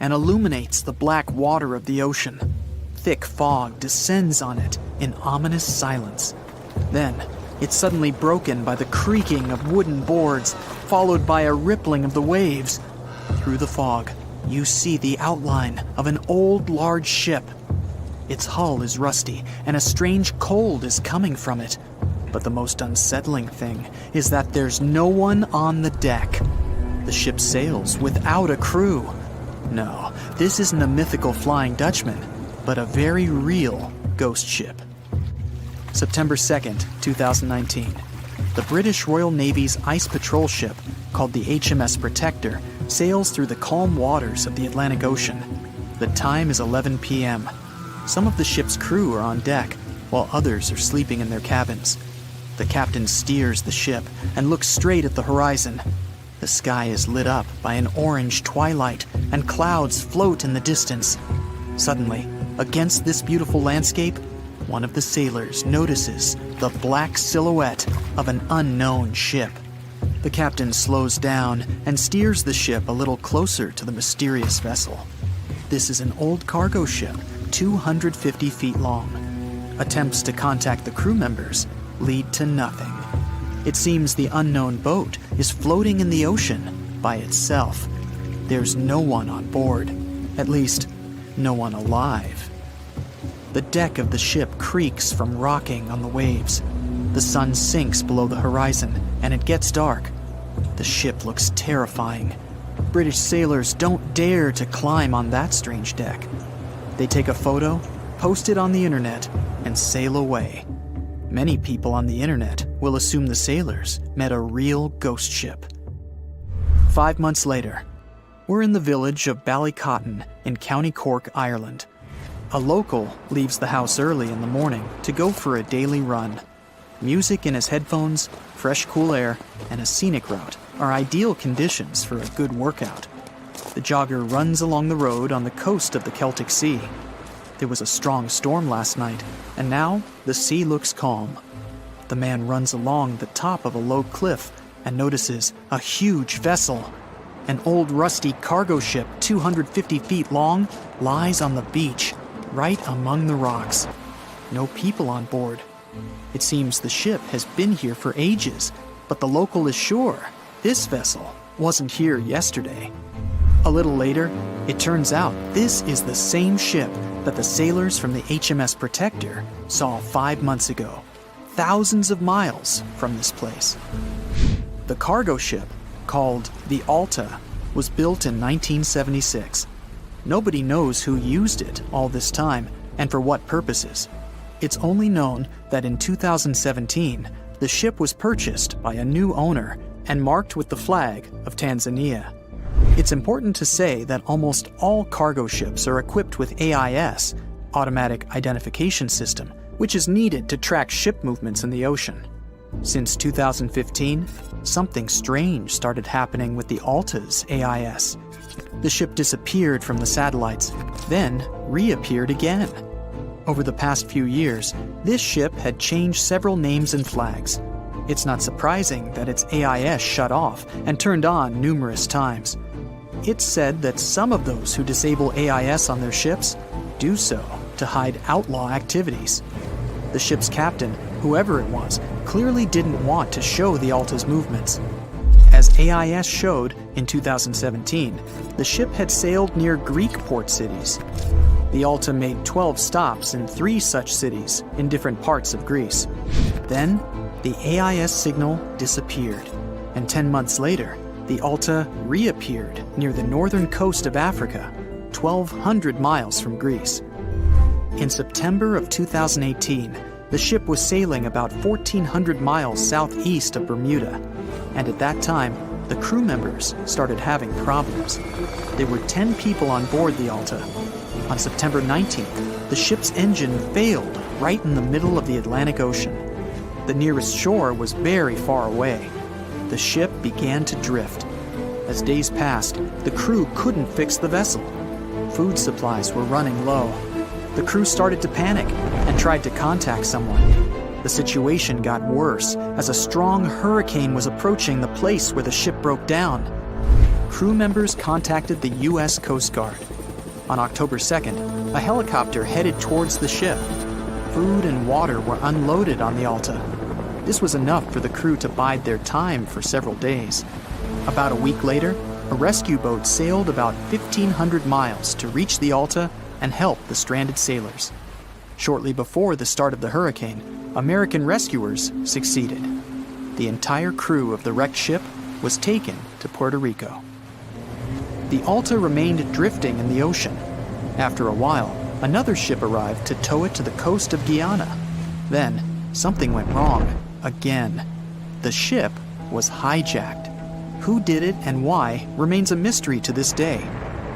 and illuminates the black water of the ocean. Thick fog descends on it in ominous silence. Then, it's suddenly broken by the creaking of wooden boards, followed by a rippling of the waves. Through the fog, you see the outline of an old, large ship. Its hull is rusty, and a strange cold is coming from it. But the most unsettling thing is that there's no one on the deck. The ship sails without a crew. No, this isn't a mythical Flying Dutchman, but a very real ghost ship. September 2nd, 2019. The British Royal Navy's ice patrol ship, called the HMS Protector, sails through the calm waters of the Atlantic Ocean. The time is 11 p.m. Some of the ship's crew are on deck, while others are sleeping in their cabins. The captain steers the ship and looks straight at the horizon. The sky is lit up by an orange twilight, and clouds float in the distance. Suddenly, against this beautiful landscape, one of the sailors notices the black silhouette of an unknown ship. The captain slows down and steers the ship a little closer to the mysterious vessel. This is an old cargo ship, 250 feet long. Attempts to contact the crew members lead to nothing. It seems the unknown boat is floating in the ocean by itself. There's no one on board, at least, no one alive. The deck of the ship creaks from rocking on the waves. The sun sinks below the horizon, and it gets dark. The ship looks terrifying. British sailors don't dare to climb on that strange deck. They take a photo, post it on the internet, and sail away. Many people on the internet will assume the sailors met a real ghost ship. 5 months later, we're in the village of Ballycotton in County Cork, Ireland. A local leaves the house early in the morning to go for a daily run. Music in his headphones, fresh cool air, and a scenic route are ideal conditions for a good workout. The jogger runs along the road on the coast of the Celtic Sea. There was a strong storm last night, and now the sea looks calm. The man runs along the top of a low cliff and notices a huge vessel. An old rusty cargo ship 250 feet long lies on the beach, right among the rocks. No people on board. It seems the ship has been here for ages, but the local is sure this vessel wasn't here yesterday. A little later, it turns out this is the same ship that the sailors from the HMS Protector saw 5 months ago, thousands of miles from this place. The cargo ship, called the Alta, was built in 1976. Nobody knows who used it all this time and for what purposes. It's only known that in 2017, the ship was purchased by a new owner and marked with the flag of Tanzania. It's important to say that almost all cargo ships are equipped with AIS, Automatic Identification System, which is needed to track ship movements in the ocean. Since 2015, something strange started happening with the Alta's AIS. The ship disappeared from the satellites, then reappeared again. Over the past few years, this ship had changed several names and flags. It's not surprising that its AIS shut off and turned on numerous times. It's said that some of those who disable AIS on their ships do so to hide outlaw activities. The ship's captain, whoever it was, clearly didn't want to show the Alta's movements. As AIS showed in 2017, the ship had sailed near Greek port cities. The Alta made 12 stops in 3 such cities in different parts of Greece. Then, the AIS signal disappeared, and 10 months later, the Alta reappeared near the northern coast of Africa, 1,200 miles from Greece. In September of 2018, the ship was sailing about 1,400 miles southeast of Bermuda, and at that time, the crew members started having problems. There were 10 people on board the Alta. On September 19th, the ship's engine failed right in the middle of the Atlantic Ocean. The nearest shore was very far away. The ship began to drift. As days passed, the crew couldn't fix the vessel. Food supplies were running low. The crew started to panic and tried to contact someone. The situation got worse as a strong hurricane was approaching the place where the ship broke down. Crew members contacted the U.S. Coast Guard, On October 2nd, a helicopter headed towards the ship. Food and water were unloaded on the Alta. This was enough for the crew to bide their time for several days. About a week later, a rescue boat sailed about 1,500 miles to reach the Alta and help the stranded sailors. Shortly before the start of the hurricane, American rescuers succeeded. The entire crew of the wrecked ship was taken to Puerto Rico. The Alta remained drifting in the ocean. After a while, another ship arrived to tow it to the coast of Guyana. Then, something went wrong again. The ship was hijacked. Who did it and why remains a mystery to this day.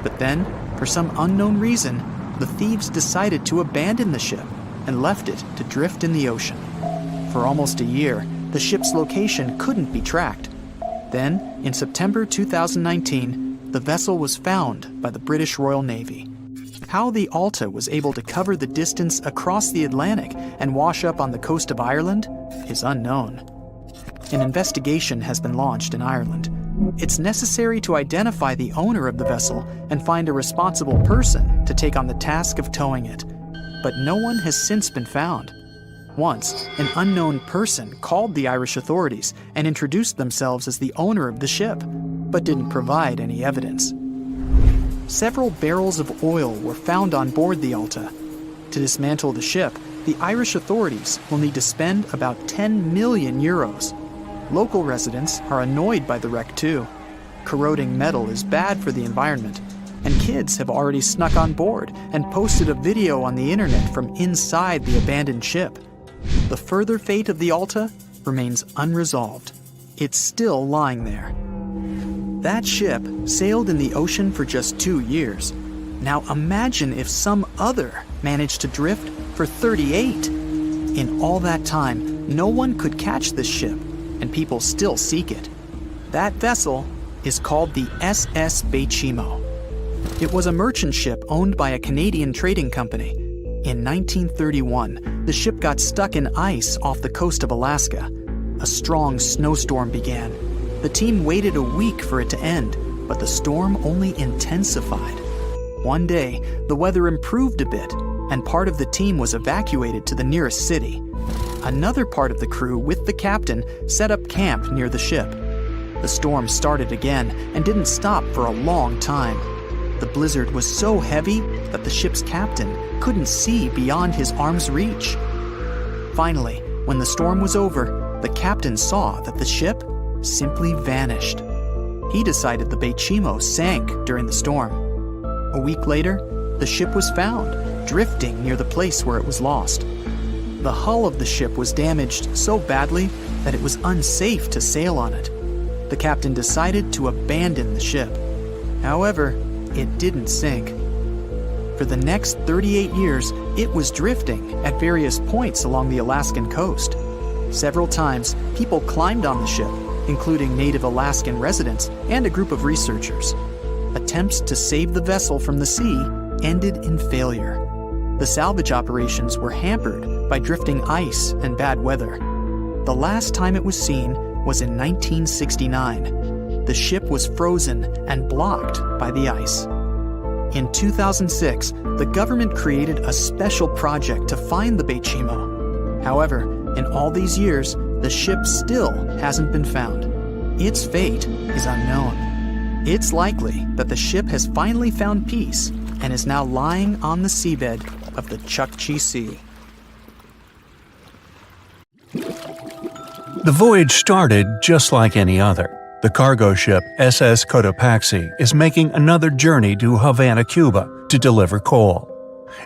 But then, for some unknown reason, the thieves decided to abandon the ship and left it to drift in the ocean. For almost a year, the ship's location couldn't be tracked. Then, in September 2019, the vessel was found by the British Royal Navy. How the Alta was able to cover the distance across the Atlantic and wash up on the coast of Ireland is unknown. An investigation has been launched in Ireland. It's necessary to identify the owner of the vessel and find a responsible person to take on the task of towing it. But no one has since been found. Once, an unknown person called the Irish authorities and introduced themselves as the owner of the ship, but didn't provide any evidence. Several barrels of oil were found on board the Alta. To dismantle the ship, the Irish authorities will need to spend about 10 million euros. Local residents are annoyed by the wreck too. Corroding metal is bad for the environment, and kids have already snuck on board and posted a video on the internet from inside the abandoned ship. The further fate of the Alta remains unresolved. It's still lying there. That ship sailed in the ocean for just 2 years. Now imagine if some other managed to drift for 38. In all that time, no one could catch this ship, and people still seek it. That vessel is called the SS Baychimo. It was a merchant ship owned by a Canadian trading company. In 1931, the ship got stuck in ice off the coast of Alaska. A strong snowstorm began. The team waited a week for it to end, but the storm only intensified. One day, the weather improved a bit, and part of the team was evacuated to the nearest city. Another part of the crew, with the captain, set up camp near the ship. The storm started again and didn't stop for a long time. The blizzard was so heavy that the ship's captain couldn't see beyond his arm's reach. Finally, when the storm was over, the captain saw that the ship simply vanished. He decided the Baychimo sank during the storm. A week later, the ship was found, drifting near the place where it was lost. The hull of the ship was damaged so badly that it was unsafe to sail on it. The captain decided to abandon the ship. However, it didn't sink. For the next 38 years, it was drifting at various points along the Alaskan coast. Several times, people climbed on the ship, including native Alaskan residents and a group of researchers. Attempts to save the vessel from the sea ended in failure. The salvage operations were hampered by drifting ice and bad weather. The last time it was seen was in 1969. The ship was frozen and blocked by the ice. In 2006, the government created a special project to find the Baychimo. However, in all these years, the ship still hasn't been found. Its fate is unknown. It's likely that the ship has finally found peace and is now lying on the seabed of the Chukchi Sea. The voyage started just like any other. The cargo ship SS Cotopaxi is making another journey to Havana, Cuba, to deliver coal.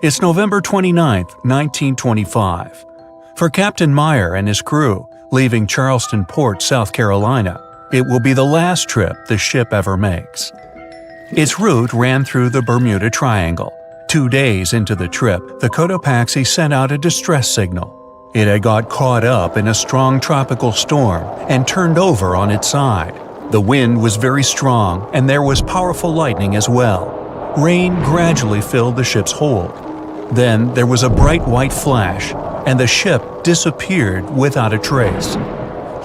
It's November 29, 1925. For Captain Meyer and his crew, leaving Charleston Port, South Carolina, it will be the last trip the ship ever makes. Its route ran through the Bermuda Triangle. 2 days into the trip, the Cotopaxi sent out a distress signal. It had got caught up in a strong tropical storm and turned over on its side. The wind was very strong and there was powerful lightning as well. Rain gradually filled the ship's hold. Then there was a bright white flash, and the ship disappeared without a trace.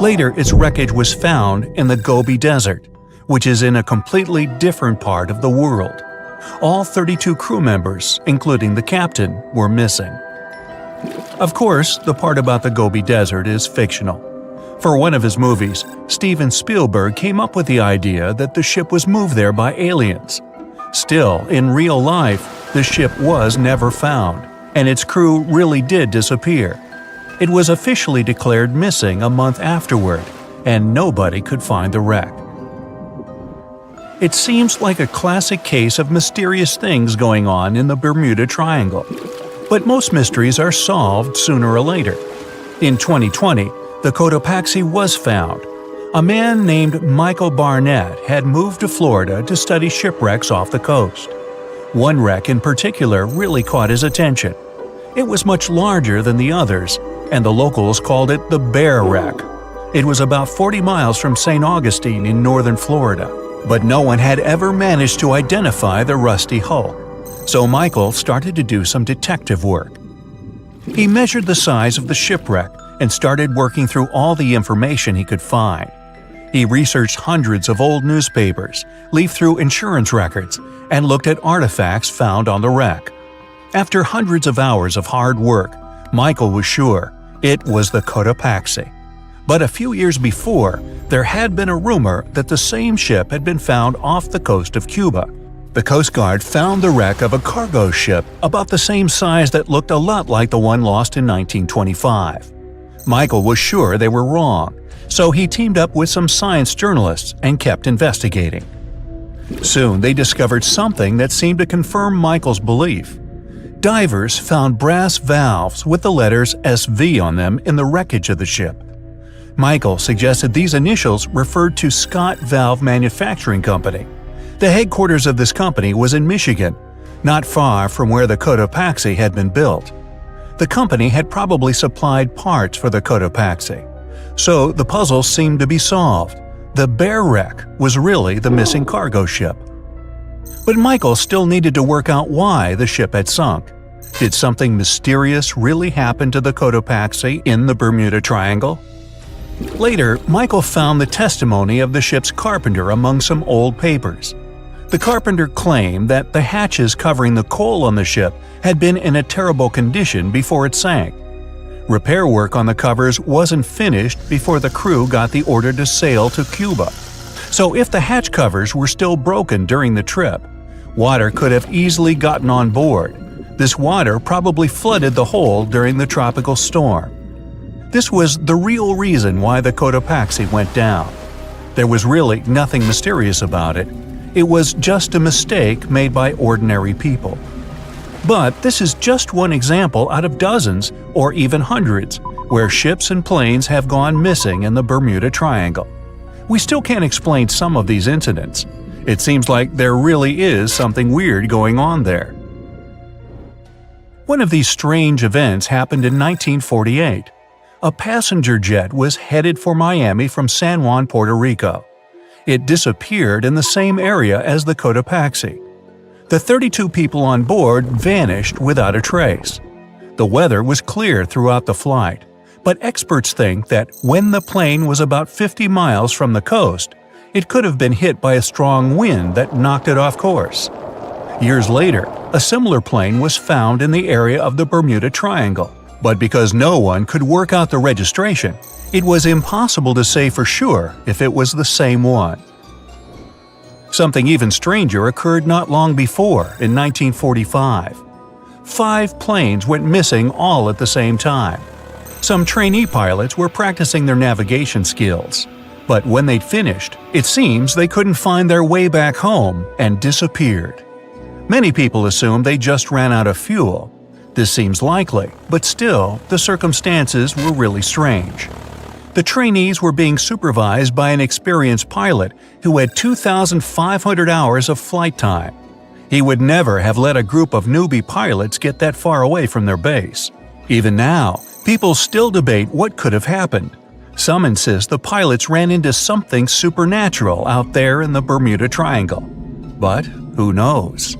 Later, its wreckage was found in the Gobi Desert, which is in a completely different part of the world. All 32 crew members, including the captain, were missing. Of course, the part about the Gobi Desert is fictional. For one of his movies, Steven Spielberg came up with the idea that the ship was moved there by aliens. Still, in real life, the ship was never found, and its crew really did disappear. It was officially declared missing a month afterward, and nobody could find the wreck. It seems like a classic case of mysterious things going on in the Bermuda Triangle. But most mysteries are solved sooner or later. In 2020, the Cotopaxi was found. A man named Michael Barnett had moved to Florida to study shipwrecks off the coast. One wreck in particular really caught his attention. It was much larger than the others, and the locals called it the Bear Wreck. It was about 40 miles from St. Augustine in northern Florida, but no one had ever managed to identify the rusty hull. So Michael started to do some detective work. He measured the size of the shipwreck and started working through all the information he could find. He researched hundreds of old newspapers, leafed through insurance records, and looked at artifacts found on the wreck. After hundreds of hours of hard work, Michael was sure it was the Cotopaxi. But a few years before, there had been a rumor that the same ship had been found off the coast of Cuba. The Coast Guard found the wreck of a cargo ship about the same size that looked a lot like the one lost in 1925. Michael was sure they were wrong, so he teamed up with some science journalists and kept investigating. Soon they discovered something that seemed to confirm Michael's belief. Divers found brass valves with the letters SV on them in the wreckage of the ship. Michael suggested these initials referred to Scott Valve Manufacturing Company. The headquarters of this company was in Michigan, not far from where the Cotopaxi had been built. The company had probably supplied parts for the Cotopaxi. So the puzzle seemed to be solved. The Bear Wreck was really the missing cargo ship. But Michael still needed to work out why the ship had sunk. Did something mysterious really happen to the Cotopaxi in the Bermuda Triangle? Later, Michael found the testimony of the ship's carpenter among some old papers. The carpenter claimed that the hatches covering the coal on the ship had been in a terrible condition before it sank. Repair work on the covers wasn't finished before the crew got the order to sail to Cuba. So if the hatch covers were still broken during the trip, water could have easily gotten on board. This water probably flooded the hold during the tropical storm. This was the real reason why the Cotopaxi went down. There was really nothing mysterious about it. It was just a mistake made by ordinary people. But this is just one example out of dozens or even hundreds where ships and planes have gone missing in the Bermuda Triangle. We still can't explain some of these incidents. It seems like there really is something weird going on there. One of these strange events happened in 1948. A passenger jet was headed for Miami from San Juan, Puerto Rico. It disappeared in the same area as the Cotopaxi. The 32 people on board vanished without a trace. The weather was clear throughout the flight, but experts think that when the plane was about 50 miles from the coast, it could have been hit by a strong wind that knocked it off course. Years later, a similar plane was found in the area of the Bermuda Triangle, but because no one could work out the registration, it was impossible to say for sure if it was the same one. Something even stranger occurred not long before, in 1945. 5 planes went missing all at the same time. Some trainee pilots were practicing their navigation skills, but when they'd finished, it seems they couldn't find their way back home and disappeared. Many people assume they just ran out of fuel. This seems likely, but still, the circumstances were really strange. The trainees were being supervised by an experienced pilot who had 2,500 hours of flight time. He would never have let a group of newbie pilots get that far away from their base. Even now, people still debate what could have happened. Some insist the pilots ran into something supernatural out there in the Bermuda Triangle. But who knows?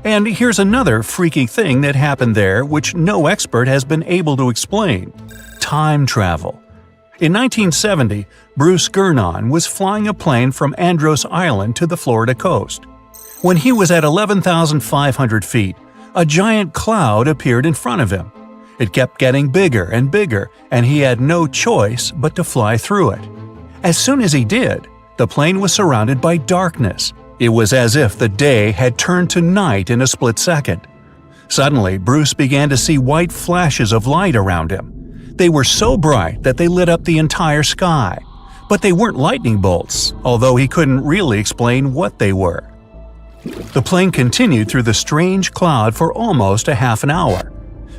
And here's another freaky thing that happened there which no expert has been able to explain. Time travel. In 1970, Bruce Gernon was flying a plane from Andros Island to the Florida coast. When he was at 11,500 feet, a giant cloud appeared in front of him. It kept getting bigger and bigger, and he had no choice but to fly through it. As soon as he did, the plane was surrounded by darkness. It was as if the day had turned to night in a split second. Suddenly, Bruce began to see white flashes of light around him. They were so bright that they lit up the entire sky. But they weren't lightning bolts, although he couldn't really explain what they were. The plane continued through the strange cloud for almost a half an hour.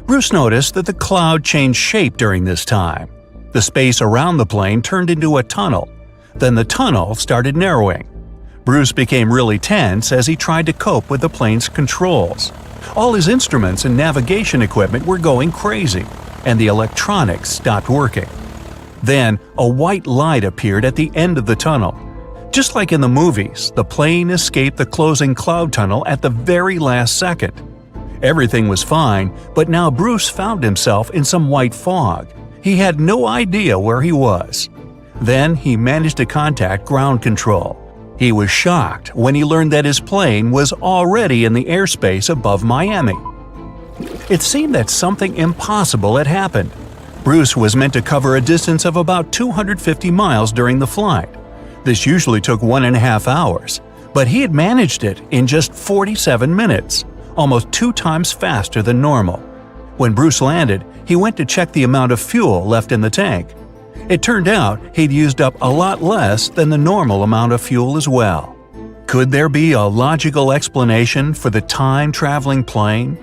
Bruce noticed that the cloud changed shape during this time. The space around the plane turned into a tunnel. Then the tunnel started narrowing. Bruce became really tense as he tried to cope with the plane's controls. All his instruments and navigation equipment were going crazy, and the electronics stopped working. Then, a white light appeared at the end of the tunnel. Just like in the movies, the plane escaped the closing cloud tunnel at the very last second. Everything was fine, but now Bruce found himself in some white fog. He had no idea where he was. Then he managed to contact ground control. He was shocked when he learned that his plane was already in the airspace above Miami. It seemed that something impossible had happened. Bruce was meant to cover a distance of about 250 miles during the flight. This usually took 1.5 hours, but he had managed it in just 47 minutes, almost 2 times faster than normal. When Bruce landed, he went to check the amount of fuel left in the tank. It turned out he'd used up a lot less than the normal amount of fuel as well. Could there be a logical explanation for the time-traveling plane?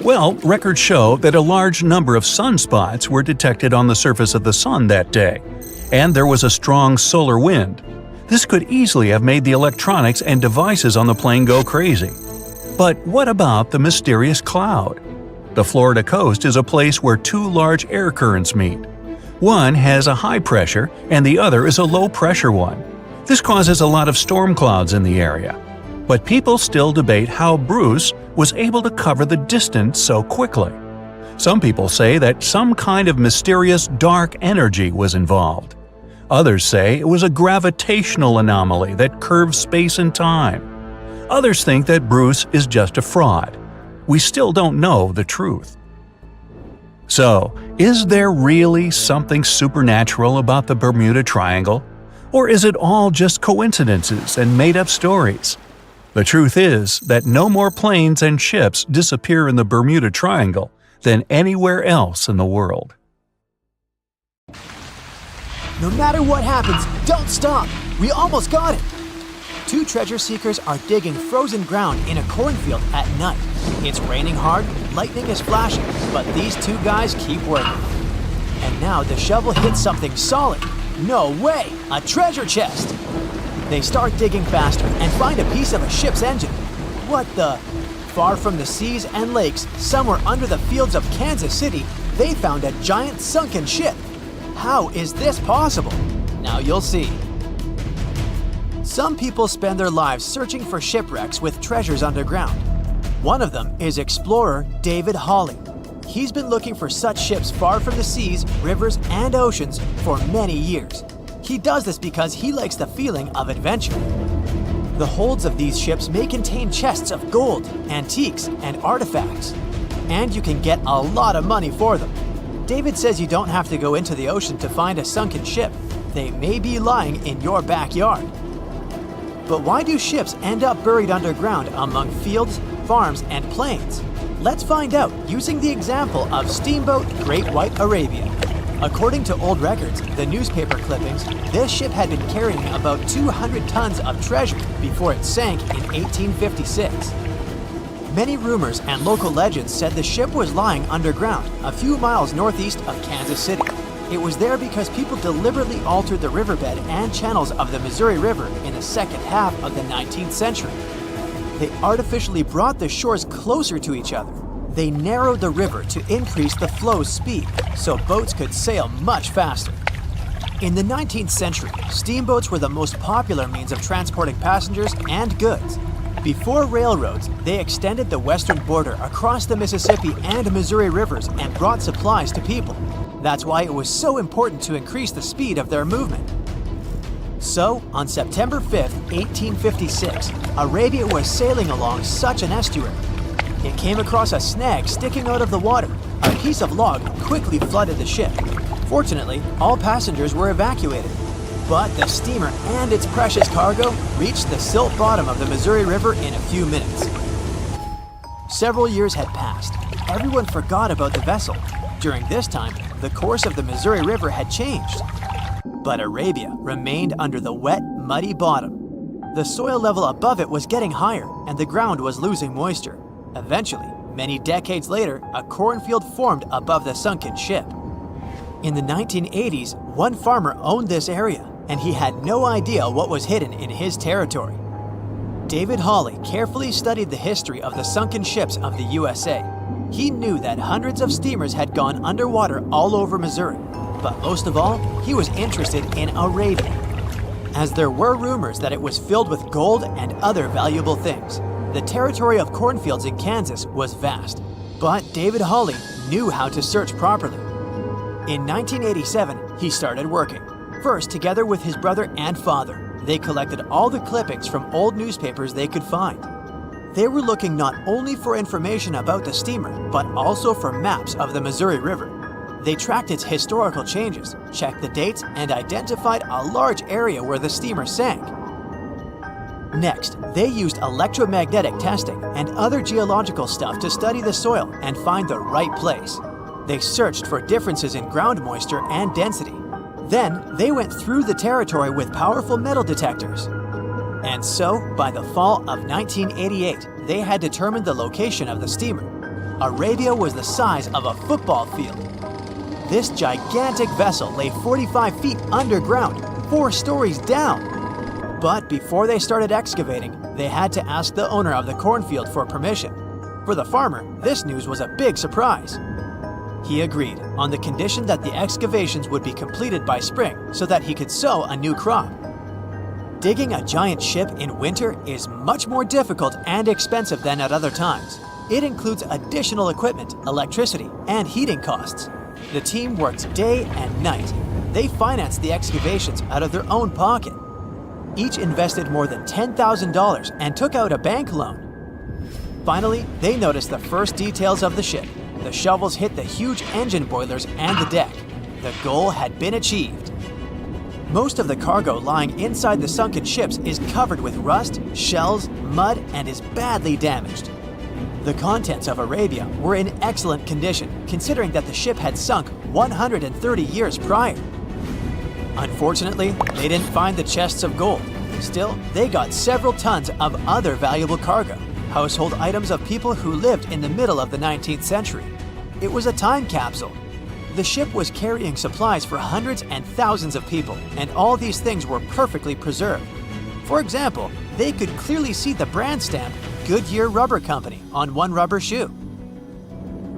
Well, records show that a large number of sunspots were detected on the surface of the sun that day, and there was a strong solar wind. This could easily have made the electronics and devices on the plane go crazy. But what about the mysterious cloud? The Florida coast is a place where 2 large air currents meet. One has a high pressure and the other is a low pressure one. This causes a lot of storm clouds in the area. But people still debate how Bruce was able to cover the distance so quickly. Some people say that some kind of mysterious dark energy was involved. Others say it was a gravitational anomaly that curves space and time. Others think that Bruce is just a fraud. We still don't know the truth. So, is there really something supernatural about the Bermuda Triangle? Or is it all just coincidences and made-up stories? The truth is that no more planes and ships disappear in the Bermuda Triangle than anywhere else in the world. No matter what happens, don't stop! We almost got it! 2 treasure seekers are digging frozen ground in a cornfield at night. It's raining hard, lightning is flashing, but these 2 guys keep working. And now the shovel hits something solid. No way! A treasure chest! They start digging faster and find a piece of a ship's engine. What the? Far from the seas and lakes, somewhere under the fields of Kansas City, they found a giant sunken ship. How is this possible? Now you'll see. Some people spend their lives searching for shipwrecks with treasures underground. One of them is explorer David Hawley. He's been looking for such ships far from the seas, rivers, and oceans for many years. He does this because he likes the feeling of adventure. The holds of these ships may contain chests of gold, antiques, and artifacts. And you can get a lot of money for them. David says you don't have to go into the ocean to find a sunken ship. They may be lying in your backyard. But why do ships end up buried underground among fields, farms, and plains? Let's find out using the example of steamboat Great White Arabia. According to old records, the newspaper clippings, this ship had been carrying about 200 tons of treasure before it sank in 1856. Many rumors and local legends said the ship was lying underground a few miles northeast of Kansas City. It was there because people deliberately altered the riverbed and channels of the Missouri River in the second half of the 19th century. They artificially brought the shores closer to each other. They narrowed the river to increase the flow's speed, so boats could sail much faster. In the 19th century, steamboats were the most popular means of transporting passengers and goods. Before railroads, they extended the western border across the Mississippi and Missouri rivers and brought supplies to people. That's why it was so important to increase the speed of their movement. So, on September 5th, 1856, Arabia was sailing along such an estuary. It came across a snag sticking out of the water. A piece of log quickly flooded the ship. Fortunately, all passengers were evacuated. But the steamer and its precious cargo reached the silt bottom of the Missouri River in a few minutes. Several years had passed. Everyone forgot about the vessel. During this time, the course of the Missouri River had changed. But Arabia remained under the wet, muddy bottom. The soil level above it was getting higher, and the ground was losing moisture. Eventually, many decades later, a cornfield formed above the sunken ship. In the 1980s, one farmer owned this area, and he had no idea what was hidden in his territory. David Hawley carefully studied the history of the sunken ships of the USA. He knew that hundreds of steamers had gone underwater all over Missouri, but most of all, he was interested in Arabia, as there were rumors that it was filled with gold and other valuable things. The territory of cornfields in Kansas was vast, but David Hawley knew how to search properly. In 1987, he started working. First, together with his brother and father, they collected all the clippings from old newspapers they could find. They were looking not only for information about the steamer, but also for maps of the Missouri River. They tracked its historical changes, checked the dates, and identified a large area where the steamer sank. Next, they used electromagnetic testing and other geological stuff to study the soil and find the right place. They searched for differences in ground moisture and density. Then, they went through the territory with powerful metal detectors. And so, by the fall of 1988, they had determined the location of the steamer. Arabia was the size of a football field. This gigantic vessel lay 45 feet underground, 4 stories down. But before they started excavating, they had to ask the owner of the cornfield for permission. For the farmer, this news was a big surprise. He agreed, on the condition that the excavations would be completed by spring so that he could sow a new crop. Digging a giant ship in winter is much more difficult and expensive than at other times. It includes additional equipment, electricity, and heating costs. The team worked day and night. They financed the excavations out of their own pocket. Each invested more than $10,000 and took out a bank loan. Finally, they noticed the first details of the ship. The shovels hit the huge engine boilers and the deck. The goal had been achieved. Most of the cargo lying inside the sunken ships is covered with rust, shells, mud, and is badly damaged. The contents of Arabia were in excellent condition, considering that the ship had sunk 130 years prior. Unfortunately, they didn't find the chests of gold. Still, they got several tons of other valuable cargo, household items of people who lived in the middle of the 19th century. It was a time capsule. The ship was carrying supplies for hundreds and thousands of people, and all these things were perfectly preserved. For example, they could clearly see the brand stamp Goodyear Rubber Company on one rubber shoe.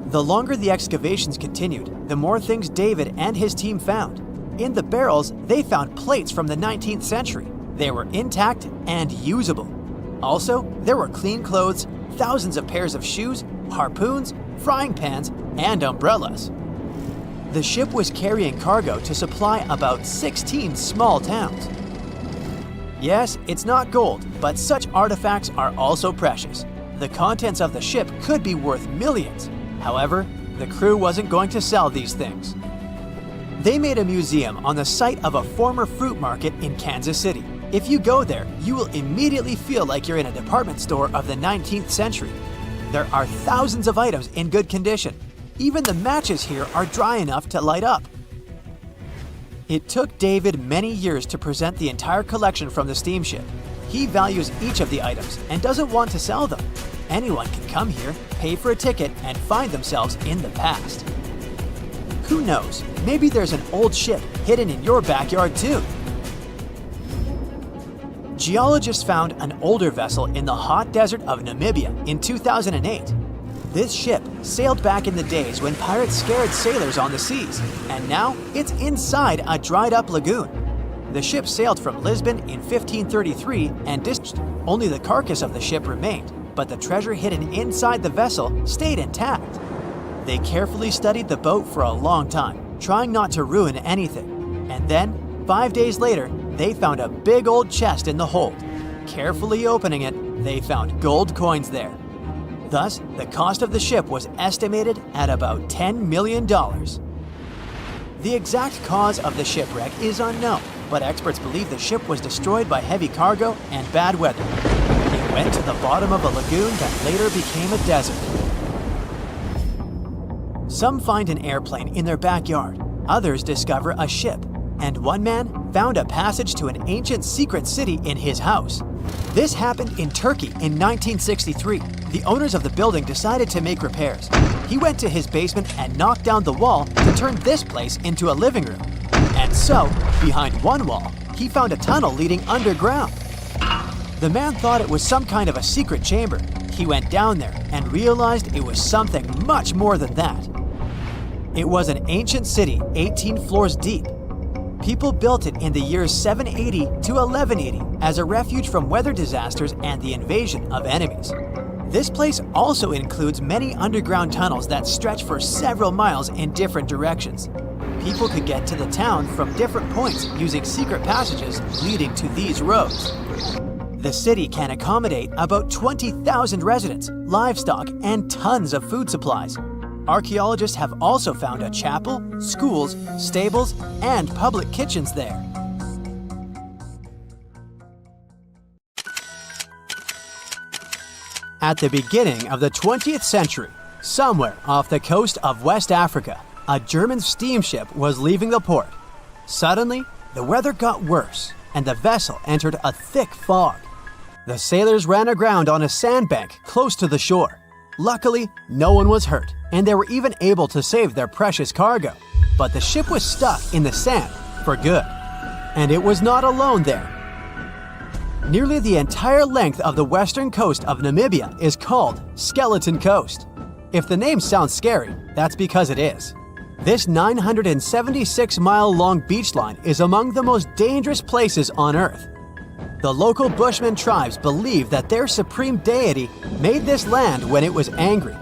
The longer the excavations continued, the more things David and his team found. In the barrels, they found plates from the 19th century. They were intact and usable. Also, there were clean clothes, thousands of pairs of shoes, harpoons, frying pans, and umbrellas. The ship was carrying cargo to supply about 16 small towns. Yes, it's not gold, but such artifacts are also precious. The contents of the ship could be worth millions. However, the crew wasn't going to sell these things. They made a museum on the site of a former fruit market in Kansas City. If you go there, you will immediately feel like you're in a department store of the 19th century. There are thousands of items in good condition. Even the matches here are dry enough to light up. It took David many years to present the entire collection from the steamship. He values each of the items and doesn't want to sell them. Anyone can come here, pay for a ticket, and find themselves in the past. Who knows, maybe there's an old ship hidden in your backyard too. Geologists found an older vessel in the hot desert of Namibia in 2008. This ship sailed back in the days when pirates scared sailors on the seas, and now it's inside a dried-up lagoon. The ship sailed from Lisbon in 1533 and only the carcass of the ship remained, but the treasure hidden inside the vessel stayed intact. They carefully studied the boat for a long time, trying not to ruin anything. And then, 5 days later, they found a big old chest in the hold. Carefully opening it, they found gold coins there. Thus, the cost of the ship was estimated at about $10 million. The exact cause of the shipwreck is unknown, but experts believe the ship was destroyed by heavy cargo and bad weather. It went to the bottom of a lagoon that later became a desert. Some find an airplane in their backyard, others discover a ship, and one man found a passage to an ancient secret city in his house. This happened in Turkey in 1963. The owners of the building decided to make repairs. He went to his basement and knocked down the wall to turn this place into a living room. And so, behind one wall, he found a tunnel leading underground. The man thought it was some kind of a secret chamber. He went down there and realized it was something much more than that. It was an ancient city 18 floors deep. People built it in the years 780 to 1180 as a refuge from weather disasters and the invasion of enemies. This place also includes many underground tunnels that stretch for several miles in different directions. People could get to the town from different points using secret passages leading to these roads. The city can accommodate about 20,000 residents, livestock, and tons of food supplies. Archaeologists have also found a chapel, schools, stables, and public kitchens there. At the beginning of the 20th century, somewhere off the coast of West Africa, a German steamship was leaving the port. Suddenly, the weather got worse, and the vessel entered a thick fog. The sailors ran aground on a sandbank close to the shore. Luckily, no one was hurt, and they were even able to save their precious cargo. But the ship was stuck in the sand for good. And it was not alone there. Nearly the entire length of the western coast of Namibia is called Skeleton Coast. If the name sounds scary, that's because it is. This 976-mile-long beach line is among the most dangerous places on Earth. The local Bushman tribes believe that their supreme deity made this land when it was angry.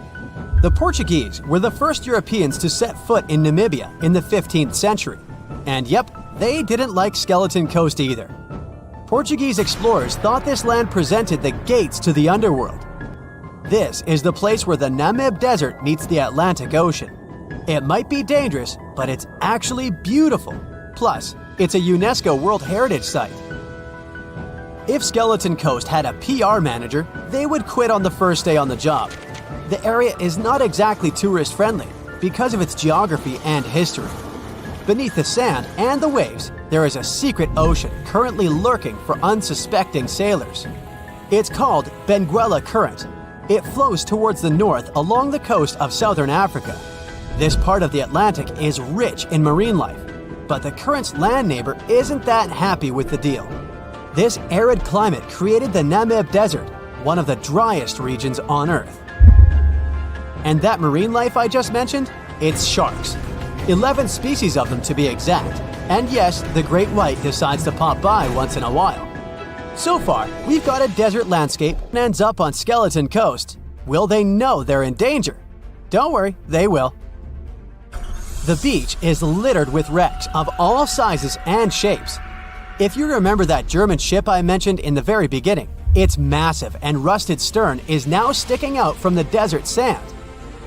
The Portuguese were the first Europeans to set foot in Namibia in the 15th century. And yep, they didn't like Skeleton Coast either. Portuguese explorers thought this land presented the gates to the underworld. This is the place where the Namib Desert meets the Atlantic Ocean. It might be dangerous, but it's actually beautiful. Plus, it's a UNESCO World Heritage Site. If Skeleton Coast had a PR manager, they would quit on the first day on the job. The area is not exactly tourist-friendly because of its geography and history. Beneath the sand and the waves, there is a secret ocean currently lurking for unsuspecting sailors. It's called Benguela Current. It flows towards the north along the coast of southern Africa. This part of the Atlantic is rich in marine life, but the current's land neighbor isn't that happy with the deal. This arid climate created the Namib Desert, one of the driest regions on Earth. And that marine life I just mentioned? It's sharks. 11 species of them to be exact. And yes, the great white decides to pop by once in a while. So far, we've got a desert landscape and ends up on Skeleton Coast. Will they know they're in danger? Don't worry, they will. The beach is littered with wrecks of all sizes and shapes. If you remember that German ship I mentioned in the very beginning, its massive and rusted stern is now sticking out from the desert sand.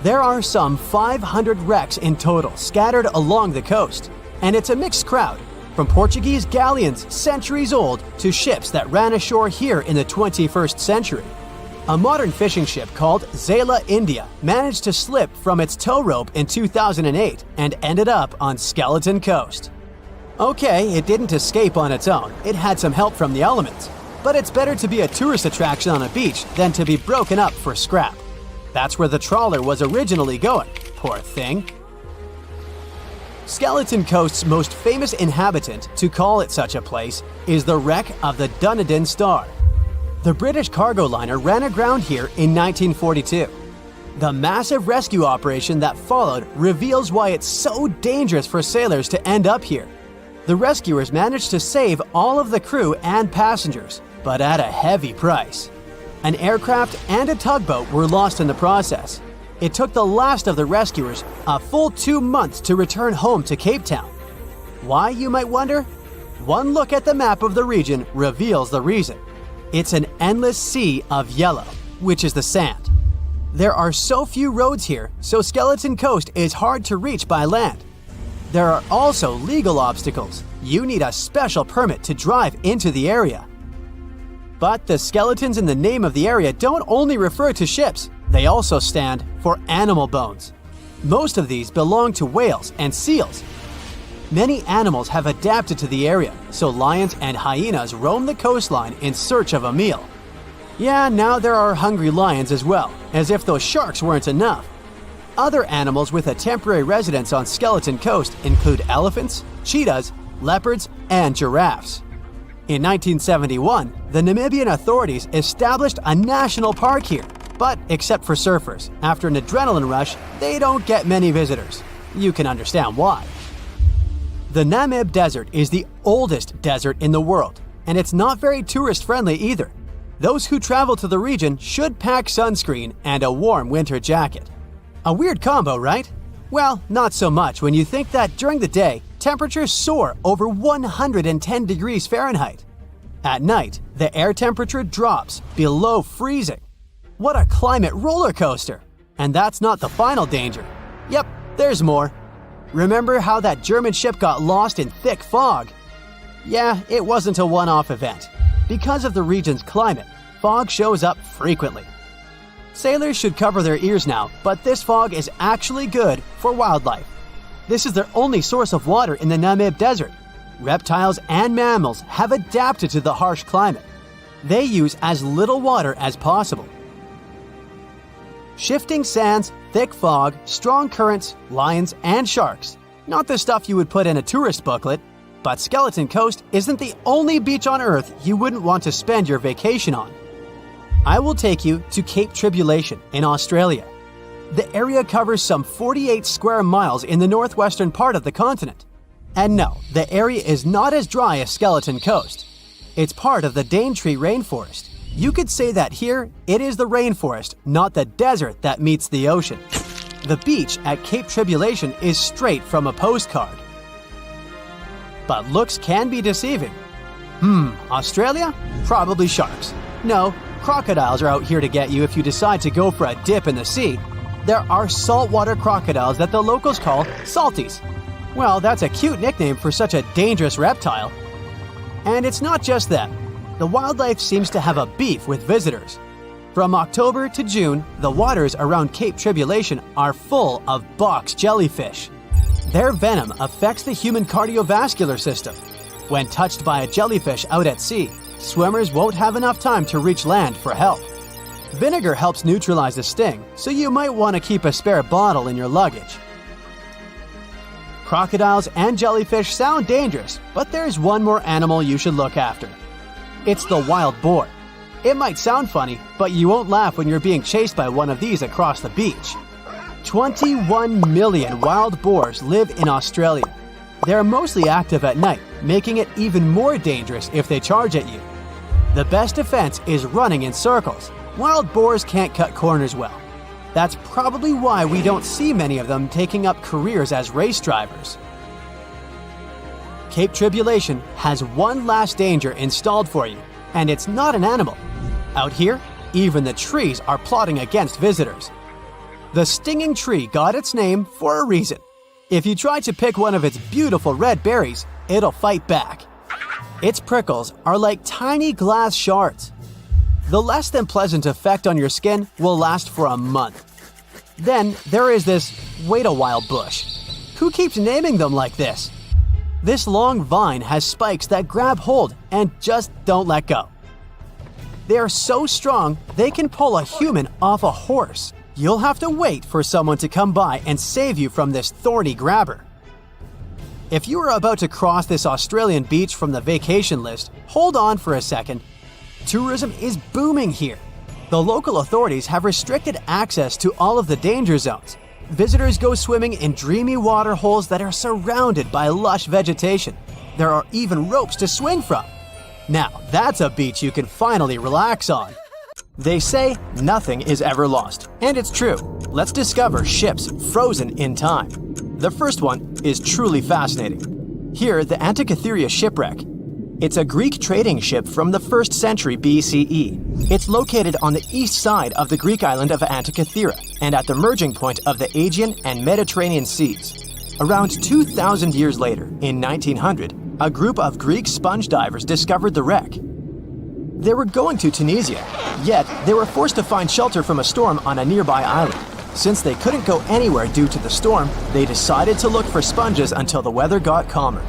There are some 500 wrecks in total scattered along the coast, and it's a mixed crowd, from Portuguese galleons centuries old to ships that ran ashore here in the 21st century. A modern fishing ship called Zela India managed to slip from its tow rope in 2008 and ended up on Skeleton Coast. Okay, it didn't escape on its own, it had some help from the elements, but it's better to be a tourist attraction on a beach than to be broken up for scrap. That's where the trawler was originally going, poor thing. Skeleton Coast's most famous inhabitant, to call it such a place, is the wreck of the Dunedin Star. The British cargo liner ran aground here in 1942. The massive rescue operation that followed reveals why it's so dangerous for sailors to end up here. The rescuers managed to save all of the crew and passengers, but at a heavy price. An aircraft and a tugboat were lost in the process. It took the last of the rescuers a full 2 months to return home to Cape Town. Why, you might wonder? One look at the map of the region reveals the reason. It's an endless sea of yellow, which is the sand. There are so few roads here, so Skeleton Coast is hard to reach by land. There are also legal obstacles. You need a special permit to drive into the area. But the skeletons in the name of the area don't only refer to ships, they also stand for animal bones. Most of these belong to whales and seals. Many animals have adapted to the area, so lions and hyenas roam the coastline in search of a meal. Yeah, now there are hungry lions as well, as if those sharks weren't enough. Other animals with a temporary residence on Skeleton Coast include elephants, cheetahs, leopards, and giraffes. In 1971, the Namibian authorities established a national park here, but except for surfers, after an adrenaline rush, they don't get many visitors. You can understand why. The Namib Desert is the oldest desert in the world, and it's not very tourist-friendly either. Those who travel to the region should pack sunscreen and a warm winter jacket. A weird combo, right? Well, not so much when you think that during the day, temperatures soar over 110 degrees Fahrenheit. At night, the air temperature drops below freezing. What a climate roller coaster! And that's not the final danger. Yep, there's more. Remember how that German ship got lost in thick fog? Yeah, it wasn't a one-off event. Because of the region's climate, fog shows up frequently. Sailors should cover their ears now, but this fog is actually good for wildlife. This is their only source of water in the Namib Desert. Reptiles and mammals have adapted to the harsh climate. They use as little water as possible. Shifting sands, thick fog, strong currents, lions, and sharks. Not the stuff you would put in a tourist booklet, but Skeleton Coast isn't the only beach on Earth you wouldn't want to spend your vacation on. I will take you to Cape Tribulation in Australia. The area covers some 48 square miles in the northwestern part of the continent. And no, the area is not as dry as Skeleton Coast. It's part of the Daintree rainforest. You could say that here, it is the rainforest, not the desert that meets the ocean. The beach at Cape Tribulation is straight from a postcard. But looks can be deceiving. Australia? Probably sharks. No, crocodiles are out here to get you if you decide to go for a dip in the sea. There are saltwater crocodiles that the locals call salties. Well, that's a cute nickname for such a dangerous reptile. And it's not just them. The wildlife seems to have a beef with visitors. From October to June, the waters around Cape Tribulation are full of box jellyfish. Their venom affects the human cardiovascular system. When touched by a jellyfish out at sea, swimmers won't have enough time to reach land for help. Vinegar helps neutralize the sting, so you might want to keep a spare bottle in your luggage. Crocodiles and jellyfish sound dangerous, but there's one more animal you should look after. It's the wild boar. It might sound funny, but you won't laugh when you're being chased by one of these across the beach. 21 million wild boars live in Australia. They're mostly active at night, making it even more dangerous if they charge at you. The best defense is running in circles. Wild boars can't cut corners well. That's probably why we don't see many of them taking up careers as race drivers. Cape Tribulation has one last danger installed for you, and it's not an animal. Out here, even the trees are plotting against visitors. The stinging tree got its name for a reason. If you try to pick one of its beautiful red berries, it'll fight back. Its prickles are like tiny glass shards. The less than pleasant effect on your skin will last for a month. Then there is this wait a while bush. Who keeps naming them like this? This long vine has spikes that grab hold and just don't let go. They are so strong they can pull a human off a horse. You'll have to wait for someone to come by and save you from this thorny grabber. If you are about to cross this Australian beach from the vacation list, hold on for a second. Tourism is booming here. The local authorities have restricted access to all of the danger zones. Visitors go swimming in dreamy water holes that are surrounded by lush vegetation. There are even ropes to swing from. Now, that's a beach you can finally relax on. They say nothing is ever lost, and it's true. Let's discover ships frozen in time. The first one is truly fascinating. Here, the Antikythera shipwreck It's a Greek trading ship from the 1st century BCE. It's located on the east side of the Greek island of Antikythera and at the merging point of the Aegean and Mediterranean seas. Around 2,000 years later, in 1900, a group of Greek sponge divers discovered the wreck. They were going to Tunisia, yet they were forced to find shelter from a storm on a nearby island. Since they couldn't go anywhere due to the storm, they decided to look for sponges until the weather got calmer.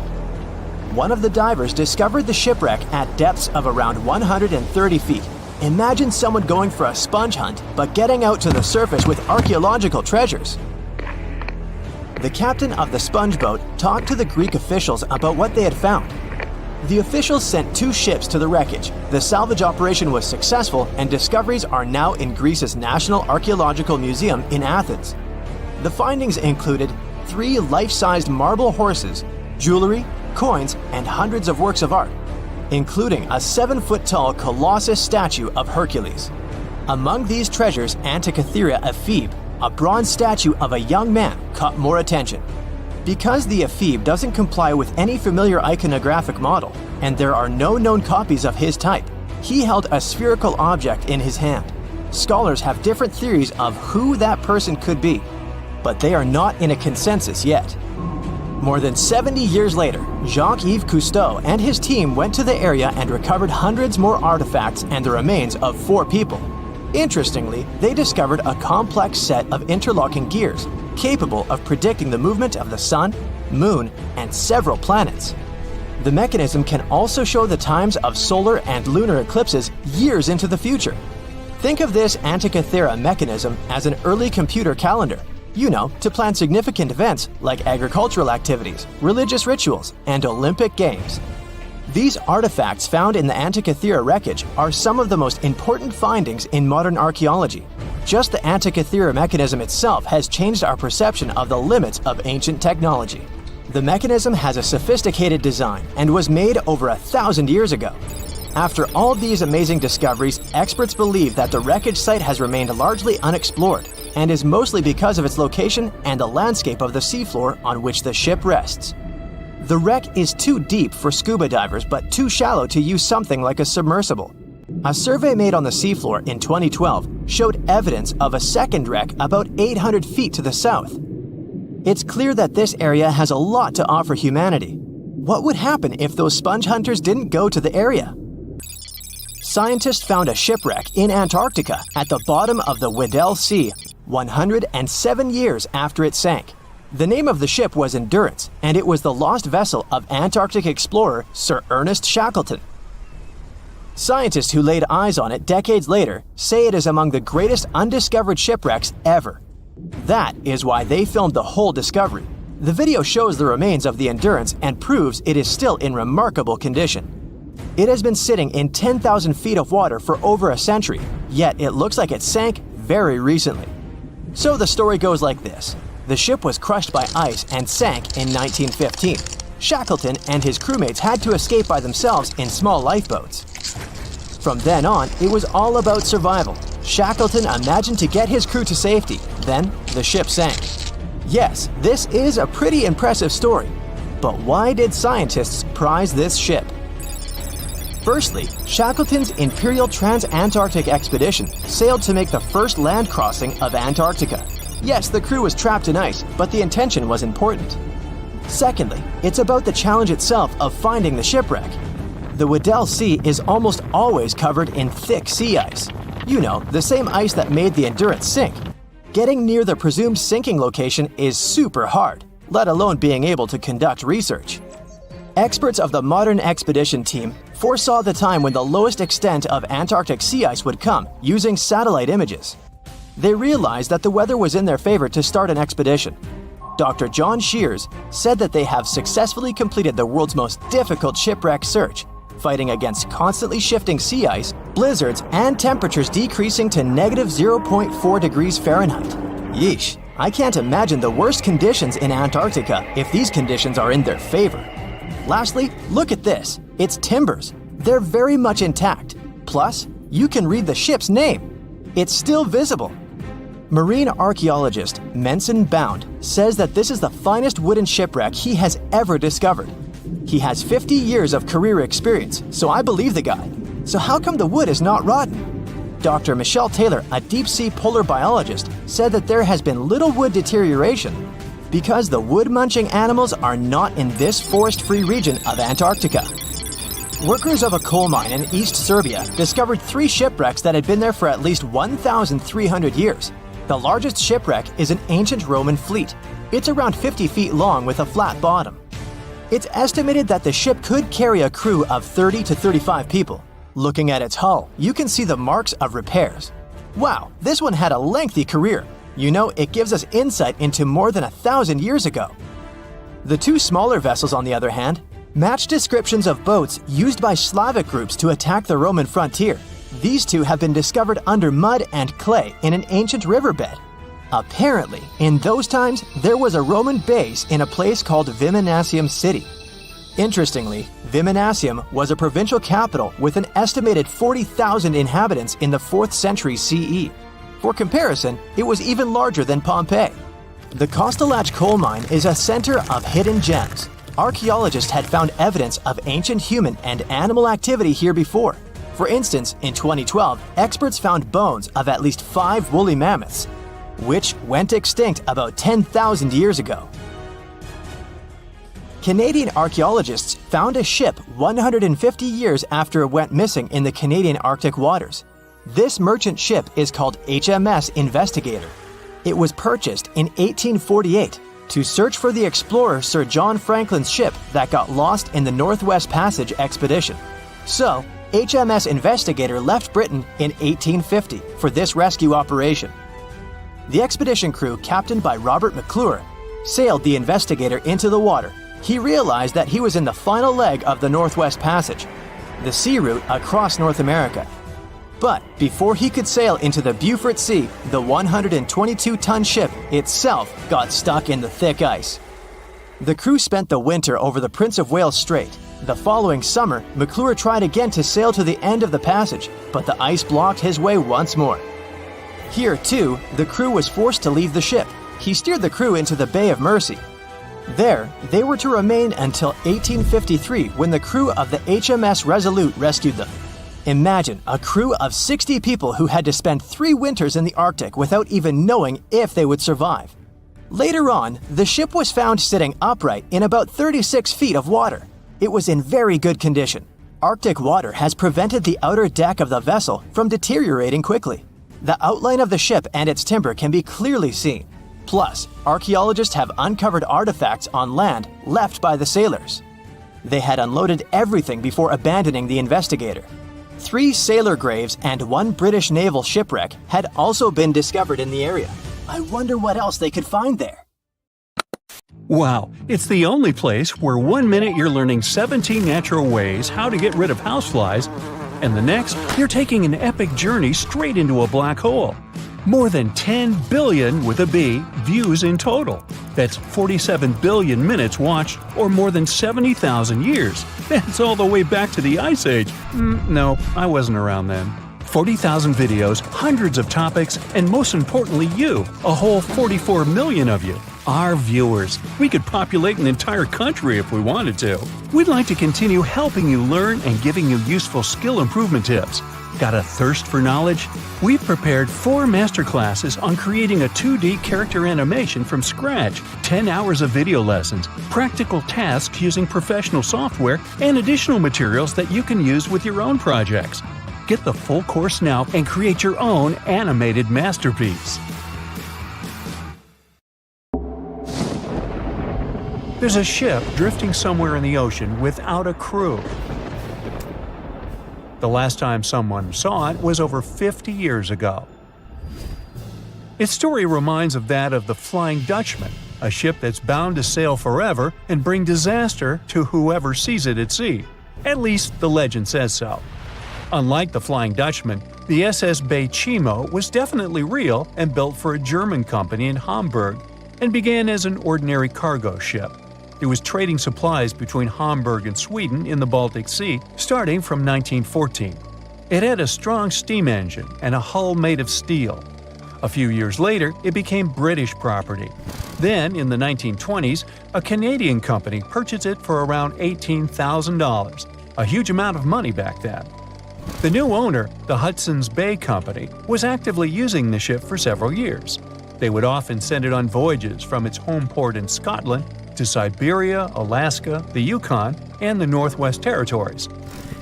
One of the divers discovered the shipwreck at depths of around 130 feet. Imagine someone going for a sponge hunt, but getting out to the surface with archaeological treasures. The captain of the sponge boat talked to the Greek officials about what they had found. The officials sent 2 ships to the wreckage. The salvage operation was successful, and discoveries are now in Greece's National Archaeological Museum in Athens. The findings included 3 life-sized marble horses, jewelry, coins, and hundreds of works of art, including a 7-foot-tall Colossus statue of Hercules. Among these treasures, Antikythera ephebe, a bronze statue of a young man, caught more attention. Because the ephebe doesn't comply with any familiar iconographic model, and there are no known copies of his type, he held a spherical object in his hand. Scholars have different theories of who that person could be, but they are not in a consensus yet. More than 70 years later, Jacques-Yves Cousteau and his team went to the area and recovered hundreds more artifacts and the remains of 4 people. Interestingly, they discovered a complex set of interlocking gears, capable of predicting the movement of the sun, moon, and several planets. The mechanism can also show the times of solar and lunar eclipses years into the future. Think of this Antikythera mechanism as an early computer calendar, to plan significant events like agricultural activities, religious rituals, and Olympic Games. These artifacts found in the Antikythera wreckage are some of the most important findings in modern archaeology. Just the Antikythera mechanism itself has changed our perception of the limits of ancient technology. The mechanism has a sophisticated design and was made over 1,000 years ago. After all these amazing discoveries, experts believe that the wreckage site has remained largely unexplored and is mostly because of its location and the landscape of the seafloor on which the ship rests. The wreck is too deep for scuba divers but too shallow to use something like a submersible. A survey made on the seafloor in 2012 showed evidence of a second wreck about 800 feet to the south. It's clear that this area has a lot to offer humanity. What would happen if those sponge hunters didn't go to the area? Scientists found a shipwreck in Antarctica at the bottom of the Weddell Sea 107 years after it sank. The name of the ship was Endurance, and it was the lost vessel of Antarctic explorer Sir Ernest Shackleton. Scientists who laid eyes on it decades later say it is among the greatest undiscovered shipwrecks ever. That is why they filmed the whole discovery. The video shows the remains of the Endurance and proves it is still in remarkable condition. It has been sitting in 10,000 feet of water for over a century, yet it looks like it sank very recently. So the story goes like this. The ship was crushed by ice and sank in 1915. Shackleton and his crewmates had to escape by themselves in small lifeboats. From then on, it was all about survival. Shackleton imagined to get his crew to safety. Then, the ship sank. Yes, this is a pretty impressive story. But why did scientists prize this ship? Firstly, Shackleton's Imperial Trans-Antarctic Expedition sailed to make the first land crossing of Antarctica. Yes, the crew was trapped in ice, but the intention was important. Secondly, it's about the challenge itself of finding the shipwreck. The Weddell Sea is almost always covered in thick sea ice. The same ice that made the Endurance sink. Getting near the presumed sinking location is super hard, let alone being able to conduct research. Experts of the modern expedition team foresaw the time when the lowest extent of Antarctic sea ice would come using satellite images. They realized that the weather was in their favor to start an expedition. Dr. John Shears said that they have successfully completed the world's most difficult shipwreck search, fighting against constantly shifting sea ice, blizzards, and temperatures decreasing to negative 0.4 degrees Fahrenheit. Yeesh, I can't imagine the worst conditions in Antarctica if these conditions are in their favor. Lastly, look at this. It's timbers. They're very much intact. Plus, you can read the ship's name. It's still visible. Marine archaeologist Menson Bound says that this is the finest wooden shipwreck he has ever discovered. He has 50 years of career experience, so I believe the guy. So how come the wood is not rotten? Dr. Michelle Taylor, a deep-sea polar biologist, said that there has been little wood deterioration because the wood-munching animals are not in this forest-free region of Antarctica. Workers of a coal mine in East Serbia discovered 3 shipwrecks that had been there for at least 1,300 years. The largest shipwreck is an ancient Roman fleet. It's around 50 feet long with a flat bottom. It's estimated that the ship could carry a crew of 30 to 35 people. Looking at its hull, you can see the marks of repairs. Wow, this one had a lengthy career. You know, it gives us insight into more than 1,000 years ago. The 2 smaller vessels, on the other hand, match descriptions of boats used by Slavic groups to attack the Roman frontier. These 2 have been discovered under mud and clay in an ancient riverbed. Apparently, in those times, there was a Roman base in a place called Viminacium City. Interestingly, Viminacium was a provincial capital with an estimated 40,000 inhabitants in the 4th century CE. For comparison, it was even larger than Pompeii. The Kostelach coal mine is a center of hidden gems. Archaeologists had found evidence of ancient human and animal activity here before. For instance, in 2012, experts found bones of at least 5 woolly mammoths, which went extinct about 10,000 years ago. Canadian archaeologists found a ship 150 years after it went missing in the Canadian Arctic waters. This merchant ship is called HMS Investigator. It was purchased in 1848 to search for the explorer Sir John Franklin's ship that got lost in the Northwest Passage expedition. So, HMS Investigator left Britain in 1850 for this rescue operation. The expedition crew, captained by Robert McClure, sailed the Investigator into the water. He realized that he was in the final leg of the Northwest Passage, the sea route across North America. But before he could sail into the Beaufort Sea, the 122-ton ship itself got stuck in the thick ice. The crew spent the winter over the Prince of Wales Strait. The following summer, McClure tried again to sail to the end of the passage, but the ice blocked his way once more. Here, too, the crew was forced to leave the ship. He steered the crew into the Bay of Mercy. There, they were to remain until 1853 when the crew of the HMS Resolute rescued them. Imagine a crew of 60 people who had to spend 3 winters in the Arctic without even knowing if they would survive. Later on, the ship was found sitting upright in about 36 feet of water. It was in very good condition. Arctic water has prevented the outer deck of the vessel from deteriorating quickly. The outline of the ship and its timber can be clearly seen. Plus, archaeologists have uncovered artifacts on land left by the sailors. They had unloaded everything before abandoning the Investigator. 3 sailor graves and 1 British naval shipwreck had also been discovered in the area. I wonder what else they could find there. Wow, it's the only place where 1 minute you're learning 17 natural ways how to get rid of houseflies, and the next, you're taking an epic journey straight into a black hole. More than 10 billion, with a B, views in total. That's 47 billion minutes watched, or more than 70,000 years. That's all the way back to the Ice Age. No, I wasn't around then. 40,000 videos, hundreds of topics, and most importantly you, a whole 44 million of you. Our viewers. We could populate an entire country if we wanted to. We'd like to continue helping you learn and giving you useful skill improvement tips. Got a thirst for knowledge? We've prepared 4 masterclasses on creating a 2D character animation from scratch, 10 hours of video lessons, practical tasks using professional software, and additional materials that you can use with your own projects. Get the full course now and create your own animated masterpiece. There's a ship drifting somewhere in the ocean without a crew. The last time someone saw it was over 50 years ago. Its story reminds of that of the Flying Dutchman, a ship that's bound to sail forever and bring disaster to whoever sees it at sea. At least the legend says so. Unlike the Flying Dutchman, the SS Baychimo was definitely real and built for a German company in Hamburg and began as an ordinary cargo ship. It was trading supplies between Hamburg and Sweden in the Baltic Sea starting from 1914. It had a strong steam engine and a hull made of steel. A few years later, it became British property. Then, in the 1920s, a Canadian company purchased it for around $18,000, a huge amount of money back then. The new owner, the Hudson's Bay Company, was actively using the ship for several years. They would often send it on voyages from its home port in Scotland to Siberia, Alaska, the Yukon, and the Northwest Territories.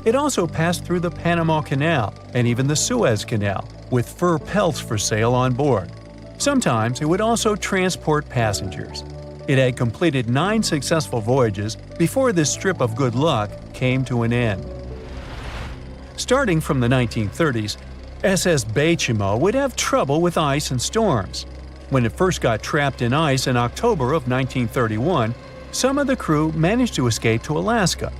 It also passed through the Panama Canal and even the Suez Canal, with fur pelts for sale on board. Sometimes it would also transport passengers. It had completed 9 successful voyages before this strip of good luck came to an end. Starting from the 1930s, SS Baychimo would have trouble with ice and storms. When it first got trapped in ice in October of 1931, some of the crew managed to escape to Alaska.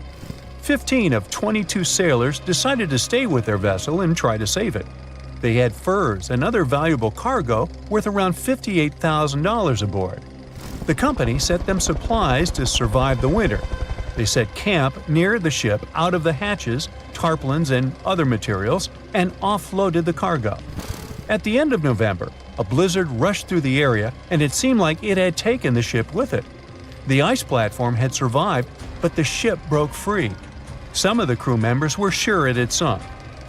15 of 22 sailors decided to stay with their vessel and try to save it. They had furs and other valuable cargo worth around $58,000 aboard. The company sent them supplies to survive the winter. They set camp near the ship out of the hatches, tarpaulins, and other materials, and offloaded the cargo. At the end of November, a blizzard rushed through the area, and it seemed like it had taken the ship with it. The ice platform had survived, but the ship broke free. Some of the crew members were sure it had sunk.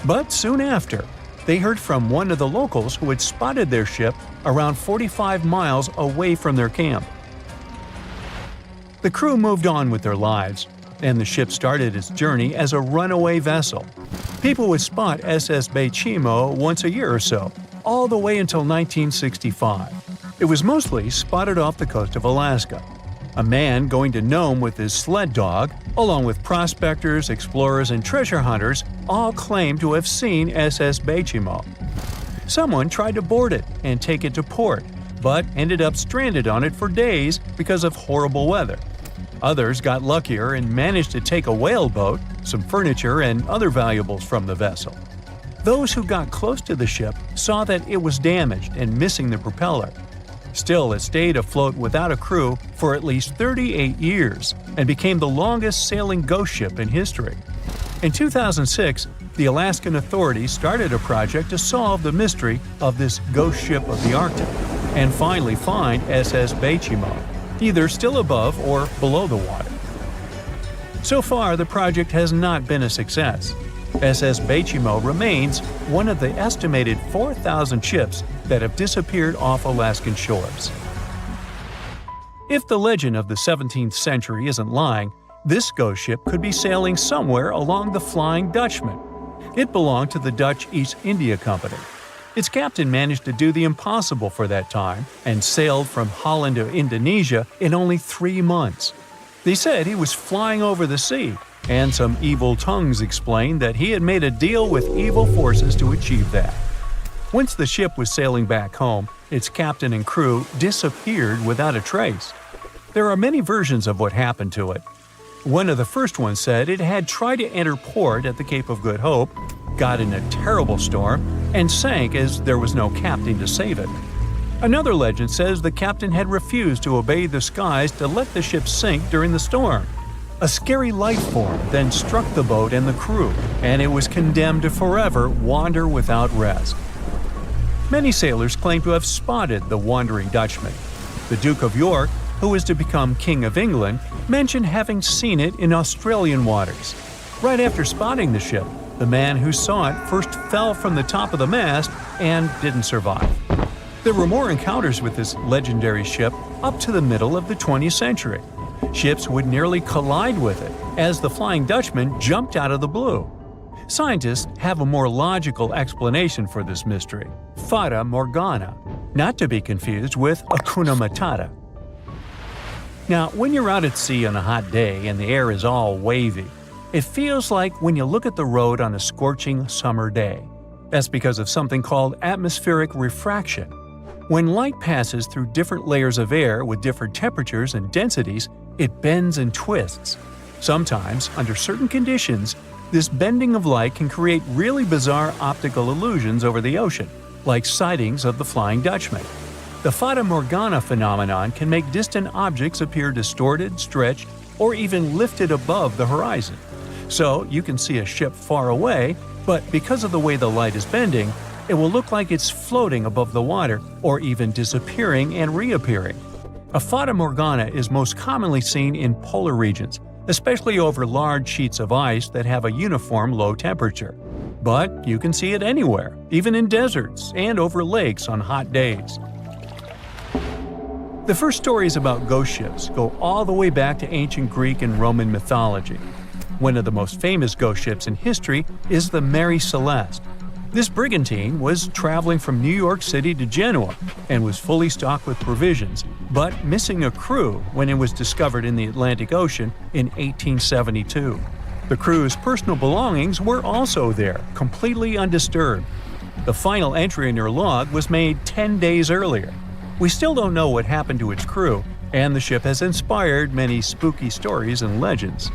But soon after, they heard from one of the locals who had spotted their ship around 45 miles away from their camp. The crew moved on with their lives, and the ship started its journey as a runaway vessel. People would spot SS Baychimo once a year or so, all the way until 1965. It was mostly spotted off the coast of Alaska. A man going to Nome with his sled dog, along with prospectors, explorers, and treasure hunters, all claimed to have seen SS Baychimo. Someone tried to board it and take it to port, but ended up stranded on it for days because of horrible weather. Others got luckier and managed to take a whaleboat, some furniture, and other valuables from the vessel. Those who got close to the ship saw that it was damaged and missing the propeller. Still, it stayed afloat without a crew for at least 38 years and became the longest sailing ghost ship in history. In 2006, the Alaskan authorities started a project to solve the mystery of this ghost ship of the Arctic and finally find SS Baychimo, either still above or below the water. So far, the project has not been a success. SS Baychimo remains one of the estimated 4,000 ships that have disappeared off Alaskan shores. If the legend of the 17th century isn't lying, this ghost ship could be sailing somewhere along the Flying Dutchman. It belonged to the Dutch East India Company. Its captain managed to do the impossible for that time and sailed from Holland to Indonesia in only 3 months. They said he was flying over the sea, and some evil tongues explained that he had made a deal with evil forces to achieve that. Once the ship was sailing back home, its captain and crew disappeared without a trace. There are many versions of what happened to it. One of the first ones said it had tried to enter port at the Cape of Good Hope, got in a terrible storm, and sank as there was no captain to save it. Another legend says the captain had refused to obey the skies to let the ship sink during the storm. A scary life form then struck the boat and the crew, and it was condemned to forever wander without rest. Many sailors claim to have spotted the wandering Dutchman. The Duke of York, who was to become King of England, mentioned having seen it in Australian waters. Right after spotting the ship, the man who saw it first fell from the top of the mast and didn't survive. There were more encounters with this legendary ship up to the middle of the 20th century. Ships would nearly collide with it as the Flying Dutchman jumped out of the blue. Scientists have a more logical explanation for this mystery: Fata Morgana, not to be confused with Hakuna Matata. Now, when you're out at sea on a hot day and the air is all wavy, it feels like when you look at the road on a scorching summer day. That's because of something called atmospheric refraction. When light passes through different layers of air with different temperatures and densities, it bends and twists. Sometimes, under certain conditions, this bending of light can create really bizarre optical illusions over the ocean, like sightings of the Flying Dutchman. The Fata Morgana phenomenon can make distant objects appear distorted, stretched, or even lifted above the horizon. So you can see a ship far away, but because of the way the light is bending, it will look like it's floating above the water or even disappearing and reappearing. A fata morgana is most commonly seen in polar regions, especially over large sheets of ice that have a uniform low temperature. But you can see it anywhere, even in deserts and over lakes on hot days. The first stories about ghost ships go all the way back to ancient Greek and Roman mythology. One of the most famous ghost ships in history is the Mary Celeste. This brigantine was traveling from New York City to Genoa and was fully stocked with provisions, but missing a crew when it was discovered in the Atlantic Ocean in 1872. The crew's personal belongings were also there, completely undisturbed. The final entry in their log was made 10 days earlier. We still don't know what happened to its crew, and the ship has inspired many spooky stories and legends.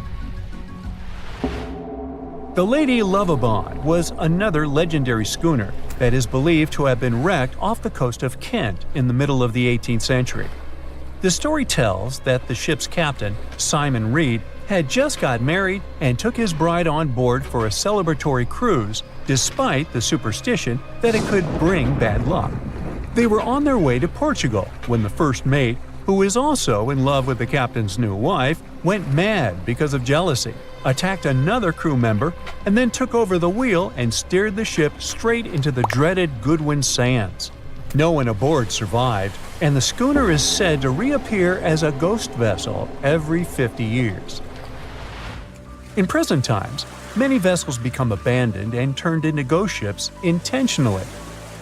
The Lady Lovibond was another legendary schooner that is believed to have been wrecked off the coast of Kent in the middle of the 18th century. The story tells that the ship's captain, Simon Reed, had just got married and took his bride on board for a celebratory cruise, despite the superstition that it could bring bad luck. They were on their way to Portugal when the first mate, who is also in love with the captain's new wife, went mad because of jealousy, attacked another crew member, and then took over the wheel and steered the ship straight into the dreaded Goodwin Sands. No one aboard survived, and the schooner is said to reappear as a ghost vessel every 50 years. In present times, many vessels become abandoned and turned into ghost ships intentionally.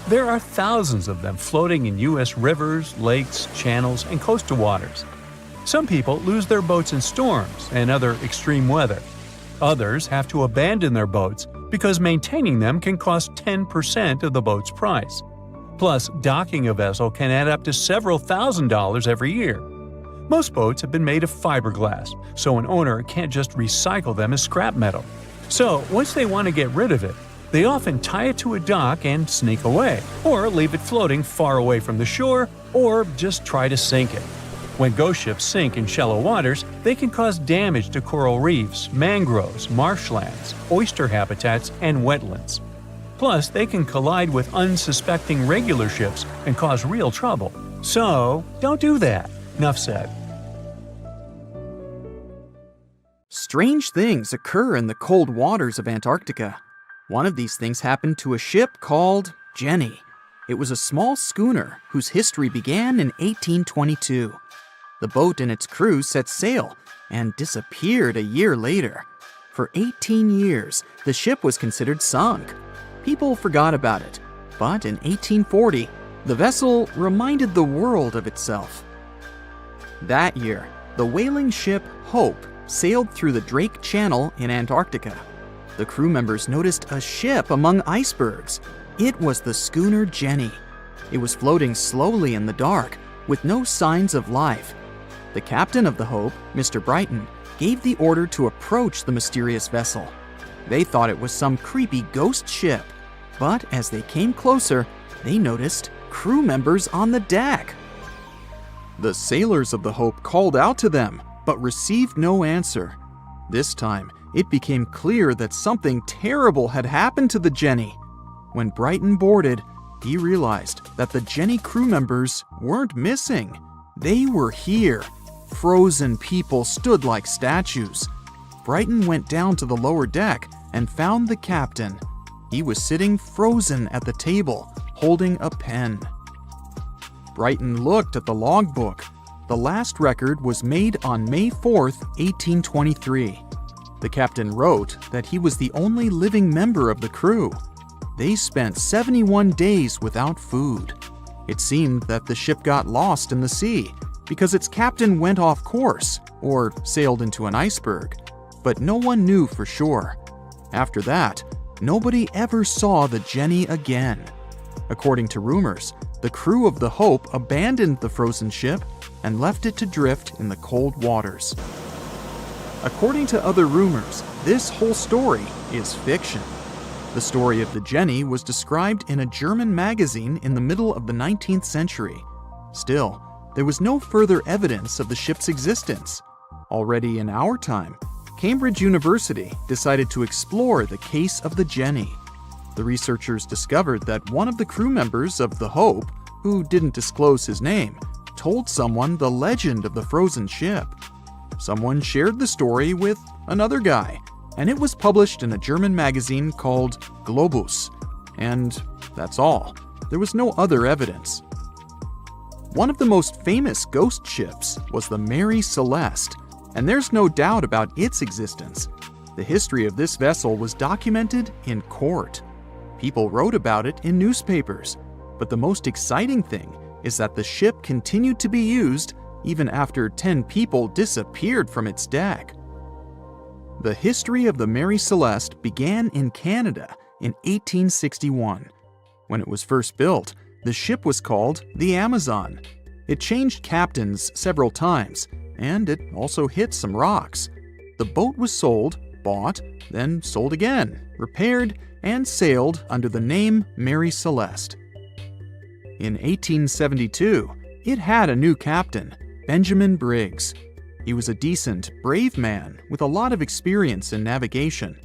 There are thousands of them floating in U.S. rivers, lakes, channels, and coastal waters. Some people lose their boats in storms and other extreme weather. Others have to abandon their boats because maintaining them can cost 10% of the boat's price. Plus, docking a vessel can add up to several $1,000s every year. Most boats have been made of fiberglass, so an owner can't just recycle them as scrap metal. So, once they want to get rid of it, they often tie it to a dock and sneak away, or leave it floating far away from the shore, or just try to sink it. When ghost ships sink in shallow waters, they can cause damage to coral reefs, mangroves, marshlands, oyster habitats, and wetlands. Plus, they can collide with unsuspecting regular ships and cause real trouble. So, don't do that. Enough said. Strange things occur in the cold waters of Antarctica. One of these things happened to a ship called Jenny. It was a small schooner whose history began in 1822. The boat and its crew set sail and disappeared a year later. For 18 years, the ship was considered sunk. People forgot about it, but in 1840, the vessel reminded the world of itself. That year, the whaling ship Hope sailed through the Drake Channel in Antarctica. The crew members noticed a ship among icebergs. It was the schooner Jenny. It was floating slowly in the dark, with no signs of life. The captain of the Hope, Mr. Brighton, gave the order to approach the mysterious vessel. They thought it was some creepy ghost ship, but as they came closer, they noticed crew members on the deck. The sailors of the Hope called out to them, but received no answer. This time, it became clear that something terrible had happened to the Jenny. When Brighton boarded, he realized that the Jenny crew members weren't missing. They were here. Frozen people stood like statues. Brighton went down to the lower deck and found the captain. He was sitting frozen at the table, holding a pen. Brighton looked at the logbook. The last record was made on May 4th, 1823. The captain wrote that he was the only living member of the crew. They spent 71 days without food. It seemed that the ship got lost in the sea because its captain went off course or sailed into an iceberg, but no one knew for sure. After that, nobody ever saw the Jenny again. According to rumors, the crew of the Hope abandoned the frozen ship and left it to drift in the cold waters. According to other rumors, this whole story is fiction. The story of the Jenny was described in a German magazine in the middle of the 19th century. Still, there was no further evidence of the ship's existence. Already in our time, Cambridge University decided to explore the case of the Jenny. The researchers discovered that one of the crew members of the Hope, who didn't disclose his name, told someone the legend of the frozen ship. Someone shared the story with another guy, and it was published in a German magazine called Globus. And that's all. There was no other evidence. One of the most famous ghost ships was the Mary Celeste, and there's no doubt about its existence. The history of this vessel was documented in court. People wrote about it in newspapers, but the most exciting thing is that the ship continued to be used even after 10 people disappeared from its deck. The history of the Mary Celeste began in Canada in 1861. When it was first built, the ship was called the Amazon. It changed captains several times, and it also hit some rocks. The boat was sold, bought, then sold again, repaired, and sailed under the name Mary Celeste. In 1872, it had a new captain, Benjamin Briggs. He was a decent, brave man with a lot of experience in navigation.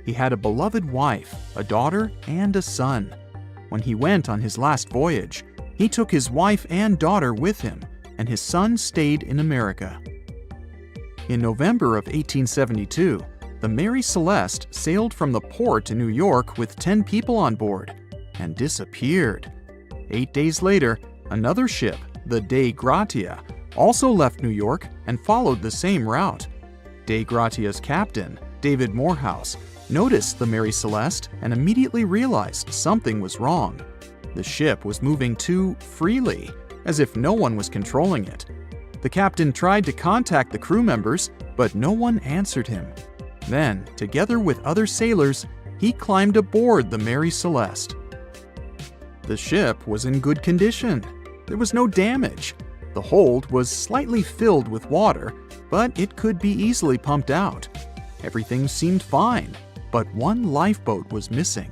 He had a beloved wife, a daughter, and a son. When he went on his last voyage, he took his wife and daughter with him, and his son stayed in America. In November of 1872, the Mary Celeste sailed from the port in New York with 10 people on board and disappeared. 8 days later, another ship, the Dei Gratia, also left New York and followed the same route. Dei Gratia's captain, David Morehouse, noticed the Mary Celeste and immediately realized something was wrong. The ship was moving too freely, as if no one was controlling it. The captain tried to contact the crew members, but no one answered him. Then, together with other sailors, he climbed aboard the Mary Celeste. The ship was in good condition. There was no damage. The hold was slightly filled with water, but it could be easily pumped out. Everything seemed fine, but one lifeboat was missing.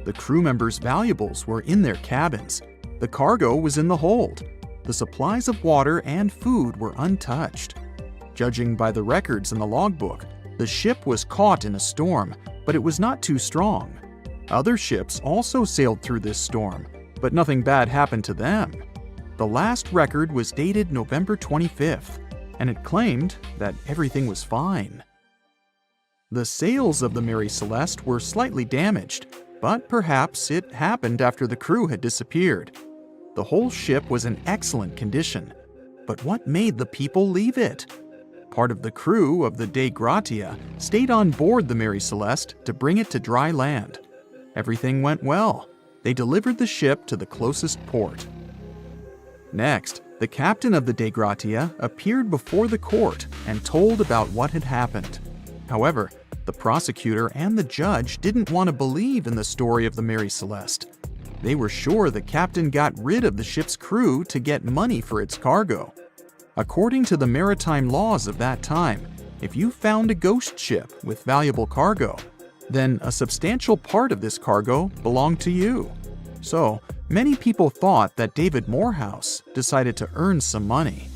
The crew members' valuables were in their cabins. The cargo was in the hold. The supplies of water and food were untouched. Judging by the records in the logbook, the ship was caught in a storm, but it was not too strong. Other ships also sailed through this storm, but nothing bad happened to them. The last record was dated November 25th, and it claimed that everything was fine. The sails of the Mary Celeste were slightly damaged, but perhaps it happened after the crew had disappeared. The whole ship was in excellent condition, but what made the people leave it? Part of the crew of the Dei Gratia stayed on board the Mary Celeste to bring it to dry land. Everything went well. They delivered the ship to the closest port. Next, the captain of the Dei Gratia appeared before the court and told about what had happened. However, the prosecutor and the judge didn't want to believe in the story of the Mary Celeste. They were sure the captain got rid of the ship's crew to get money for its cargo. According to the maritime laws of that time, if you found a ghost ship with valuable cargo, then a substantial part of this cargo belonged to you. So, many people thought that David Morehouse decided to earn some money.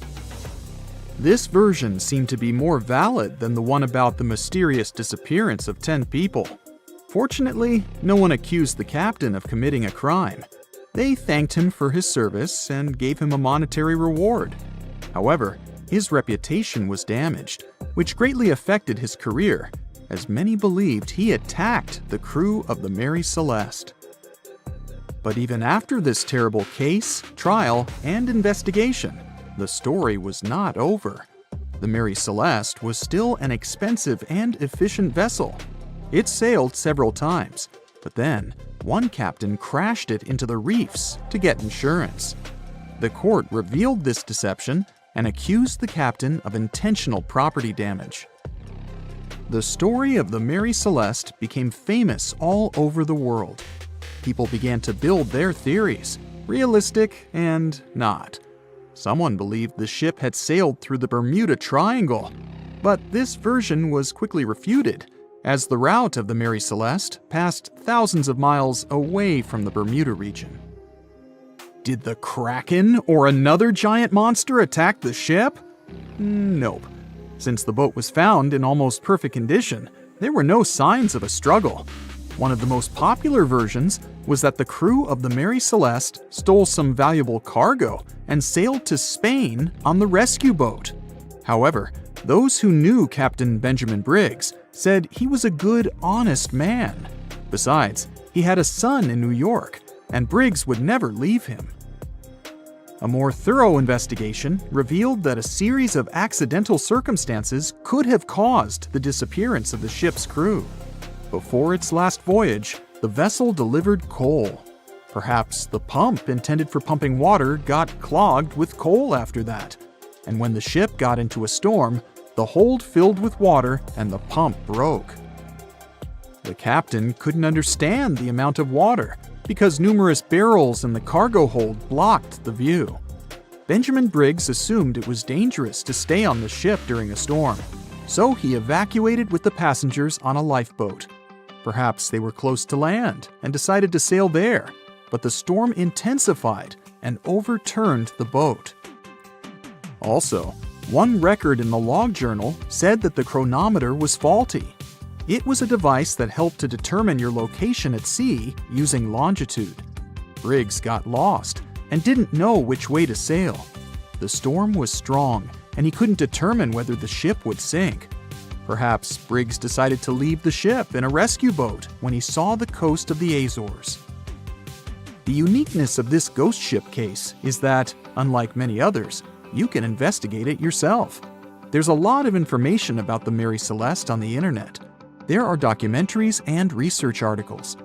This version seemed to be more valid than the one about the mysterious disappearance of 10 people. Fortunately, no one accused the captain of committing a crime. They thanked him for his service and gave him a monetary reward. However, his reputation was damaged, which greatly affected his career, as many believed he attacked the crew of the Mary Celeste. But even after this terrible case, trial, and investigation, the story was not over. The Mary Celeste was still an expensive and efficient vessel. It sailed several times, but then one captain crashed it into the reefs to get insurance. The court revealed this deception and accused the captain of intentional property damage. The story of the Mary Celeste became famous all over the world. People began to build their theories, realistic and not. Someone believed the ship had sailed through the Bermuda Triangle, but this version was quickly refuted, as the route of the Mary Celeste passed thousands of miles away from the Bermuda region. Did the Kraken or another giant monster attack the ship? Nope. Since the boat was found in almost perfect condition, there were no signs of a struggle. One of the most popular versions was that the crew of the Mary Celeste stole some valuable cargo and sailed to Spain on the rescue boat. However, those who knew Captain Benjamin Briggs said he was a good, honest man. Besides, he had a son in New York, and Briggs would never leave him. A more thorough investigation revealed that a series of accidental circumstances could have caused the disappearance of the ship's crew. Before its last voyage, the vessel delivered coal. Perhaps the pump intended for pumping water got clogged with coal after that, and when the ship got into a storm, the hold filled with water and the pump broke. The captain couldn't understand the amount of water because numerous barrels in the cargo hold blocked the view. Benjamin Briggs assumed it was dangerous to stay on the ship during a storm, so he evacuated with the passengers on a lifeboat. Perhaps they were close to land and decided to sail there, but the storm intensified and overturned the boat. Also, one record in the log journal said that the chronometer was faulty. It was a device that helped to determine your location at sea using longitude. Briggs got lost and didn't know which way to sail. The storm was strong, and he couldn't determine whether the ship would sink. Perhaps Briggs decided to leave the ship in a rescue boat when he saw the coast of the Azores. The uniqueness of this ghost ship case is that, unlike many others, you can investigate it yourself. There's a lot of information about the Mary Celeste on the internet. There are documentaries and research articles.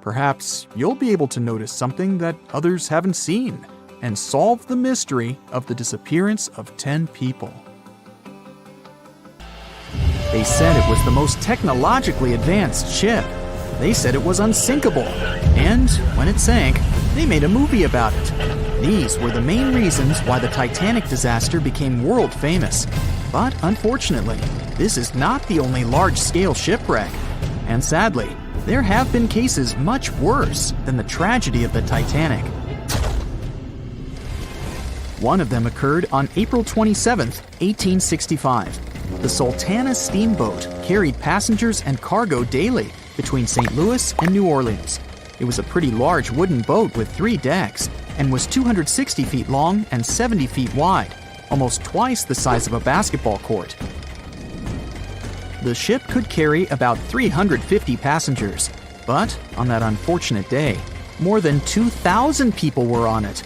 Perhaps you'll be able to notice something that others haven't seen and solve the mystery of the disappearance of 10 people. They said it was the most technologically advanced ship. They said it was unsinkable. And when it sank, they made a movie about it. These were the main reasons why the Titanic disaster became world famous. But unfortunately, this is not the only large-scale shipwreck. And sadly, there have been cases much worse than the tragedy of the Titanic. One of them occurred on April 27, 1865. The Sultana steamboat carried passengers and cargo daily between St. Louis and New Orleans. It was a pretty large wooden boat with 3 decks and was 260 feet long and 70 feet wide, almost twice the size of a basketball court. The ship could carry about 350 passengers, but on that unfortunate day, more than 2,000 people were on it.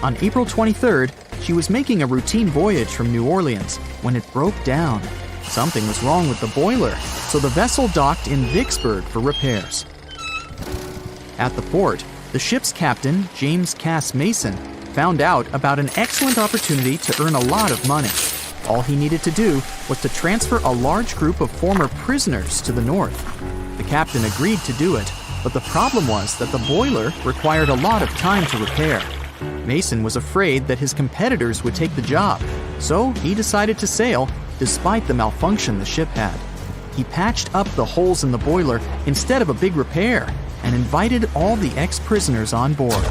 On April 23rd, she was making a routine voyage from New Orleans when it broke down. Something was wrong with the boiler, so the vessel docked in Vicksburg for repairs. At the port, the ship's captain, James Cass Mason, found out about an excellent opportunity to earn a lot of money. All he needed to do was to transfer a large group of former prisoners to the north. The captain agreed to do it, but the problem was that the boiler required a lot of time to repair. Mason was afraid that his competitors would take the job, so he decided to sail despite the malfunction the ship had. He patched up the holes in the boiler instead of a big repair and invited all the ex-prisoners on board.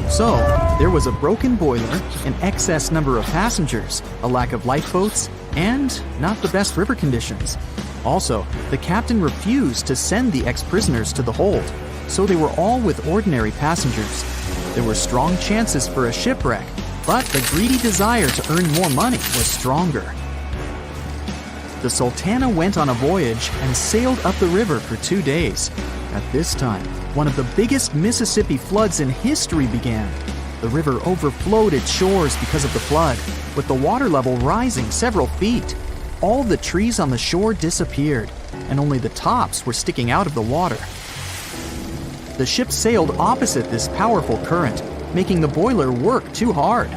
So, there was a broken boiler, an excess number of passengers, a lack of lifeboats, and not the best river conditions. Also, the captain refused to send the ex-prisoners to the hold, so they were all with ordinary passengers. There were strong chances for a shipwreck, but the greedy desire to earn more money was stronger. The Sultana went on a voyage and sailed up the river for 2 days. At this time, one of the biggest Mississippi floods in history began. The river overflowed its shores because of the flood, with the water level rising several feet. All the trees on the shore disappeared, and only the tops were sticking out of the water. The ship sailed opposite this powerful current, making the boiler work too hard.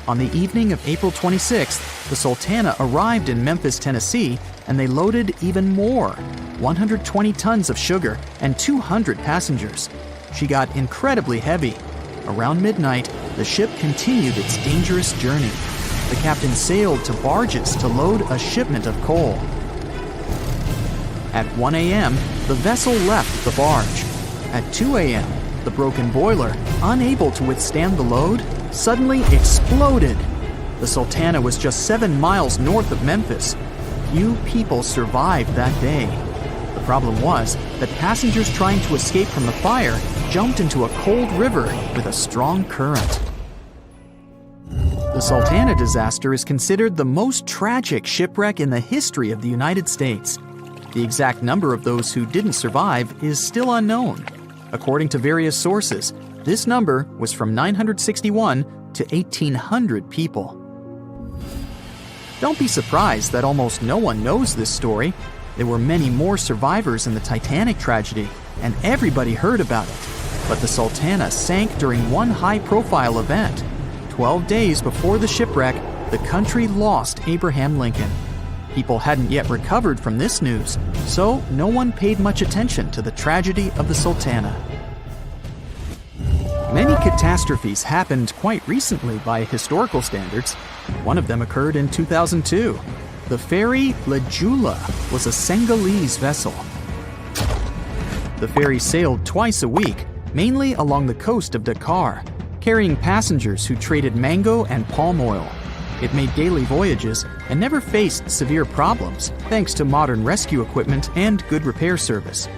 On the evening of April 26th, the Sultana arrived in Memphis, Tennessee, and they loaded even more, 120 tons of sugar and 200 passengers. She got incredibly heavy. Around midnight, the ship continued its dangerous journey. The captain sailed to barges to load a shipment of coal. At 1 a.m., the vessel left the barge. At 2 a.m., the broken boiler, unable to withstand the load, suddenly exploded. The Sultana was just 7 miles north of Memphis. Few people survived that day. The Problem was that passengers trying to escape from the fire jumped into a cold river with a strong current. The Sultana disaster is considered the most tragic shipwreck in the history of the United States. The exact number of those who didn't survive is still unknown. According to various sources, this number was from 961 to 1,800 people. Don't be surprised that almost no one knows this story. There were many more survivors in the Titanic tragedy, and everybody heard about it. But the Sultana sank during one high-profile event. 12 days before the shipwreck, the country lost Abraham Lincoln. People hadn't yet recovered from this news, so no one paid much attention to the tragedy of the Sultana. Many catastrophes happened quite recently by historical standards. One of them occurred in 2002. The ferry La Jula was a Senegalese vessel. The ferry sailed twice a week, mainly along the coast of Dakar, carrying passengers who traded mango and palm oil. It made daily voyages and never faced severe problems thanks to modern rescue equipment and good repair service.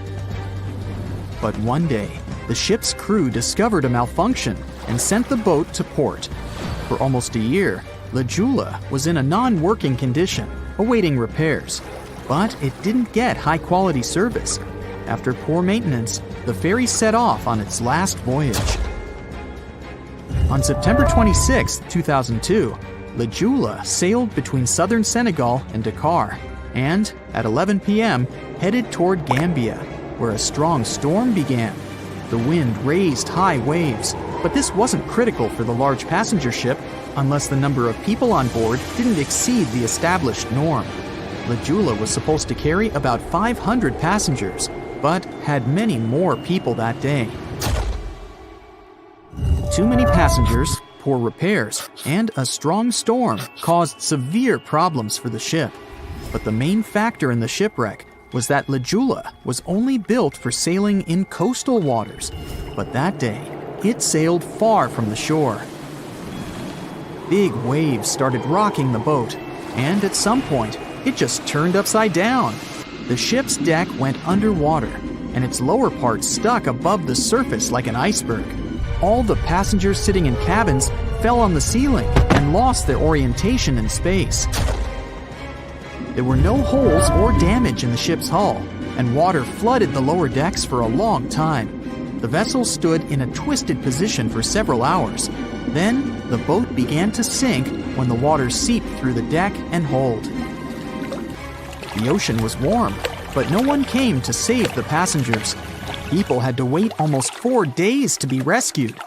But one day, the ship's crew discovered a malfunction and sent the boat to port. For almost a year, La Jula was in a non-working condition, awaiting repairs. But it didn't get high-quality service. After poor maintenance, the ferry set off on its last voyage. On September 26, 2002, La Jula sailed between southern Senegal and Dakar, and at 11 p.m. headed toward Gambia, where a strong storm began. The wind raised high waves, but this wasn't critical for the large passenger ship unless the number of people on board didn't exceed the established norm. La Jula was supposed to carry about 500 passengers, but had many more people that day. Too many passengers, poor repairs, and a strong storm caused severe problems for the ship. But the main factor in the shipwreck was that La Jula was only built for sailing in coastal waters, but that day, it sailed far from the shore. Big waves started rocking the boat, and at some point, it just turned upside down. The ship's deck went underwater, and its lower part stuck above the surface like an iceberg. All the passengers sitting in cabins fell on the ceiling and lost their orientation in space. There were no holes or damage in the ship's hull, and water flooded the lower decks for a long time. The vessel stood in a twisted position for several hours. Then, the boat began to sink when the water seeped through the deck and hold. The ocean was warm, but no one came to save the passengers. People had to wait almost 4 days to be rescued.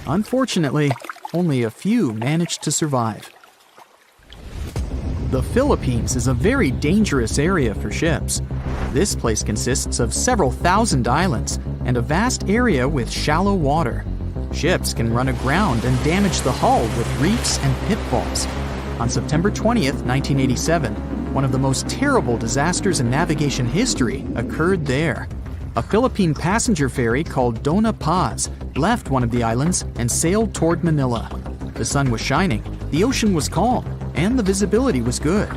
Unfortunately, only a few managed to survive. The Philippines is a very dangerous area for ships. This place consists of several thousand islands and a vast area with shallow water. Ships can run aground and damage the hull with reefs and pitfalls. On September 20th, 1987, one of the most terrible disasters in navigation history occurred there. A Philippine passenger ferry called Dona Paz left one of the islands and sailed toward Manila. The sun was shining, the ocean was calm, and the visibility was good.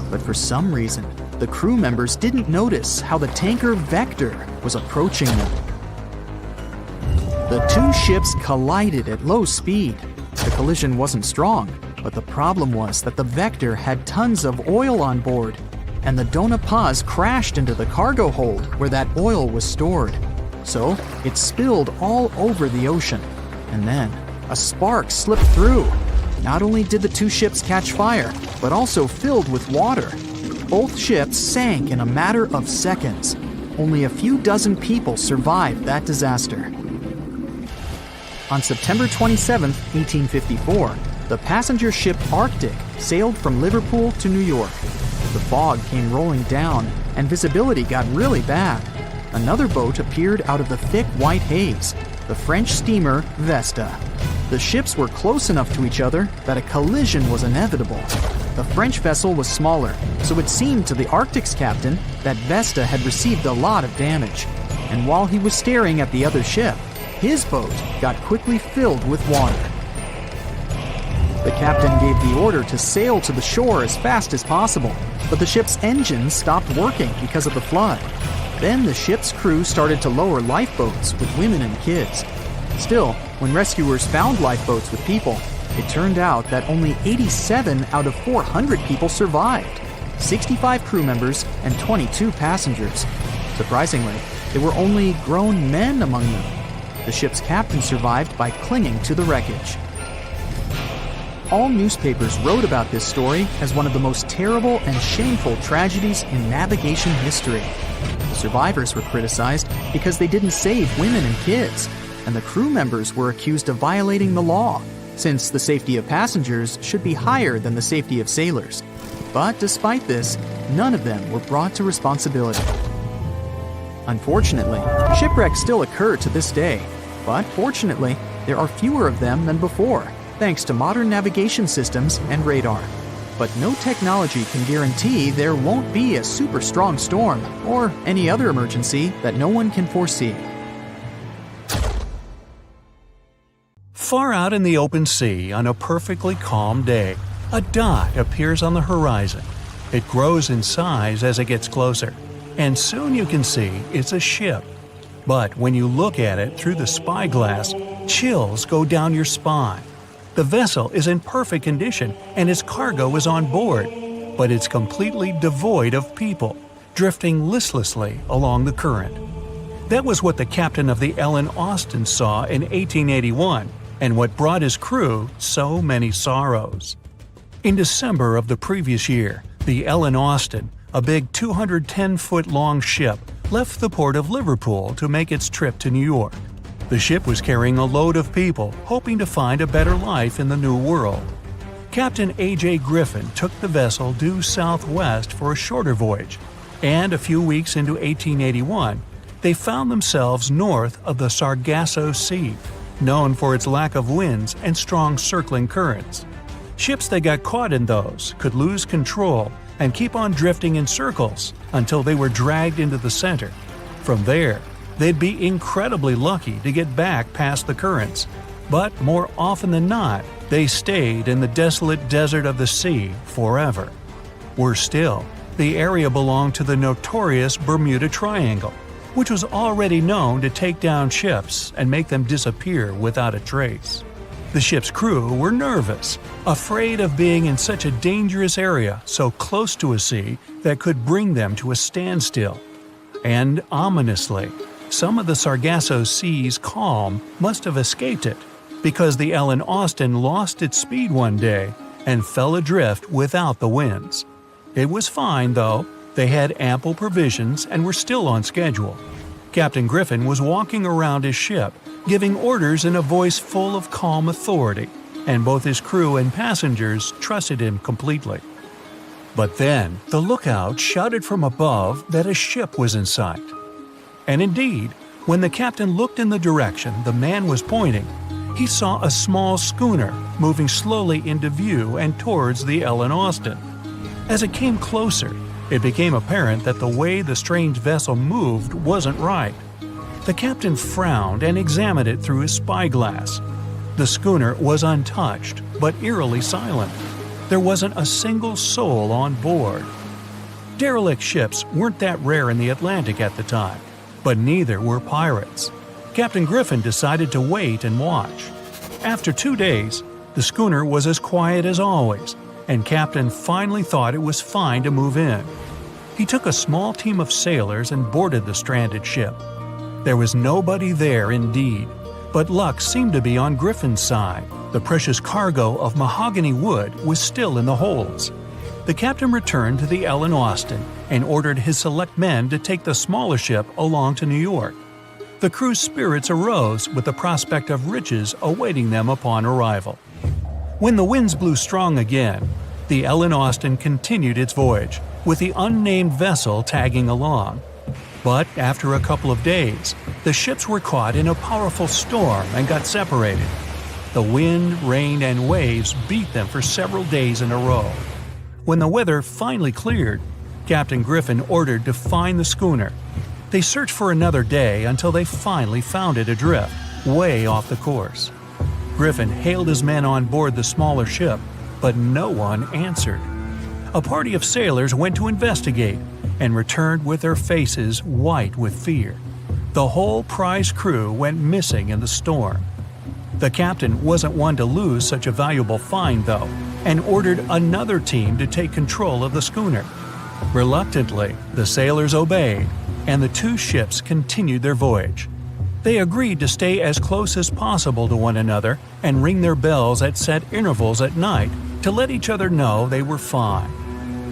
But for some reason, the crew members didn't notice how the tanker Vector was approaching them. The two ships collided at low speed. The collision wasn't strong, but the problem was that the Vector had tons of oil on board, and the Dona Paz crashed into the cargo hold where that oil was stored. So it spilled all over the ocean, and then a spark slipped through. Not only did the two ships catch fire, but also filled with water. Both ships sank in a matter of seconds. Only a few dozen people survived that disaster. On September 27, 1854, the passenger ship Arctic sailed from Liverpool to New York. The fog came rolling down, and visibility got really bad. Another boat appeared out of the thick white haze, the French steamer Vesta. The ships were close enough to each other that a collision was inevitable. The French vessel was smaller, so it seemed to the Arctic's captain that Vesta had received a lot of damage. And while he was staring at the other ship, his boat got quickly filled with water. The captain gave the order to sail to the shore as fast as possible, but the ship's engines stopped working because of the flood. Then the ship's crew started to lower lifeboats with women and kids. Still, when rescuers found lifeboats with people, it turned out that only 87 out of 400 people survived, 65 crew members and 22 passengers. Surprisingly, there were only grown men among them. The ship's captain survived by clinging to the wreckage. All newspapers wrote about this story as one of the most terrible and shameful tragedies in navigation history. The survivors were criticized because they didn't save women and kids, and the crew members were accused of violating the law, since the safety of passengers should be higher than the safety of sailors. But despite this, none of them were brought to responsibility. Unfortunately, shipwrecks still occur to this day, but fortunately, there are fewer of them than before, thanks to modern navigation systems and radar. But no technology can guarantee there won't be a super strong storm or any other emergency that no one can foresee. Far out in the open sea on a perfectly calm day, a dot appears on the horizon. It grows in size as it gets closer, and soon you can see it's a ship. But when you look at it through the spyglass, chills go down your spine. The vessel is in perfect condition and its cargo is on board, but it's completely devoid of people, drifting listlessly along the current. That was what the captain of the Ellen Austin saw in 1881, and what brought his crew so many sorrows. In December of the previous year, the Ellen Austin, a big 210-foot-long ship, left the port of Liverpool to make its trip to New York. The ship was carrying a load of people hoping to find a better life in the New World. Captain A.J. Griffin took the vessel due southwest for a shorter voyage, and a few weeks into 1881, they found themselves north of the Sargasso Sea, known for its lack of winds and strong circling currents. Ships that got caught in those could lose control and keep on drifting in circles until they were dragged into the center. From there, they'd be incredibly lucky to get back past the currents, but more often than not, they stayed in the desolate desert of the sea forever. Worse still, the area belonged to the notorious Bermuda Triangle, which was already known to take down ships and make them disappear without a trace. The ship's crew were nervous, afraid of being in such a dangerous area so close to a sea that could bring them to a standstill. And ominously, some of the Sargasso Sea's calm must have escaped it, because the Ellen Austin lost its speed one day and fell adrift without the winds. It was fine, though. They had ample provisions and were still on schedule. Captain Griffin was walking around his ship, giving orders in a voice full of calm authority, and both his crew and passengers trusted him completely. But then, the lookout shouted from above that a ship was in sight. And indeed, when the captain looked in the direction the man was pointing, he saw a small schooner moving slowly into view and towards the Ellen Austin. As it came closer, it became apparent that the way the strange vessel moved wasn't right. The captain frowned and examined it through his spyglass. The schooner was untouched, but eerily silent. There wasn't a single soul on board. Derelict ships weren't that rare in the Atlantic at the time, but neither were pirates. Captain Griffin decided to wait and watch. After 2 days, the schooner was as quiet as always, and Captain finally thought it was fine to move in. He took a small team of sailors and boarded the stranded ship. There was nobody there indeed, but luck seemed to be on Griffin's side. The precious cargo of mahogany wood was still in the holds. The captain returned to the Ellen Austin and ordered his select men to take the smaller ship along to New York. The crew's spirits arose with the prospect of riches awaiting them upon arrival. When the winds blew strong again, the Ellen Austin continued its voyage, with the unnamed vessel tagging along. But after a couple of days, the ships were caught in a powerful storm and got separated. The wind, rain, and waves beat them for several days in a row. When the weather finally cleared, Captain Griffin ordered to find the schooner. They searched for another day until they finally found it adrift, way off the course. Griffin hailed his men on board the smaller ship, but no one answered. A party of sailors went to investigate, and returned with their faces white with fear. The whole prize crew went missing in the storm. The captain wasn't one to lose such a valuable find, though, and ordered another team to take control of the schooner. Reluctantly, the sailors obeyed, and the two ships continued their voyage. They agreed to stay as close as possible to one another and ring their bells at set intervals at night to let each other know they were fine.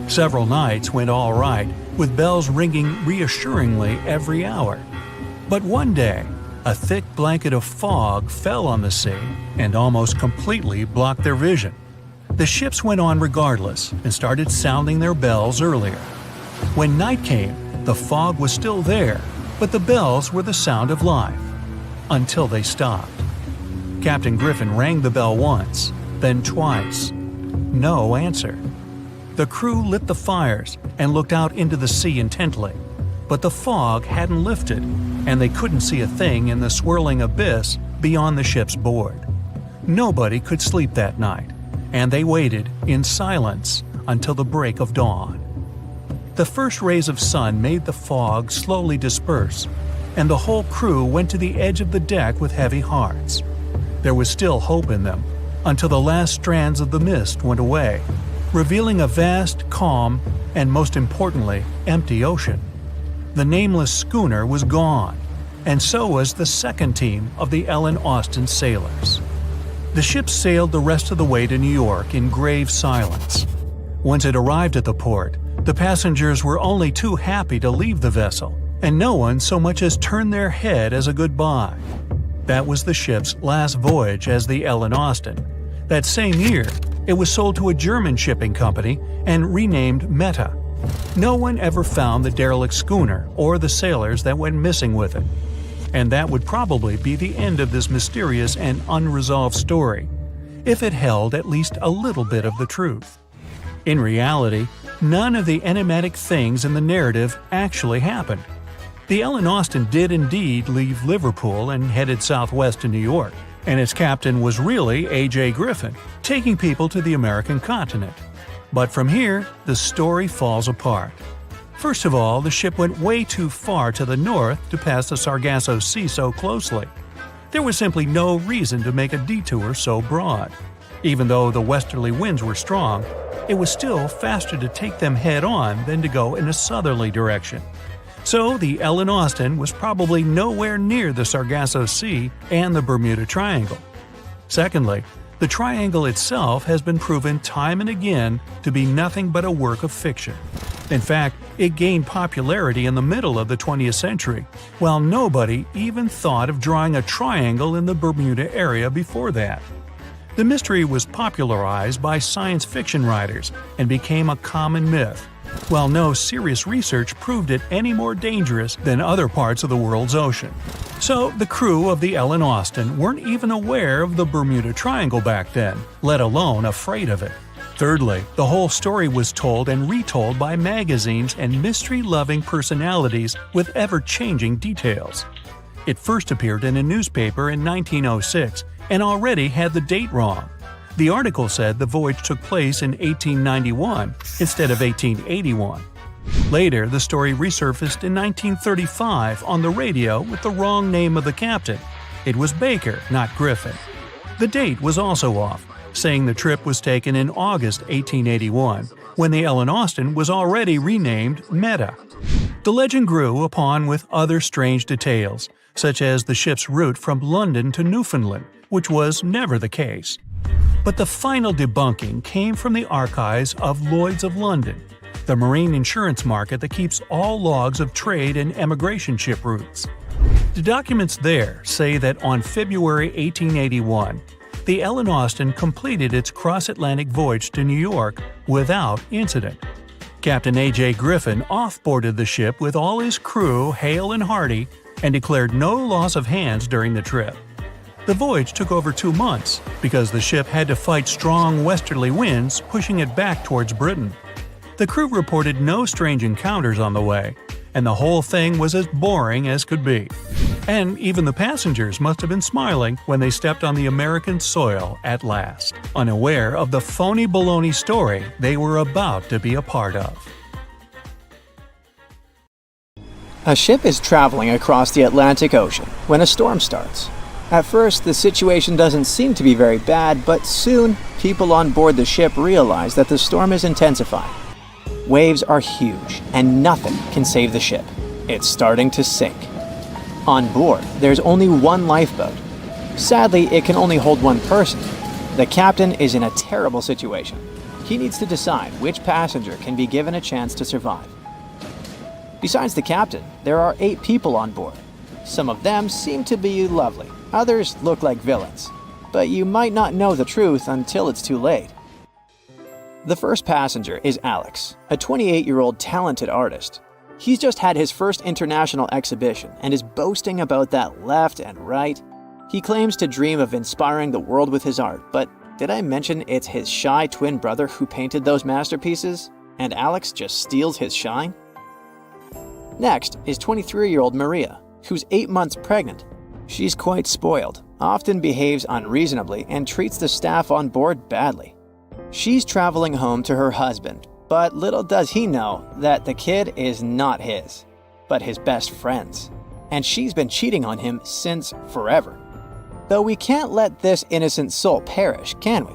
Several nights went all right, with bells ringing reassuringly every hour. But one day, a thick blanket of fog fell on the sea and almost completely blocked their vision. The ships went on regardless and started sounding their bells earlier. When night came, the fog was still there, but the bells were the sound of life. Until they stopped. Captain Griffin rang the bell once, then twice. No answer. The crew lit the fires and looked out into the sea intently, but the fog hadn't lifted, and they couldn't see a thing in the swirling abyss beyond the ship's board. Nobody could sleep that night, and they waited in silence until the break of dawn. The first rays of sun made the fog slowly disperse, and the whole crew went to the edge of the deck with heavy hearts. There was still hope in them, until the last strands of the mist went away, revealing a vast, calm, and most importantly, empty ocean. The nameless schooner was gone, and so was the second team of the Ellen Austin sailors. The ship sailed the rest of the way to New York in grave silence. Once it arrived at the port, the passengers were only too happy to leave the vessel, and no one so much as turned their head as a goodbye. That was the ship's last voyage as the Ellen Austin. That same year, it was sold to a German shipping company and renamed Meta. No one ever found the derelict schooner or the sailors that went missing with it. And that would probably be the end of this mysterious and unresolved story, if it held at least a little bit of the truth. In reality, none of the enigmatic things in the narrative actually happened. The Ellen Austin did indeed leave Liverpool and headed southwest to New York, and its captain was really A.J. Griffin, taking people to the American continent. But from here, the story falls apart. First of all, the ship went way too far to the north to pass the Sargasso Sea so closely. There was simply no reason to make a detour so broad. Even though the westerly winds were strong, it was still faster to take them head-on than to go in a southerly direction. So the Ellen Austin was probably nowhere near the Sargasso Sea and the Bermuda Triangle. Secondly, the triangle itself has been proven time and again to be nothing but a work of fiction. In fact, it gained popularity in the middle of the 20th century, while nobody even thought of drawing a triangle in the Bermuda area before that. The mystery was popularized by science fiction writers and became a common myth, while no serious research proved it any more dangerous than other parts of the world's ocean. So the crew of the Ellen Austin weren't even aware of the Bermuda Triangle back then, let alone afraid of it. Thirdly, the whole story was told and retold by magazines and mystery-loving personalities with ever-changing details. It first appeared in a newspaper in 1906 and already had the date wrong. The article said the voyage took place in 1891 instead of 1881. Later, the story resurfaced in 1935 on the radio with the wrong name of the captain. It was Baker, not Griffin. The date was also off, saying the trip was taken in August 1881, when the Ellen Austin was already renamed Meta. The legend grew upon with other strange details, such as the ship's route from London to Newfoundland, which was never the case. But the final debunking came from the archives of Lloyd's of London, the marine insurance market that keeps all logs of trade and emigration ship routes. The documents there say that on February 1881, the Ellen Austin completed its cross-Atlantic voyage to New York without incident. Captain A.J. Griffin off-boarded the ship with all his crew hale and hearty and declared no loss of hands during the trip. The voyage took over 2 months because the ship had to fight strong westerly winds pushing it back towards Britain. The crew reported no strange encounters on the way, and the whole thing was as boring as could be. And even the passengers must have been smiling when they stepped on the American soil at last, unaware of the phony baloney story they were about to be a part of. A ship is traveling across the Atlantic Ocean when a storm starts. At first, the situation doesn't seem to be very bad, but soon, people on board the ship realize that the storm is intensifying. Waves are huge, and nothing can save the ship. It's starting to sink. On board, there's only one lifeboat. Sadly, it can only hold one person. The captain is in a terrible situation. He needs to decide which passenger can be given a chance to survive. Besides the captain, there are 8 people on board. Some of them seem to be lovely, others look like villains. But you might not know the truth until it's too late. The first passenger is Alex, a 28-year-old talented artist. He's just had his first international exhibition and is boasting about that left and right. He claims to dream of inspiring the world with his art, but did I mention it's his shy twin brother who painted those masterpieces? And Alex just steals his shine? Next is 23-year-old Maria, who's 8 months pregnant. She's quite spoiled, often behaves unreasonably, and treats the staff on board badly. She's traveling home to her husband, but little does he know that the kid is not his, but his best friend's. And she's been cheating on him since forever. Though we can't let this innocent soul perish, can we?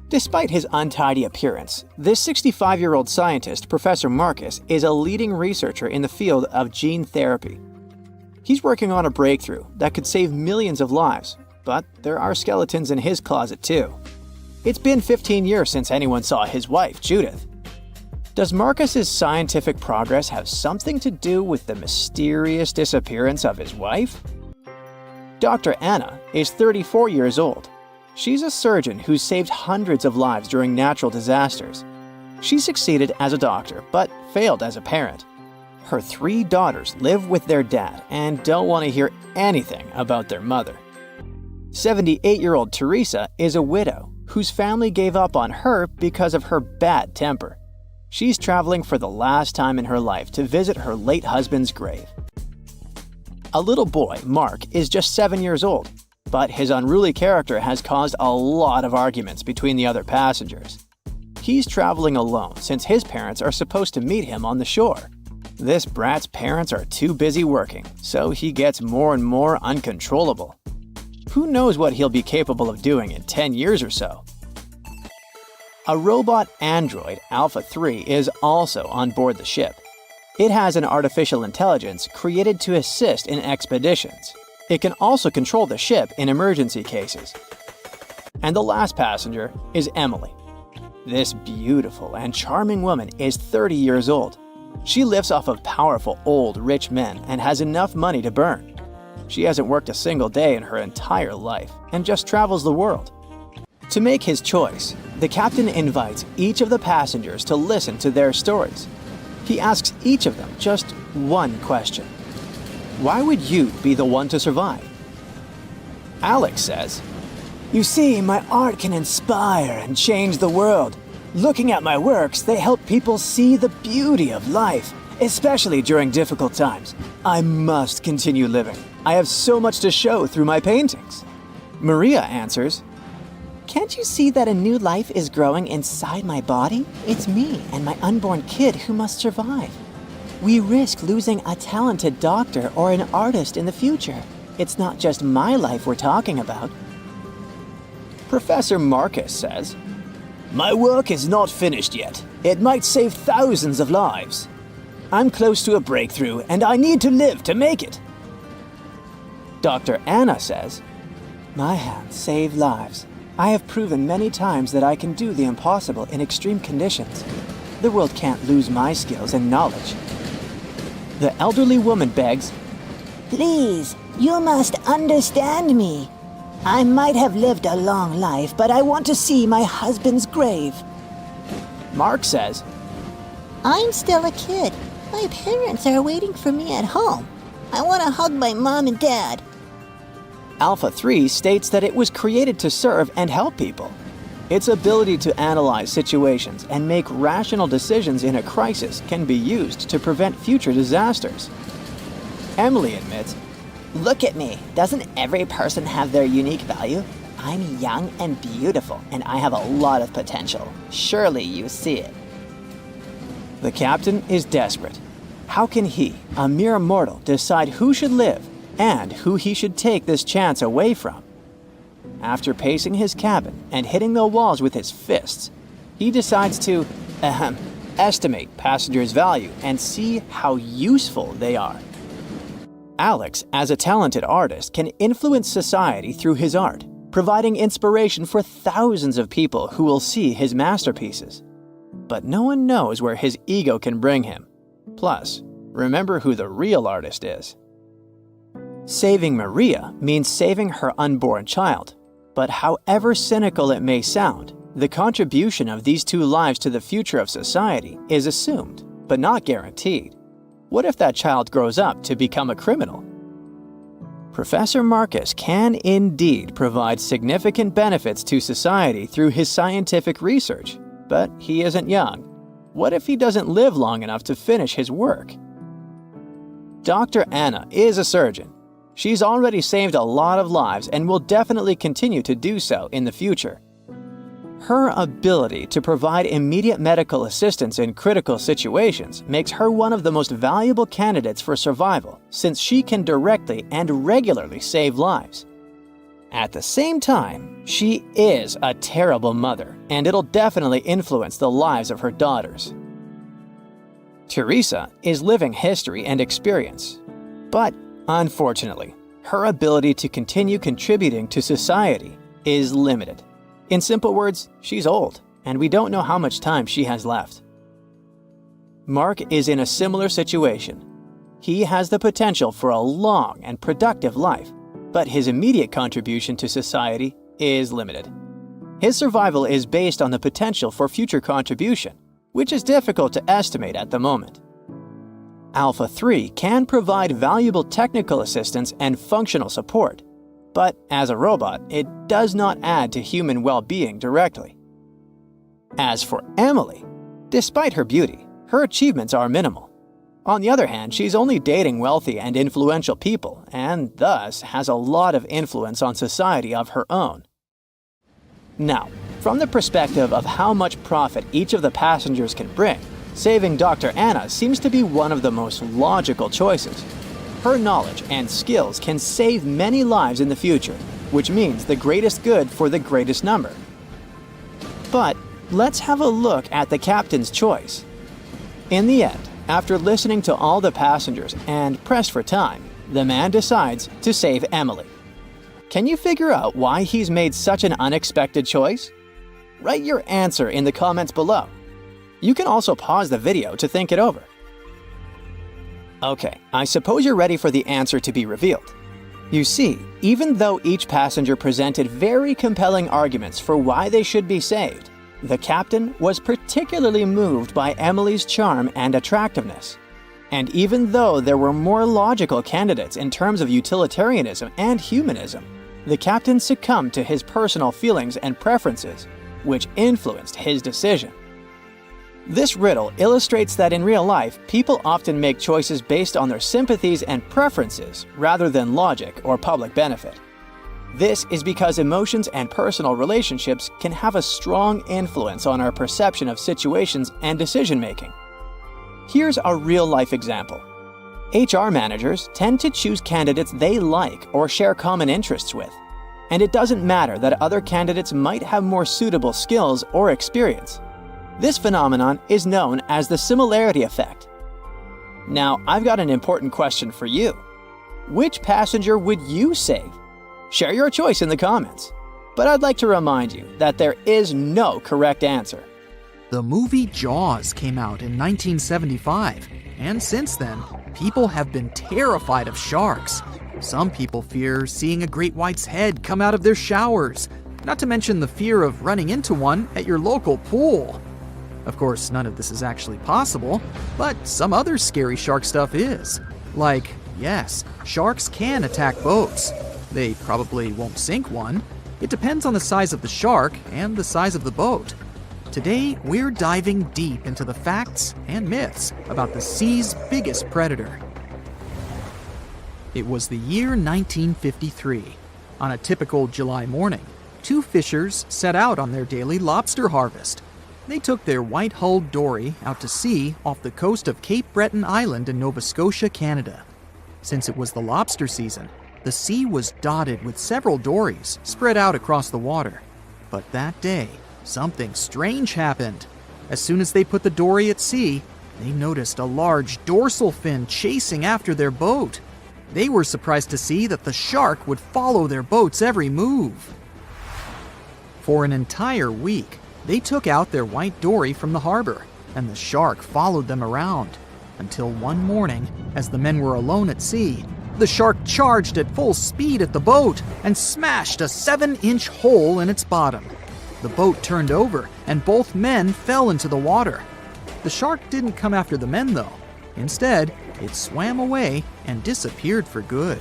Despite his untidy appearance, this 65-year-old scientist, Professor Marcus, is a leading researcher in the field of gene therapy. He's working on a breakthrough that could save millions of lives, but there are skeletons in his closet too. It's been 15 years since anyone saw his wife, Judith. Does Marcus's scientific progress have something to do with the mysterious disappearance of his wife? Dr. Anna is 34 years old. She's a surgeon who's saved hundreds of lives during natural disasters. She succeeded as a doctor, but failed as a parent. Her 3 daughters live with their dad and don't want to hear anything about their mother. 78-year-old Teresa is a widow whose family gave up on her because of her bad temper. She's traveling for the last time in her life to visit her late husband's grave. A little boy, Mark, is just 7 years old, but his unruly character has caused a lot of arguments between the other passengers. He's traveling alone since his parents are supposed to meet him on the shore. This brat's parents are too busy working, so he gets more and more uncontrollable. Who knows what he'll be capable of doing in 10 years or so? A robot android, Alpha 3, is also on board the ship. It has an artificial intelligence created to assist in expeditions. It can also control the ship in emergency cases. And the last passenger is Emily. This beautiful and charming woman is 30 years old. She lives off of powerful, old, rich men and has enough money to burn. She hasn't worked a single day in her entire life and just travels the world. To make his choice, the captain invites each of the passengers to listen to their stories. He asks each of them just one question. Why would you be the one to survive? Alex says, "You see, my art can inspire and change the world. Looking at my works, they help people see the beauty of life, especially during difficult times. I must continue living. I have so much to show through my paintings." Maria answers, "Can't you see that a new life is growing inside my body? It's me and my unborn kid who must survive. We risk losing a talented doctor or an artist in the future. It's not just my life we're talking about." Professor Marcus says, "My work is not finished yet. It might save thousands of lives. I'm close to a breakthrough and I need to live to make it." Dr. Anna says, "My hands save lives. I have proven many times that I can do the impossible in extreme conditions. The world can't lose my skills and knowledge." The elderly woman begs, "Please, you must understand me. I might have lived a long life, but I want to see my husband's grave." Mark says, "I'm still a kid. My parents are waiting for me at home. I want to hug my mom and dad." Alpha 3 states that it was created to serve and help people. Its ability to analyze situations and make rational decisions in a crisis can be used to prevent future disasters. Emily admits, "Look at me. Doesn't every person have their unique value? I'm young and beautiful, and I have a lot of potential. Surely you see it." The captain is desperate. How can he, a mere mortal, decide who should live and who he should take this chance away from? After pacing his cabin and hitting the walls with his fists, he decides to, estimate passengers' value and see how useful they are. Alex, as a talented artist, can influence society through his art, providing inspiration for thousands of people who will see his masterpieces. But no one knows where his ego can bring him. Plus, remember who the real artist is. Saving Maria means saving her unborn child. But however cynical it may sound, the contribution of these two lives to the future of society is assumed, but not guaranteed. What if that child grows up to become a criminal? Professor Marcus can indeed provide significant benefits to society through his scientific research, but he isn't young. What if he doesn't live long enough to finish his work? Dr. Anna is a surgeon. She's already saved a lot of lives and will definitely continue to do so in the future. Her ability to provide immediate medical assistance in critical situations makes her one of the most valuable candidates for survival, since she can directly and regularly save lives. At the same time, she is a terrible mother, and it'll definitely influence the lives of her daughters. Teresa is living history and experience, but unfortunately, her ability to continue contributing to society is limited. In simple words, she's old, and we don't know how much time she has left. Mark is in a similar situation. He has the potential for a long and productive life, but his immediate contribution to society is limited. His survival is based on the potential for future contribution, which is difficult to estimate at the moment. Alpha 3 can provide valuable technical assistance and functional support, but as a robot, it does not add to human well-being directly. As for Emily, despite her beauty, her achievements are minimal. On the other hand, she's only dating wealthy and influential people, and thus has a lot of influence on society of her own. Now, from the perspective of how much profit each of the passengers can bring, saving Dr. Anna seems to be one of the most logical choices. Her knowledge and skills can save many lives in the future, which means the greatest good for the greatest number. But let's have a look at the captain's choice. In the end, after listening to all the passengers and pressed for time, the man decides to save Emily. Can you figure out why he's made such an unexpected choice? Write your answer in the comments below. You can also pause the video to think it over. Okay, I suppose you're ready for the answer to be revealed. You see, even though each passenger presented very compelling arguments for why they should be saved, the captain was particularly moved by Emily's charm and attractiveness. And even though there were more logical candidates in terms of utilitarianism and humanism, the captain succumbed to his personal feelings and preferences, which influenced his decision. This riddle illustrates that in real life, people often make choices based on their sympathies and preferences rather than logic or public benefit. This is because emotions and personal relationships can have a strong influence on our perception of situations and decision-making. Here's a real-life example. HR managers tend to choose candidates they like or share common interests with, and it doesn't matter that other candidates might have more suitable skills or experience. This phenomenon is known as the similarity effect. Now, I've got an important question for you. Which passenger would you save? Share your choice in the comments. But I'd like to remind you that there is no correct answer. The movie Jaws came out in 1975, and since then, people have been terrified of sharks. Some people fear seeing a great white's head come out of their showers, not to mention the fear of running into one at your local pool. Of course, none of this is actually possible, but some other scary shark stuff is. Like, yes, sharks can attack boats. They probably won't sink one. It depends on the size of the shark and the size of the boat. Today, we're diving deep into the facts and myths about the sea's biggest predator. It was the year 1953. On a typical July morning, two fishers set out on their daily lobster harvest. they took their white-hulled dory out to sea off the coast of Cape Breton Island in Nova Scotia, Canada. Since it was the lobster season, the sea was dotted with several dories spread out across the water. But that day, something strange happened. As soon as they put the dory at sea, they noticed a large dorsal fin chasing after their boat. They were surprised to see that the shark would follow their boat's every move. For an entire week, they took out their white dory from the harbor, and the shark followed them around, until one morning, as the men were alone at sea, the shark charged at full speed at the boat and smashed a 7-inch hole in its bottom. The boat turned over, and both men fell into the water. The shark didn't come after the men, though. Instead, it swam away and disappeared for good.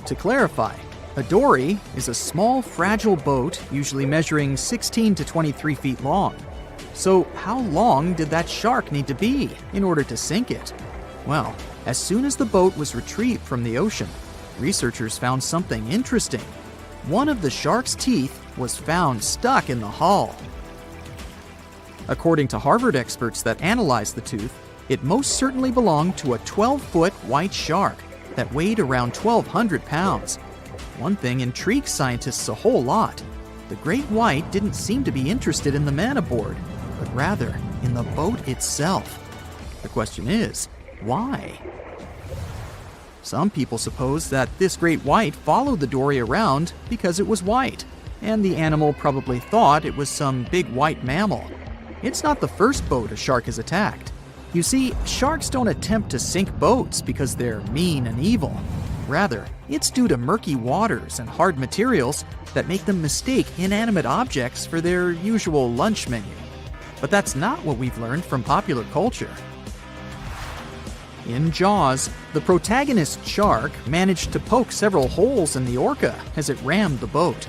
To clarify, a dory is a small, fragile boat usually measuring 16 to 23 feet long. So how long did that shark need to be in order to sink it? Well, as soon as the boat was retrieved from the ocean, researchers found something interesting. One of the shark's teeth was found stuck in the hull. According to Harvard experts that analyzed the tooth, it most certainly belonged to a 12-foot white shark that weighed around 1,200 pounds. One thing intrigues scientists a whole lot. The great white didn't seem to be interested in the man aboard, but rather in the boat itself. The question is, why? Some people suppose that this great white followed the dory around because it was white, and the animal probably thought it was some big white mammal. It's not the first boat a shark has attacked. You see, sharks don't attempt to sink boats because they're mean and evil. Rather, it's due to murky waters and hard materials that make them mistake inanimate objects for their usual lunch menu. But that's not what we've learned from popular culture. In Jaws, the protagonist shark managed to poke several holes in the orca as it rammed the boat.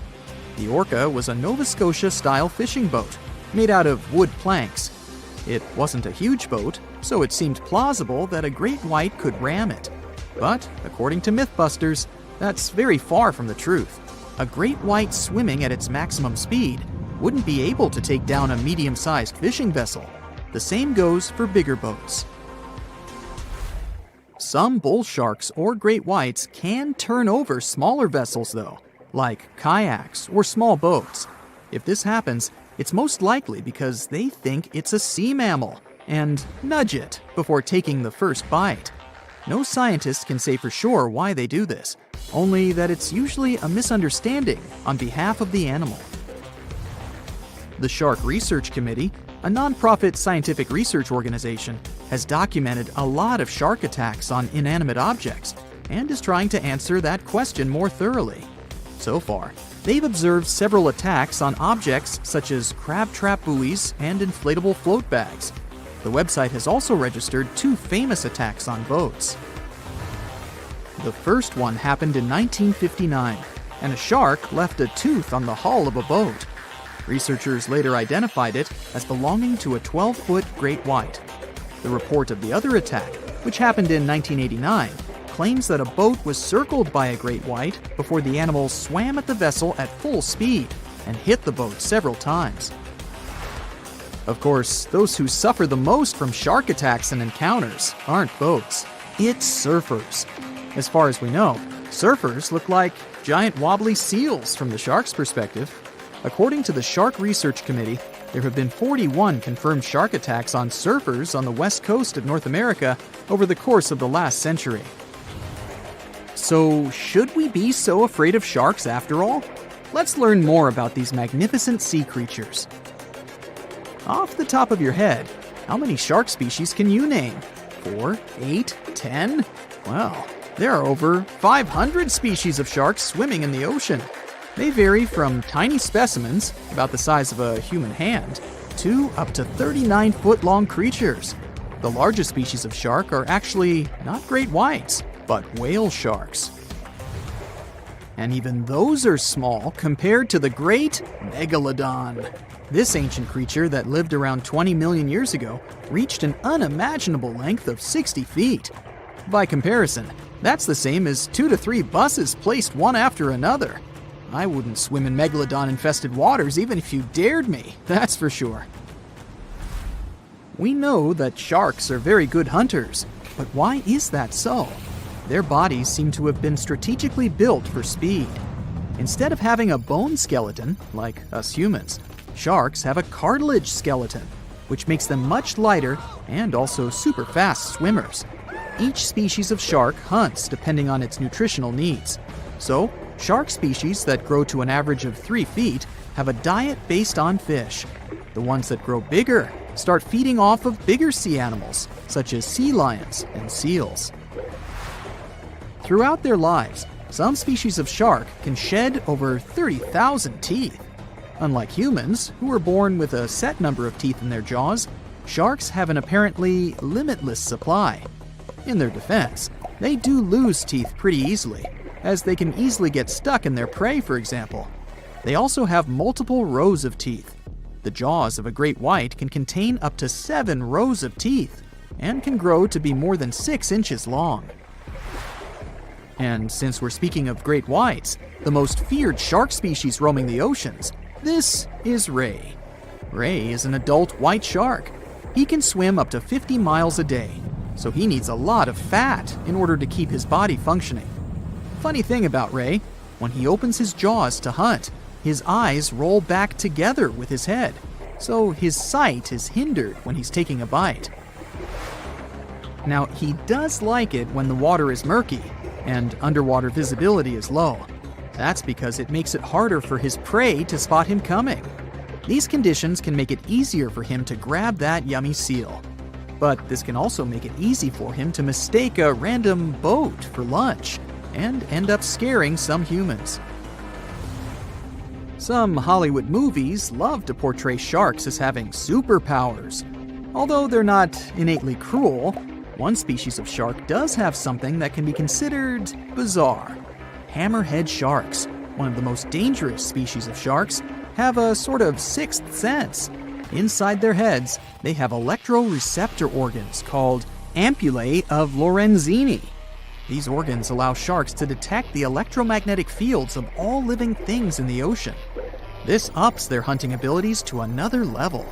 The orca was a Nova Scotia-style fishing boat, made out of wood planks. It wasn't a huge boat, so it seemed plausible that a great white could ram it. But, according to Mythbusters, that's very far from the truth. A great white swimming at its maximum speed wouldn't be able to take down a medium-sized fishing vessel. The same goes for bigger boats. Some bull sharks or great whites can turn over smaller vessels, though, like kayaks or small boats. If this happens, it's most likely because they think it's a sea mammal and nudge it before taking the first bite. No scientist can say for sure why they do this, only that it's usually a misunderstanding on behalf of the animal. The Shark Research Committee, a nonprofit scientific research organization, has documented a lot of shark attacks on inanimate objects and is trying to answer that question more thoroughly. So far, they've observed several attacks on objects such as crab trap buoys and inflatable float bags. The website has also registered 2 famous attacks on boats. The first one happened in 1959, and a shark left a tooth on the hull of a boat. Researchers later identified it as belonging to a 12-foot great white. The report of the other attack, which happened in 1989, claims that a boat was circled by a great white before the animal swam at the vessel at full speed and hit the boat several times. Of course, those who suffer the most from shark attacks and encounters aren't boats, it's surfers. As far as we know, surfers look like giant wobbly seals from the shark's perspective. According to the Shark Research Committee, there have been 41 confirmed shark attacks on surfers on the west coast of North America over the course of the last century. So, should we be so afraid of sharks after all? Let's learn more about these magnificent sea creatures. Off the top of your head, how many shark species can you name? 4, 8, 10? Well, there are over 500 species of sharks swimming in the ocean. They vary from tiny specimens, about the size of a human hand, to up to 39-foot-long creatures. The largest species of shark are actually not great whites, but whale sharks. And even those are small compared to the great megalodon. This ancient creature that lived around 20 million years ago reached an unimaginable length of 60 feet. By comparison, that's the same as 2 to 3 buses placed one after another. I wouldn't swim in megalodon-infested waters even if you dared me, that's for sure. We know that sharks are very good hunters, but why is that so? Their bodies seem to have been strategically built for speed. Instead of having a bone skeleton, like us humans, sharks have a cartilage skeleton, which makes them much lighter and also super fast swimmers. Each species of shark hunts depending on its nutritional needs. So, shark species that grow to an average of 3 feet have a diet based on fish. The ones that grow bigger start feeding off of bigger sea animals, such as sea lions and seals. Throughout their lives, some species of shark can shed over 30,000 teeth. Unlike humans, who are born with a set number of teeth in their jaws, sharks have an apparently limitless supply. In their defense, they do lose teeth pretty easily, as they can easily get stuck in their prey, for example. They also have multiple rows of teeth. The jaws of a great white can contain up to 7 rows of teeth, and can grow to be more than 6 inches long. And since we're speaking of great whites, the most feared shark species roaming the oceans, this is Ray. Ray is an adult white shark. He can swim up to 50 miles a day, so he needs a lot of fat in order to keep his body functioning. Funny thing about Ray, when he opens his jaws to hunt, his eyes roll back together with his head, so his sight is hindered when he's taking a bite. Now, he does like it when the water is murky and underwater visibility is low. That's because it makes it harder for his prey to spot him coming. These conditions can make it easier for him to grab that yummy seal. But this can also make it easy for him to mistake a random boat for lunch and end up scaring some humans. Some Hollywood movies love to portray sharks as having superpowers. Although they're not innately cruel, one species of shark does have something that can be considered bizarre. Hammerhead sharks, one of the most dangerous species of sharks, have a sort of sixth sense. Inside their heads, they have electroreceptor organs called ampullae of Lorenzini. These organs allow sharks to detect the electromagnetic fields of all living things in the ocean. This ups their hunting abilities to another level.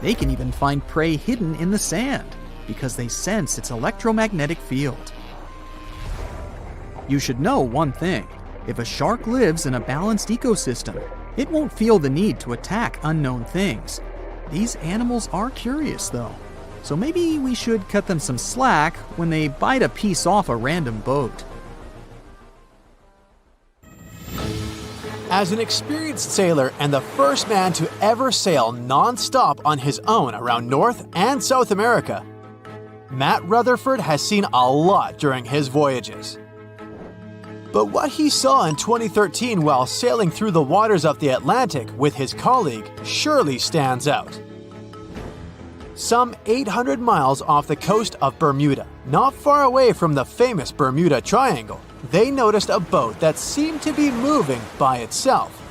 They can even find prey hidden in the sand because they sense its electromagnetic field. You should know one thing. If a shark lives in a balanced ecosystem, it won't feel the need to attack unknown things. These animals are curious, though, so maybe we should cut them some slack when they bite a piece off a random boat. As an experienced sailor and the first man to ever sail non-stop on his own around North and South America, Matt Rutherford has seen a lot during his voyages. But what he saw in 2013 while sailing through the waters of the Atlantic with his colleague surely stands out. Some 800 miles off the coast of Bermuda, not far away from the famous Bermuda Triangle, they noticed a boat that seemed to be moving by itself.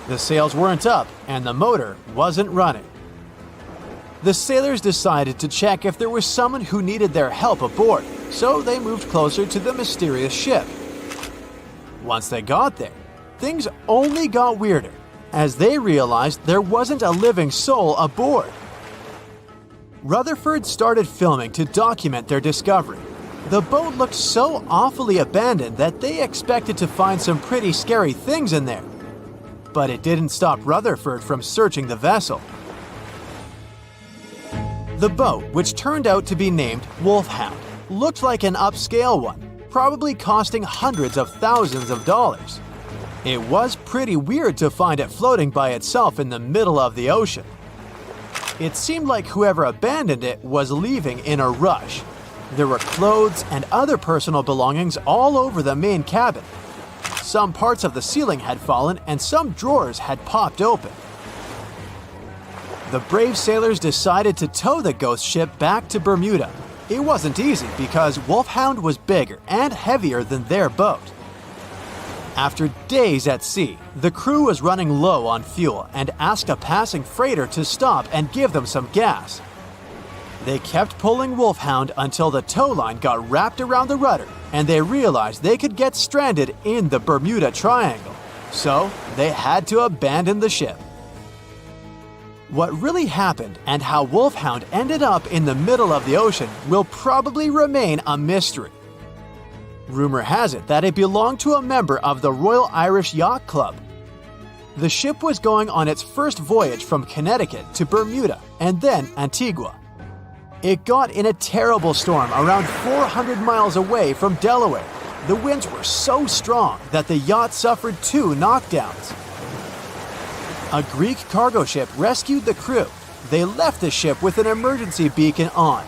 The sails weren't up and the motor wasn't running. The sailors decided to check if there was someone who needed their help aboard, so they moved closer to the mysterious ship. Once they got there, things only got weirder, as they realized there wasn't a living soul aboard. Rutherford started filming to document their discovery. The boat looked so awfully abandoned that they expected to find some pretty scary things in there. But it didn't stop Rutherford from searching the vessel. The boat, which turned out to be named Wolfhound, looked like an upscale one, probably costing hundreds of thousands of dollars. It was pretty weird to find it floating by itself in the middle of the ocean. It seemed like whoever abandoned it was leaving in a rush. There were clothes and other personal belongings all over the main cabin. Some parts of the ceiling had fallen and some drawers had popped open. The brave sailors decided to tow the ghost ship back to Bermuda. It wasn't easy because Wolfhound was bigger and heavier than their boat. After days at sea, the crew was running low on fuel and asked a passing freighter to stop and give them some gas. They kept pulling Wolfhound until the tow line got wrapped around the rudder and they realized they could get stranded in the Bermuda Triangle. so they had to abandon the ship. What really happened and how Wolfhound ended up in the middle of the ocean will probably remain a mystery. Rumor has it that it belonged to a member of the Royal Irish Yacht Club. The ship was going on its first voyage from Connecticut to Bermuda and then Antigua. It got in a terrible storm around 400 miles away from Delaware. The winds were so strong that the yacht suffered 2 knockdowns. A Greek cargo ship rescued the crew. They left the ship with an emergency beacon on.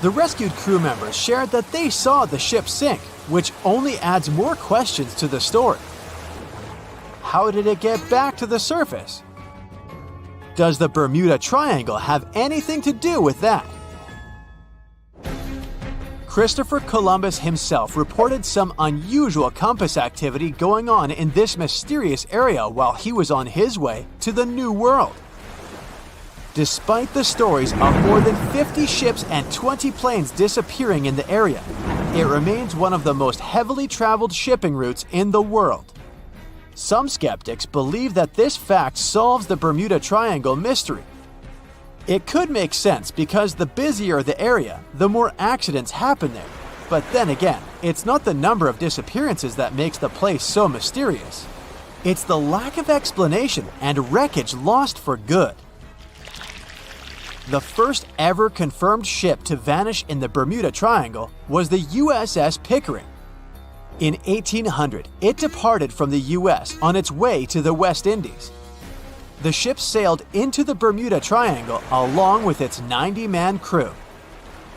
The rescued crew members shared that they saw the ship sink, which only adds more questions to the story. How did it get back to the surface? Does the Bermuda Triangle have anything to do with that? Christopher Columbus himself reported some unusual compass activity going on in this mysterious area while he was on his way to the New World. Despite the stories of more than 50 ships and 20 planes disappearing in the area, it remains one of the most heavily traveled shipping routes in the world. Some skeptics believe that this fact solves the Bermuda Triangle mystery. It could make sense because the busier the area, the more accidents happen there. But then again, it's not the number of disappearances that makes the place so mysterious. It's the lack of explanation and wreckage lost for good. The first ever confirmed ship to vanish in the Bermuda Triangle was the USS Pickering. In 1800, it departed from the US on its way to the West Indies. The ship sailed into the Bermuda Triangle along with its 90-man crew.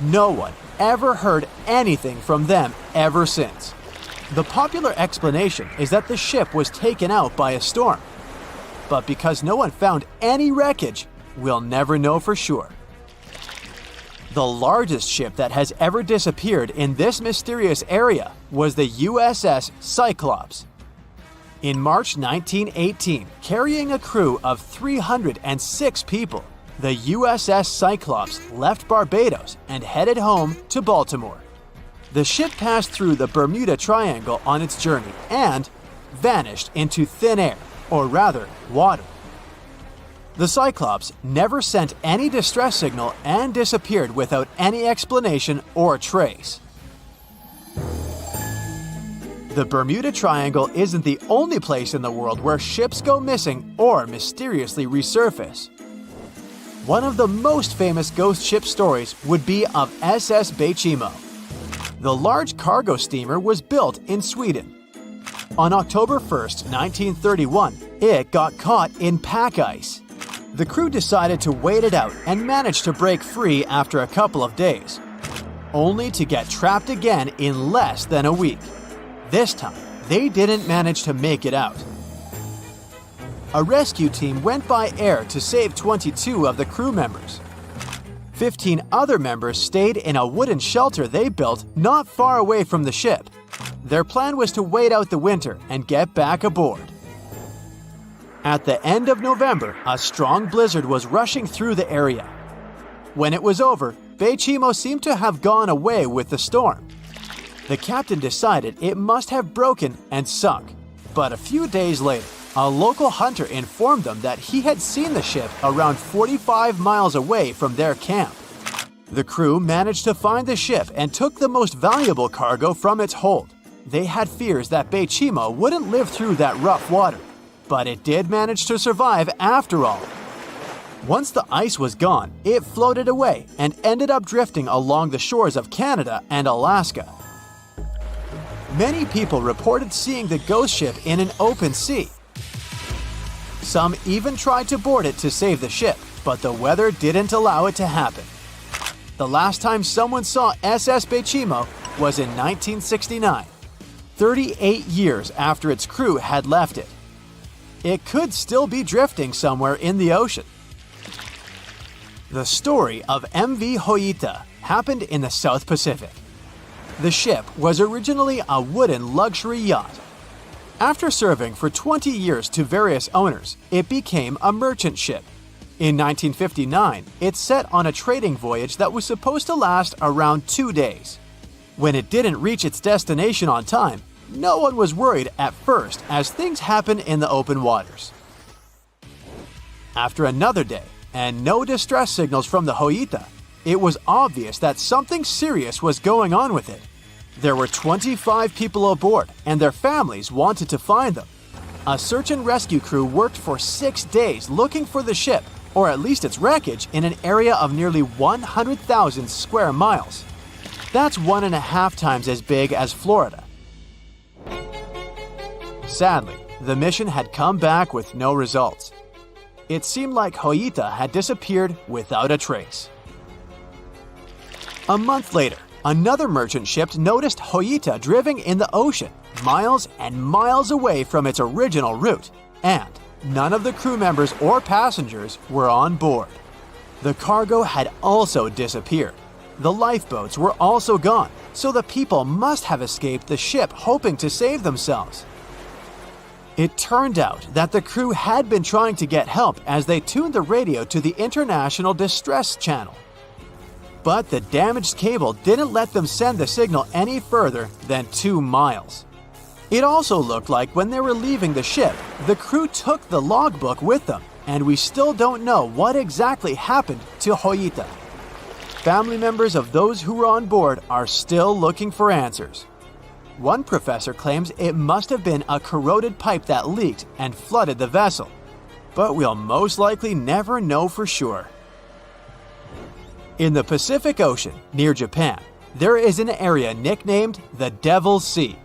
No one ever heard anything from them ever since. The popular explanation is that the ship was taken out by a storm. But because no one found any wreckage, we'll never know for sure. The largest ship that has ever disappeared in this mysterious area was the USS Cyclops. In March 1918, carrying a crew of 306 people, the USS Cyclops left Barbados and headed home to Baltimore. The ship passed through the Bermuda Triangle on its journey and vanished into thin air, or rather, water. The Cyclops never sent any distress signal and disappeared without any explanation or trace. The Bermuda Triangle isn't the only place in the world where ships go missing or mysteriously resurface. One of the most famous ghost ship stories would be of SS Baychimo. The large cargo steamer was built in Sweden. On October 1st, 1931, it got caught in pack ice. The crew decided to wait it out and managed to break free after a couple of days, only to get trapped again in less than a week. This time, they didn't manage to make it out. A rescue team went by air to save 22 of the crew members. 15 other members stayed in a wooden shelter they built not far away from the ship. Their plan was to wait out the winter and get back aboard. At the end of November, a strong blizzard was rushing through the area. When it was over, Baychimo seemed to have gone away with the storm. The captain decided it must have broken and sunk, but a few days later, a local hunter informed them that he had seen the ship around 45 miles away from their camp. The crew managed to find the ship and took the most valuable cargo from its hold. They had fears that Baychimo wouldn't live through that rough water, but it did manage to survive after all. Once the ice was gone, it floated away and ended up drifting along the shores of Canada and Alaska. Many people reported seeing the ghost ship in an open sea. Some even tried to board it to save the ship, but the weather didn't allow it to happen. The last time someone saw SS Baychimo was in 1969, 38 years after its crew had left it. It could still be drifting somewhere in the ocean. The story of MV Hoita happened in the South Pacific. The ship was originally a wooden luxury yacht. After serving for 20 years to various owners, it became a merchant ship. In 1959, it set on a trading voyage that was supposed to last around 2 days. When it didn't reach its destination on time, no one was worried at first as things happen in the open waters. After another day, and no distress signals from the Hoita, it was obvious that something serious was going on with it. There were 25 people aboard, and their families wanted to find them. A search and rescue crew worked for 6 days looking for the ship, or at least its wreckage, in an area of nearly 100,000 square miles. That's 1.5 times as big as Florida. Sadly, the mission had come back with no results. It seemed like Hoita had disappeared without a trace. A month later, another merchant ship noticed Hoita drifting in the ocean, miles and miles away from its original route, and none of the crew members or passengers were on board. The cargo had also disappeared. The lifeboats were also gone, so the people must have escaped the ship hoping to save themselves. It turned out that the crew had been trying to get help as they tuned the radio to the International Distress Channel. But the damaged cable didn't let them send the signal any further than 2 miles. It also looked like when they were leaving the ship, the crew took the logbook with them, and we still don't know what exactly happened to Hoita. Family members of those who were on board are still looking for answers. One professor claims it must have been a corroded pipe that leaked and flooded the vessel, but we'll most likely never know for sure. In the Pacific Ocean, near Japan, there is an area nicknamed the Devil's Sea.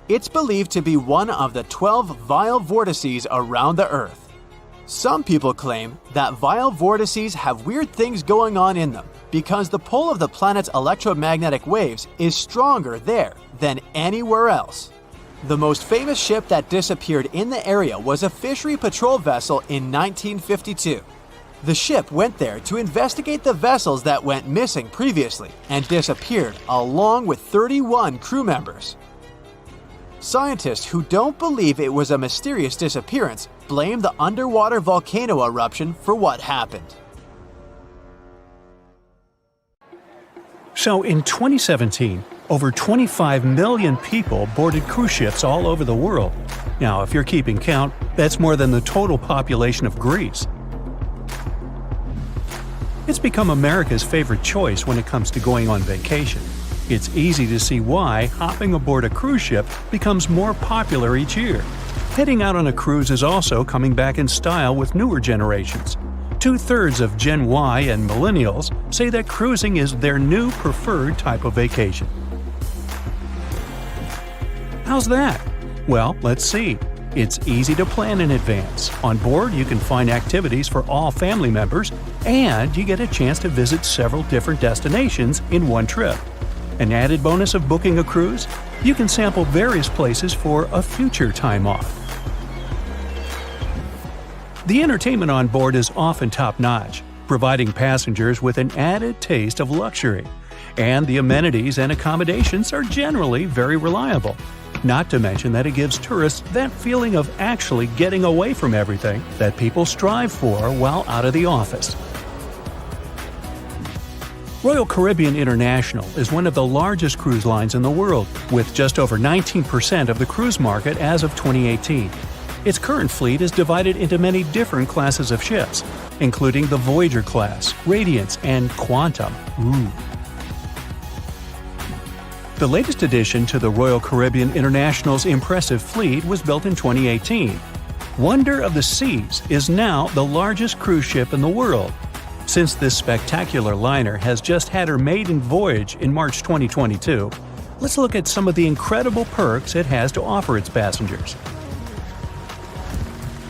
It's believed to be one of the 12 vile vortices around the Earth. Some people claim that vile vortices have weird things going on in them because the pull of the planet's electromagnetic waves is stronger there than anywhere else. The most famous ship that disappeared in the area was a fishery patrol vessel in 1952. The ship went there to investigate the vessels that went missing previously and disappeared along with 31 crew members. Scientists who don't believe it was a mysterious disappearance blame the underwater volcano eruption for what happened. So in 2017, over 25 million people boarded cruise ships all over the world. Now, if you're keeping count, that's more than the total population of Greece. It's become America's favorite choice when it comes to going on vacation. It's easy to see why hopping aboard a cruise ship becomes more popular each year. Heading out on a cruise is also coming back in style with newer generations. 2/3 of Gen Y and millennials say that cruising is their new preferred type of vacation. How's that? Well, let's see. It's easy to plan in advance. On board, you can find activities for all family members, and you get a chance to visit several different destinations in one trip. An added bonus of booking a cruise? You can sample various places for a future time off. The entertainment on board is often top-notch, providing passengers with an added taste of luxury. And the amenities and accommodations are generally very reliable. Not to mention that it gives tourists that feeling of actually getting away from everything that people strive for while out of the office. Royal Caribbean International is one of the largest cruise lines in the world, with just over 19% of the cruise market as of 2018. Its current fleet is divided into many different classes of ships, including the Voyager class, Radiance, and Quantum. The latest addition to the Royal Caribbean International's impressive fleet was built in 2018. Wonder of the Seas is now the largest cruise ship in the world. Since this spectacular liner has just had her maiden voyage in March 2022, let's look at some of the incredible perks it has to offer its passengers.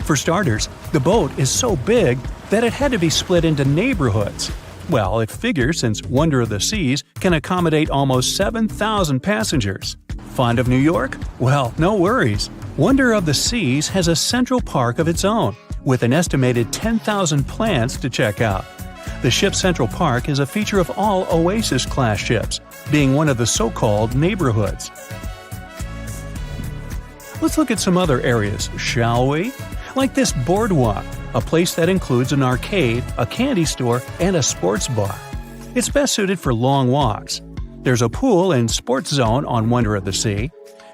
For starters, the boat is so big that it had to be split into neighborhoods. Well, it figures since Wonder of the Seas can accommodate almost 7,000 passengers. Fond of New York? Well, no worries. Wonder of the Seas has a central park of its own, with an estimated 10,000 plants to check out. The ship's central park is a feature of all Oasis-class ships, being one of the so-called neighborhoods. Let's look at some other areas, shall we? Like this boardwalk, a place that includes an arcade, a candy store, and a sports bar. It's best suited for long walks. There's a pool and sports zone on Wonder of the Sea.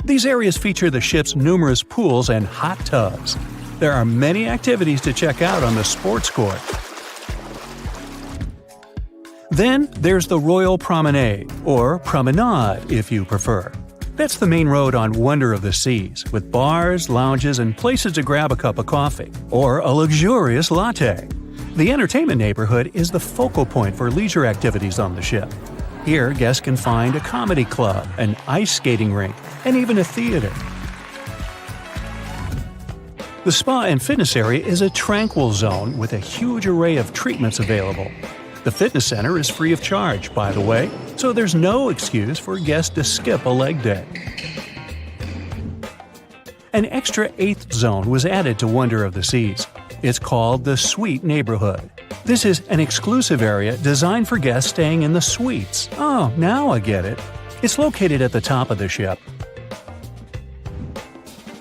These areas feature the ship's numerous pools and hot tubs. There are many activities to check out on the sports court. Then there's the Royal Promenade, or Promenade if you prefer. That's the main road on Wonder of the Seas, with bars, lounges, and places to grab a cup of coffee, or a luxurious latte. The entertainment neighborhood is the focal point for leisure activities on the ship. Here, guests can find a comedy club, an ice skating rink, and even a theater. The spa and fitness area is a tranquil zone with a huge array of treatments available. The fitness center is free of charge, by the way, so there's no excuse for guests to skip a leg day. An extra 8th zone was added to Wonder of the Seas. It's called the Suite Neighborhood. This is an exclusive area designed for guests staying in the suites. Oh, now I get it. It's located at the top of the ship.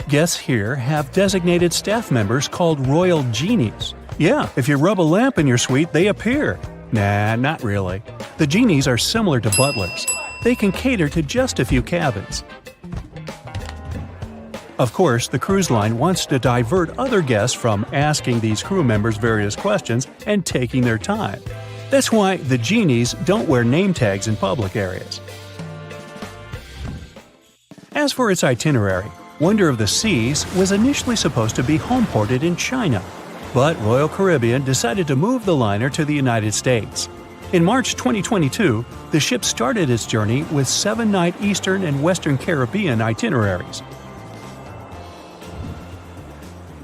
Guests here have designated staff members called Royal Genies. Yeah, if you rub a lamp in your suite, they appear. Nah, not really. The genies are similar to butlers. They can cater to just a few cabins. Of course, the cruise line wants to divert other guests from asking these crew members various questions and taking their time. That's why the genies don't wear name tags in public areas. As for its itinerary, Wonder of the Seas was initially supposed to be homeported in China, but Royal Caribbean decided to move the liner to the United States. In March 2022, the ship started its journey with 7-night Eastern and Western Caribbean itineraries.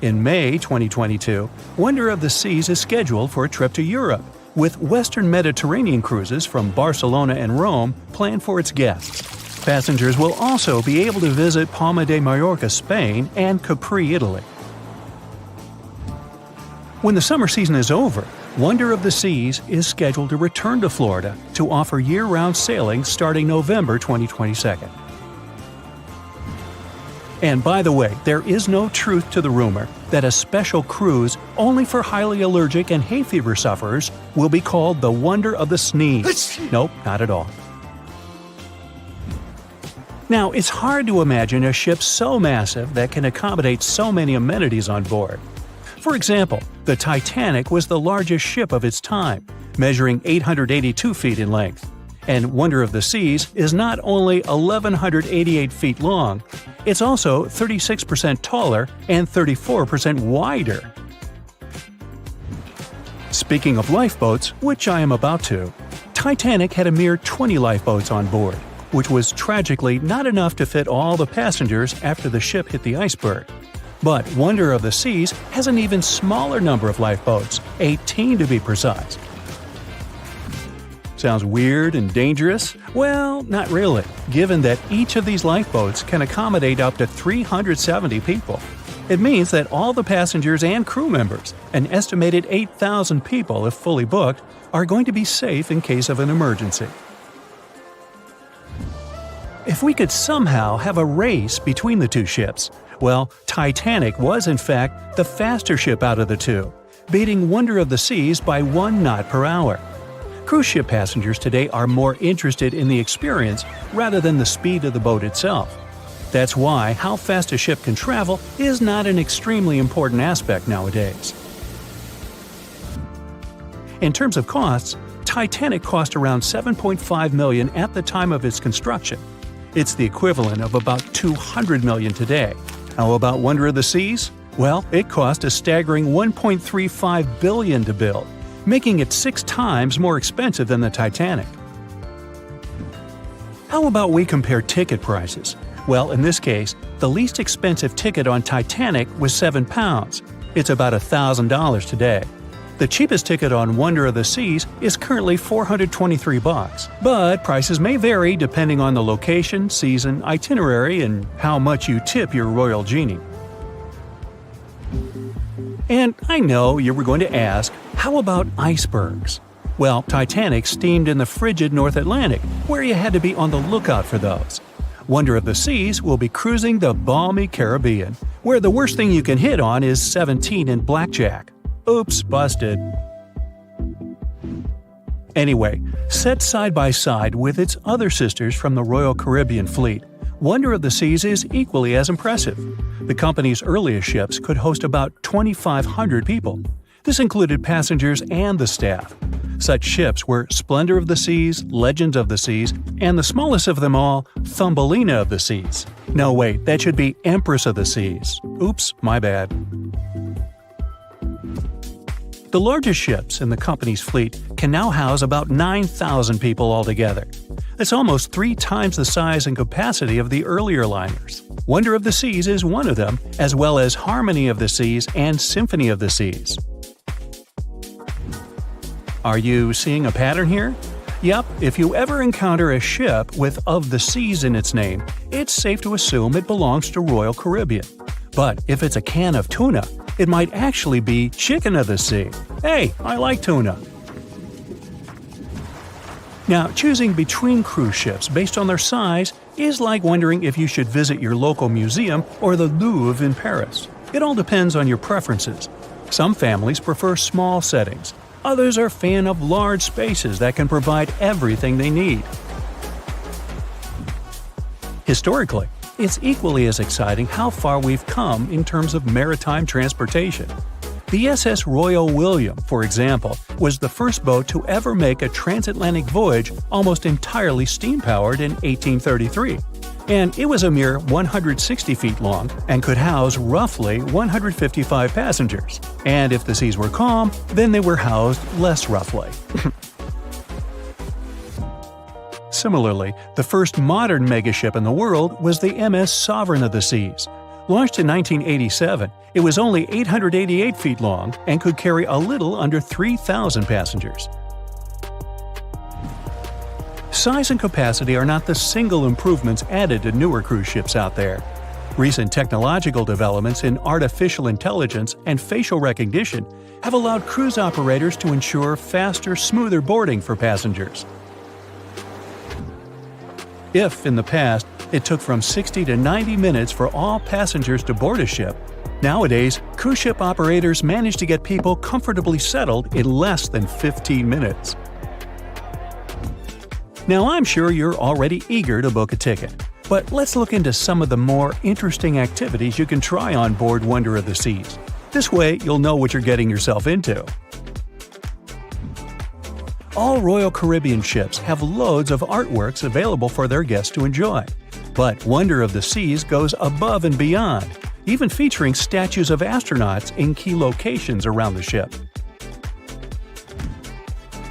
In May 2022, Wonder of the Seas is scheduled for a trip to Europe, with Western Mediterranean cruises from Barcelona and Rome planned for its guests. Passengers will also be able to visit Palma de Mallorca, Spain, and Capri, Italy. When the summer season is over, Wonder of the Seas is scheduled to return to Florida to offer year-round sailing starting November 2022. And by the way, there is no truth to the rumor that a special cruise only for highly allergic and hay fever sufferers will be called the Wonder of the Sneeze. Nope, not at all. Now, it's hard to imagine a ship so massive that can accommodate so many amenities on board. For example, the Titanic was the largest ship of its time, measuring 882 feet in length. And Wonder of the Seas is not only 1,188 feet long, it's also 36% taller and 34% wider. Speaking of lifeboats, which I am about to, Titanic had a mere 20 lifeboats on board, which was tragically not enough to fit all the passengers after the ship hit the iceberg. But Wonder of the Seas has an even smaller number of lifeboats, 18 to be precise. Sounds weird and dangerous? Well, not really, given that each of these lifeboats can accommodate up to 370 people. It means that all the passengers and crew members, an estimated 8,000 people if fully booked, are going to be safe in case of an emergency. If we could somehow have a race between the two ships, well, Titanic was in fact the faster ship out of the two, beating Wonder of the Seas by 1 knot per hour. Cruise ship passengers today are more interested in the experience rather than the speed of the boat itself. That's why how fast a ship can travel is not an extremely important aspect nowadays. In terms of costs, Titanic cost around $7.5 million at the time of its construction. It's the equivalent of about $200 million today. How about Wonder of the Seas? Well, it cost a staggering $1.35 billion to build, making it 6 times more expensive than the Titanic. How about we compare ticket prices? Well, in this case, the least expensive ticket on Titanic was £7. It's about $1,000 today. The cheapest ticket on Wonder of the Seas is currently $423, but prices may vary depending on the location, season, itinerary, and how much you tip your Royal Genie. And I know you were going to ask, how about icebergs? Well, Titanic steamed in the frigid North Atlantic, where you had to be on the lookout for those. Wonder of the Seas will be cruising the balmy Caribbean, where the worst thing you can hit on is 17 and blackjack. Oops, busted. Anyway, set side by side with its other sisters from the Royal Caribbean fleet, Wonder of the Seas is equally as impressive. The company's earliest ships could host about 2,500 people. This included passengers and the staff. Such ships were Splendor of the Seas, Legend of the Seas, and the smallest of them all, Thumbelina of the Seas. No, wait, that should be Empress of the Seas. Oops, my bad. The largest ships in the company's fleet can now house about 9,000 people altogether. That's almost 3 times the size and capacity of the earlier liners. Wonder of the Seas is one of them, as well as Harmony of the Seas and Symphony of the Seas. Are you seeing a pattern here? Yep, if you ever encounter a ship with "of the seas" in its name, it's safe to assume it belongs to Royal Caribbean. But if it's a can of tuna, it might actually be Chicken of the Sea. Hey, I like tuna. Now, choosing between cruise ships based on their size is like wondering if you should visit your local museum or the Louvre in Paris. It all depends on your preferences. Some families prefer small settings. Others are fan of large spaces that can provide everything they need. Historically, it's equally as exciting how far we've come in terms of maritime transportation. The SS Royal William, for example, was the first boat to ever make a transatlantic voyage almost entirely steam-powered in 1833. And it was a mere 160 feet long and could house roughly 155 passengers. And if the seas were calm, then they were housed less roughly. Similarly, the first modern megaship in the world was the MS Sovereign of the Seas. Launched in 1987, it was only 888 feet long and could carry a little under 3,000 passengers. Size and capacity are not the single improvements added to newer cruise ships out there. Recent technological developments in artificial intelligence and facial recognition have allowed cruise operators to ensure faster, smoother boarding for passengers. If, in the past, it took from 60 to 90 minutes for all passengers to board a ship, nowadays, cruise ship operators manage to get people comfortably settled in less than 15 minutes. Now, I'm sure you're already eager to book a ticket, but let's look into some of the more interesting activities you can try on board Wonder of the Seas. This way, you'll know what you're getting yourself into. All Royal Caribbean ships have loads of artworks available for their guests to enjoy. But Wonder of the Seas goes above and beyond, even featuring statues of astronauts in key locations around the ship.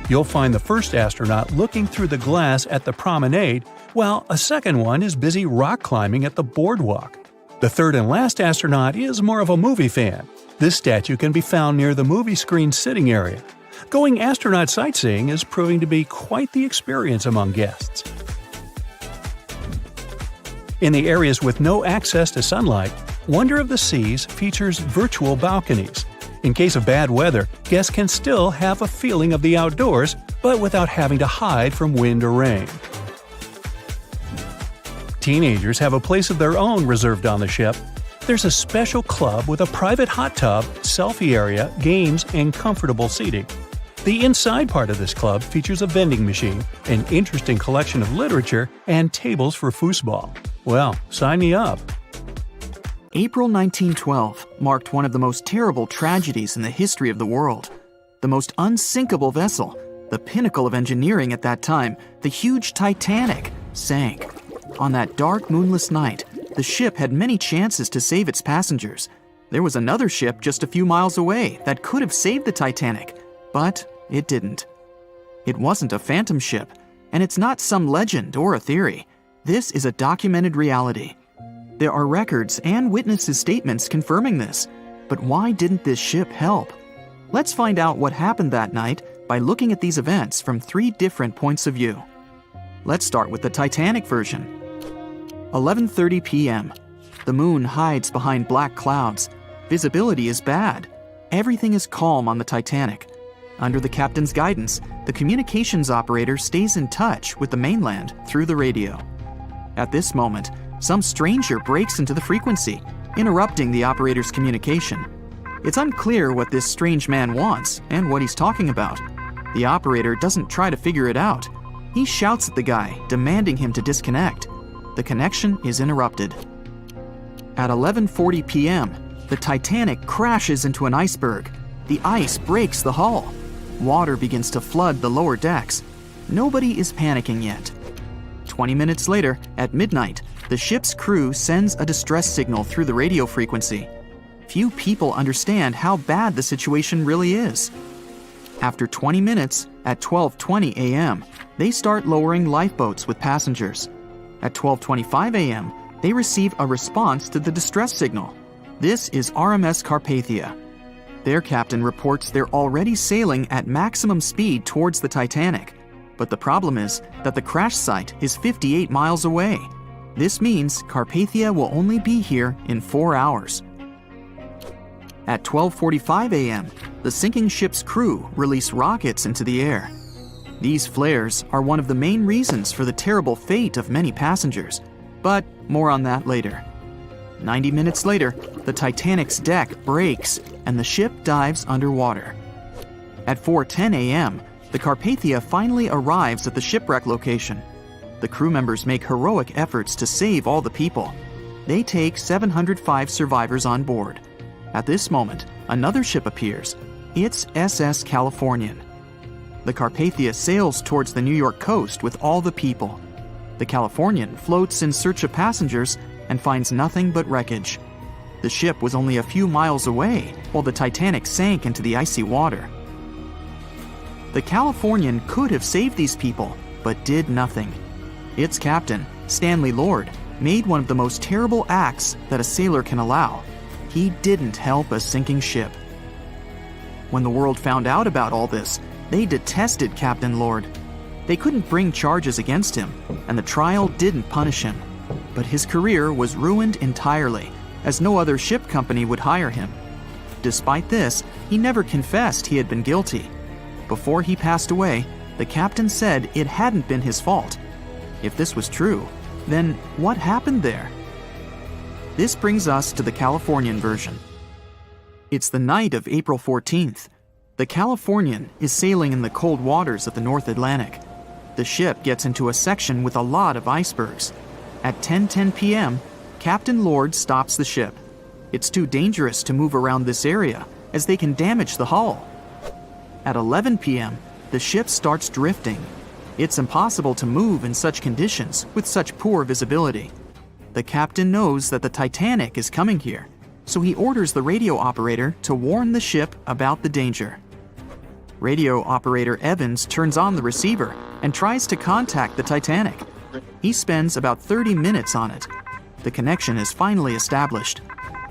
You'll find the first astronaut looking through the glass at the promenade, while a second one is busy rock climbing at the boardwalk. The third and last astronaut is more of a movie fan. This statue can be found near the movie screen sitting area. Going astronaut sightseeing is proving to be quite the experience among guests. In the areas with no access to sunlight, Wonder of the Seas features virtual balconies. In case of bad weather, guests can still have a feeling of the outdoors, but without having to hide from wind or rain. Teenagers have a place of their own reserved on the ship. There's a special club with a private hot tub, selfie area, games, and comfortable seating. The inside part of this club features a vending machine, an interesting collection of literature, and tables for foosball. Well, sign me up. April 1912 marked one of the most terrible tragedies in the history of the world. The most unsinkable vessel, the pinnacle of engineering at that time, the huge Titanic, sank. On that dark, moonless night, the ship had many chances to save its passengers. There was another ship just a few miles away that could have saved the Titanic, but it didn't. It wasn't a phantom ship, and it's not some legend or a theory. This is a documented reality. There are records and witnesses' statements confirming this, but why didn't this ship help? Let's find out what happened that night by looking at these events from 3 different points of view. Let's start with the Titanic version. 11:30 p.m. The moon hides behind black clouds. Visibility is bad. Everything is calm on the Titanic. Under the captain's guidance, the communications operator stays in touch with the mainland through the radio. At this moment, some stranger breaks into the frequency, interrupting the operator's communication. It's unclear what this strange man wants and what he's talking about. The operator doesn't try to figure it out. He shouts at the guy, demanding him to disconnect. the connection is interrupted. At 11:40 p.m., the Titanic crashes into an iceberg. The ice breaks the hull. Water begins to flood the lower decks. Nobody is panicking yet. 20 minutes later, at midnight, the ship's crew sends a distress signal through the radio frequency. Few people understand how bad the situation really is. After 20 minutes, at 12:20 a.m., they start lowering lifeboats with passengers. At 12:25 a.m., they receive a response to the distress signal. This is RMS Carpathia. Their captain reports they're already sailing at maximum speed towards the Titanic. But the problem is that the crash site is 58 miles away. This means Carpathia will only be here in 4 hours. At 12:45 a.m., the sinking ship's crew release rockets into the air. These flares are one of the main reasons for the terrible fate of many passengers, but more on that later. 90 minutes later, the Titanic's deck breaks and the ship dives underwater. At 4:10 a.m., the Carpathia finally arrives at the shipwreck location. The crew members make heroic efforts to save all the people. They take 705 survivors on board. At this moment, another ship appears. It's SS Californian. The Carpathia sails towards the New York coast with all the people. The Californian floats in search of passengers and finds nothing but wreckage. The ship was only a few miles away while the Titanic sank into the icy water. The Californian could have saved these people, but did nothing. Its captain, Stanley Lord, made one of the most terrible acts that a sailor can allow. He didn't help a sinking ship. When the world found out about all this, they detested Captain Lord. They couldn't bring charges against him, and the trial didn't punish him. But his career was ruined entirely, as no other ship company would hire him. Despite this, he never confessed he had been guilty. Before he passed away, the captain said it hadn't been his fault. If this was true, then what happened there? This brings us to the Californian version. It's the night of April 14th. The Californian is sailing in the cold waters of the North Atlantic. The ship gets into a section with a lot of icebergs. At 10:10 p.m., Captain Lord stops the ship. It's too dangerous to move around this area, as they can damage the hull. At 11 p.m., the ship starts drifting. It's impossible to move in such conditions with such poor visibility. The captain knows that the Titanic is coming here, so he orders the radio operator to warn the ship about the danger. Radio operator Evans turns on the receiver and tries to contact the Titanic. He spends about 30 minutes on it. The connection is finally established.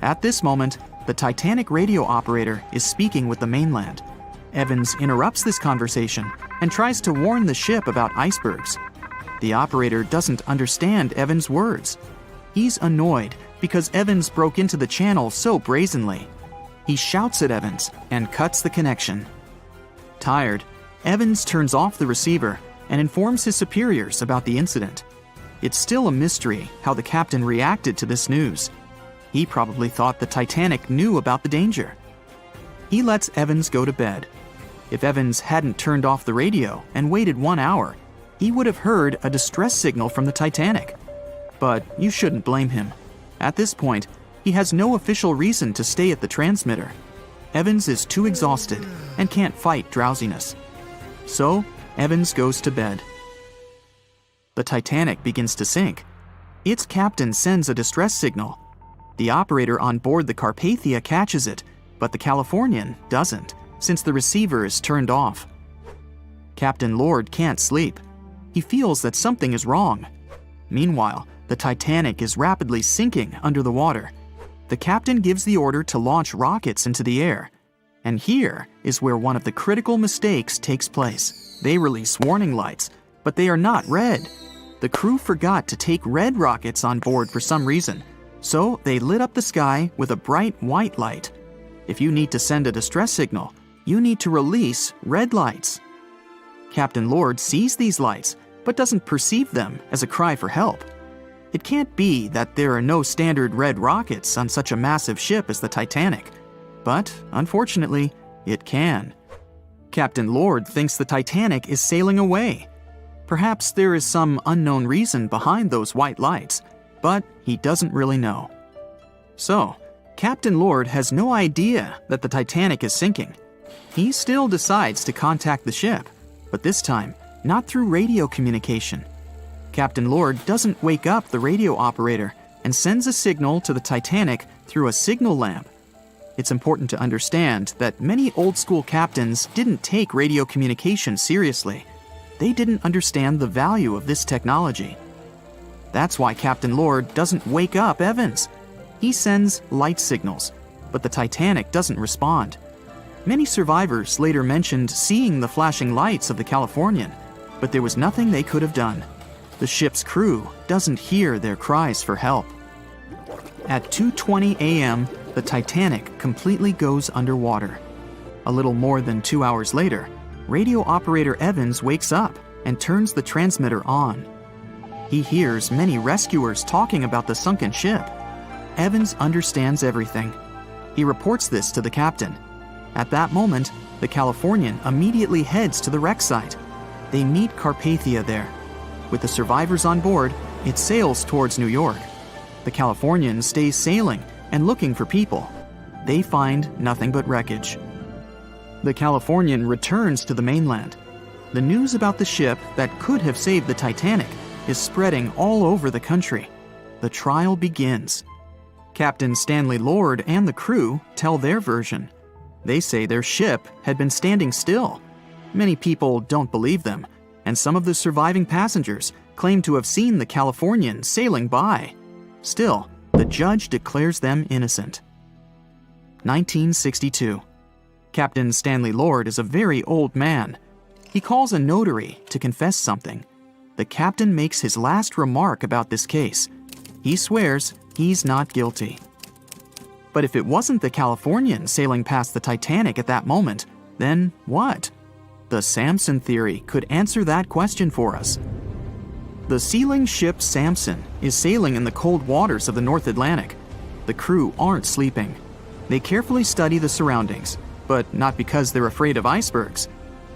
At this moment, the Titanic radio operator is speaking with the mainland. Evans interrupts this conversation and tries to warn the ship about icebergs. The operator doesn't understand Evans' words. He's annoyed because Evans broke into the channel so brazenly. He shouts at Evans and cuts the connection. Tired, Evans turns off the receiver and informs his superiors about the incident. It's still a mystery how the captain reacted to this news. He probably thought the Titanic knew about the danger. He lets Evans go to bed. If Evans hadn't turned off the radio and waited 1 hour, he would have heard a distress signal from the Titanic. But you shouldn't blame him. At this point, he has no official reason to stay at the transmitter. Evans is too exhausted and can't fight drowsiness. So, Evans goes to bed. The Titanic begins to sink. Its captain sends a distress signal. The operator on board the Carpathia catches it, but the Californian doesn't, since the receiver is turned off. Captain Lord can't sleep. He feels that something is wrong. Meanwhile, the Titanic is rapidly sinking under the water. The captain gives the order to launch rockets into the air. And here is where one of the critical mistakes takes place. They release warning lights, but they are not red. The crew forgot to take red rockets on board for some reason, so they lit up the sky with a bright white light. If you need to send a distress signal, you need to release red lights. Captain Lord sees these lights, but doesn't perceive them as a cry for help. It can't be that there are no standard red rockets on such a massive ship as the Titanic. But, unfortunately, it can. Captain Lord thinks the Titanic is sailing away. Perhaps there is some unknown reason behind those white lights, but he doesn't really know. So, Captain Lord has no idea that the Titanic is sinking. He still decides to contact the ship, but this time, not through radio communication. Captain Lord doesn't wake up the radio operator and sends a signal to the Titanic through a signal lamp. It's important to understand that many old-school captains didn't take radio communication seriously. They didn't understand the value of this technology. That's why Captain Lord doesn't wake up Evans. He sends light signals, but the Titanic doesn't respond. Many survivors later mentioned seeing the flashing lights of the Californian, but there was nothing they could have done. The ship's crew doesn't hear their cries for help. At 2:20 a.m., the Titanic completely goes underwater. A little more than 2 hours later, radio operator Evans wakes up and turns the transmitter on. He hears many rescuers talking about the sunken ship. Evans understands everything. He reports this to the captain. At that moment, the Californian immediately heads to the wreck site. They meet Carpathia there. With the survivors on board, it sails towards New York. The Californian stays sailing and looking for people. They find nothing but wreckage. The Californian returns to the mainland. The news about the ship that could have saved the Titanic is spreading all over the country. The trial begins. Captain Stanley Lord and the crew tell their version. They say their ship had been standing still. Many people don't believe them, and some of the surviving passengers claim to have seen the Californian sailing by. Still, the judge declares them innocent. 1962. Captain Stanley Lord is a very old man. He calls a notary to confess something. The captain makes his last remark about this case. He swears he's not guilty. But if it wasn't the Californian sailing past the Titanic at that moment, then what? The Samson theory could answer that question for us. The sealing ship Samson is sailing in the cold waters of the North Atlantic. The crew aren't sleeping. They carefully study the surroundings, but not because they're afraid of icebergs.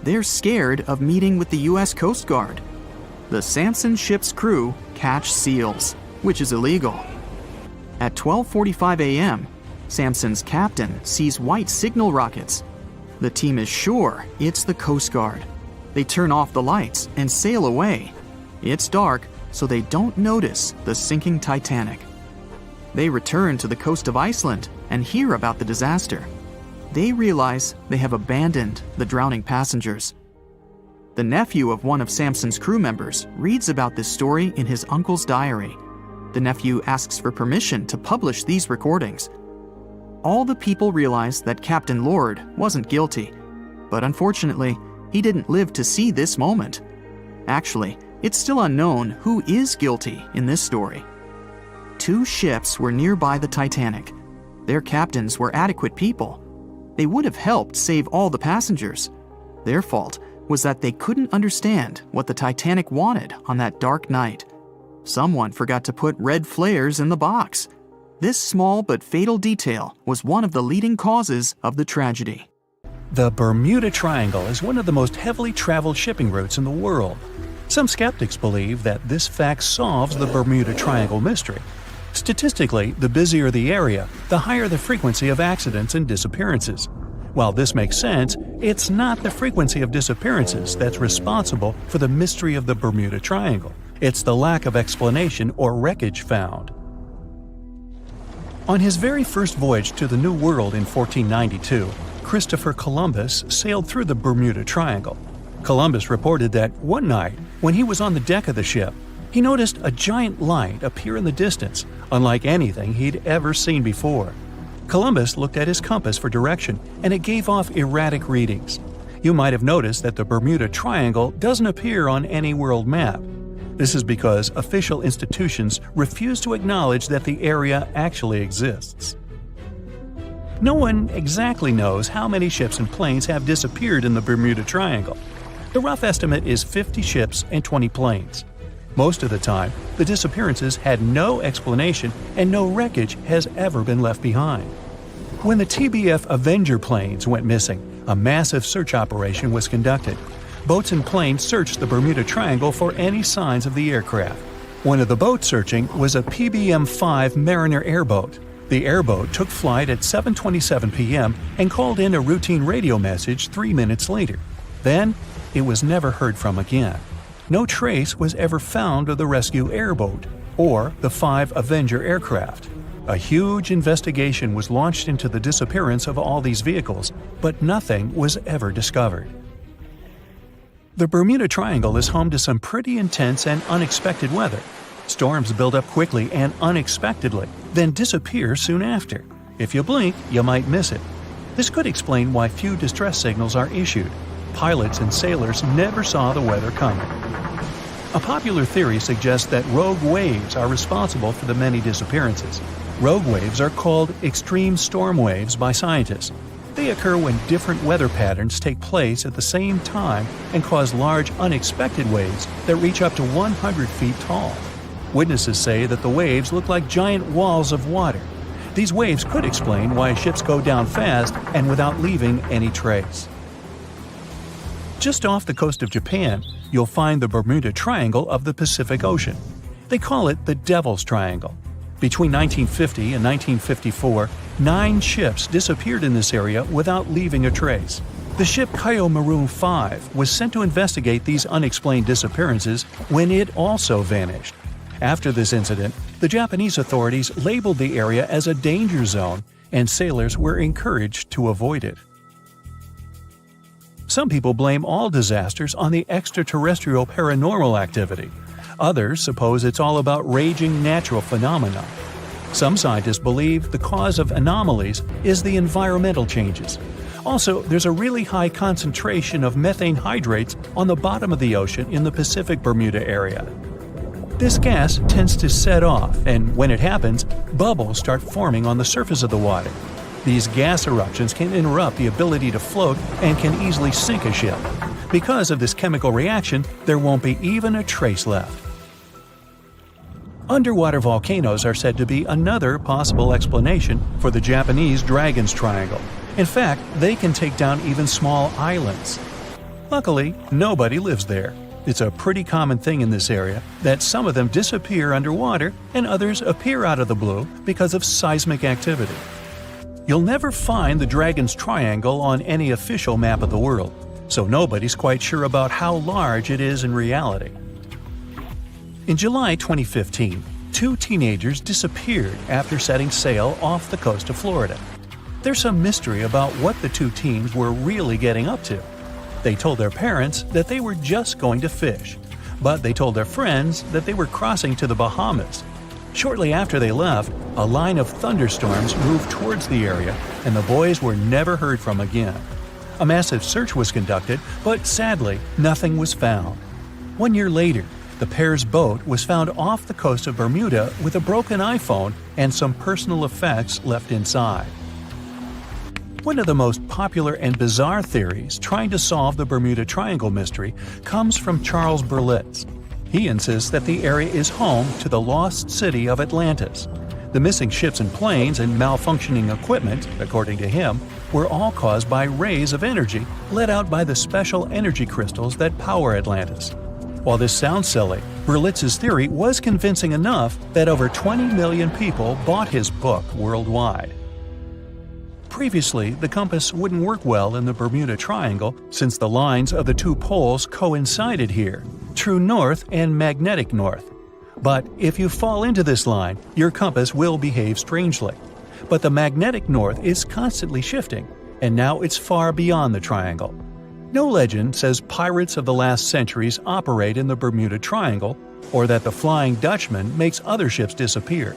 They're scared of meeting with the U.S. Coast Guard. The Samson ship's crew catch seals, which is illegal. At 12:45 a.m., Samson's captain sees white signal rockets. The team is sure it's the Coast Guard. They turn off the lights and sail away. It's dark, so they don't notice the sinking Titanic. They return to the coast of Iceland and hear about the disaster. They realize they have abandoned the drowning passengers. The nephew of one of Samson's crew members reads about this story in his uncle's diary. The nephew asks for permission to publish these recordings. All the people realize that Captain Lord wasn't guilty, but unfortunately, he didn't live to see this moment. Actually, it's still unknown who is guilty in this story. 2 ships were nearby the Titanic. Their captains were adequate people. They would have helped save all the passengers. Their fault was that they couldn't understand what the Titanic wanted on that dark night. Someone forgot to put red flares in the box. This small but fatal detail was one of the leading causes of the tragedy. The Bermuda Triangle is one of the most heavily traveled shipping routes in the world. Some skeptics believe that this fact solves the Bermuda Triangle mystery. Statistically, the busier the area, the higher the frequency of accidents and disappearances. While this makes sense, it's not the frequency of disappearances that's responsible for the mystery of the Bermuda Triangle. It's the lack of explanation or wreckage found. On his very first voyage to the New World in 1492, Christopher Columbus sailed through the Bermuda Triangle. Columbus reported that one night, when he was on the deck of the ship, he noticed a giant light appear in the distance, unlike anything he'd ever seen before. Columbus looked at his compass for direction, and it gave off erratic readings. You might have noticed that the Bermuda Triangle doesn't appear on any world map. This is because official institutions refuse to acknowledge that the area actually exists. No one exactly knows how many ships and planes have disappeared in the Bermuda Triangle. The rough estimate is 50 ships and 20 planes. Most of the time, the disappearances had no explanation and no wreckage has ever been left behind. When the TBF Avenger planes went missing, a massive search operation was conducted. boats and planes searched the Bermuda Triangle for any signs of the aircraft. One of the boats searching was a PBM-5 Mariner airboat. The airboat took flight at 7:27 p.m. and called in a routine radio message 3 minutes later. Then, it was never heard from again. No trace was ever found of the rescue airboat or the 5 Avenger aircraft. A huge investigation was launched into the disappearance of all these vehicles, but nothing was ever discovered. The Bermuda Triangle is home to some pretty intense and unexpected weather. Storms build up quickly and unexpectedly, then disappear soon after. If you blink, you might miss it. This could explain why few distress signals are issued. Pilots and sailors never saw the weather coming. A popular theory suggests that rogue waves are responsible for the many disappearances. Rogue waves are called extreme storm waves by scientists. They occur when different weather patterns take place at the same time and cause large unexpected waves that reach up to 100 feet tall. Witnesses say that the waves look like giant walls of water. These waves could explain why ships go down fast and without leaving any trace. Just off the coast of Japan, you'll find the Bermuda Triangle of the Pacific Ocean. They call it the Devil's Triangle. Between 1950 and 1954, 9 ships disappeared in this area without leaving a trace. The ship Maritime 5 was sent to investigate these unexplained disappearances when it also vanished. After this incident, the Japanese authorities labeled the area as a danger zone, and sailors were encouraged to avoid it. Some people blame all disasters on the extraterrestrial paranormal activity. Others suppose it's all about raging natural phenomena. Some scientists believe the cause of anomalies is the environmental changes. Also, there's a really high concentration of methane hydrates on the bottom of the ocean in the Pacific Bermuda area. This gas tends to set off, and when it happens, bubbles start forming on the surface of the water. These gas eruptions can interrupt the ability to float and can easily sink a ship. Because of this chemical reaction, there won't be even a trace left. Underwater volcanoes are said to be another possible explanation for the Japanese Dragon's Triangle. In fact, they can take down even small islands. Luckily, nobody lives there. It's a pretty common thing in this area that some of them disappear underwater and others appear out of the blue because of seismic activity. You'll never find the Dragon's Triangle on any official map of the world, so nobody's quite sure about how large it is in reality. In July 2015, 2 teenagers disappeared after setting sail off the coast of Florida. There's some mystery about what the 2 teens were really getting up to. They told their parents that they were just going to fish, but they told their friends that they were crossing to the Bahamas. Shortly after they left, a line of thunderstorms moved towards the area, and the boys were never heard from again. A massive search was conducted, but sadly, nothing was found. 1 year later, the pair's boat was found off the coast of Bermuda with a broken iPhone and some personal effects left inside. One of the most popular and bizarre theories trying to solve the Bermuda Triangle mystery comes from Charles Berlitz. He insists that the area is home to the lost city of Atlantis. The missing ships and planes and malfunctioning equipment, according to him, were all caused by rays of energy let out by the special energy crystals that power Atlantis. While this sounds silly, Berlitz's theory was convincing enough that over 20 million people bought his book worldwide. Previously, the compass wouldn't work well in the Bermuda Triangle since the lines of the 2 poles coincided here, true north and magnetic north. But if you fall into this line, your compass will behave strangely. But the magnetic north is constantly shifting, and now it's far beyond the triangle. No legend says pirates of the last centuries operate in the Bermuda Triangle, or that the Flying Dutchman makes other ships disappear.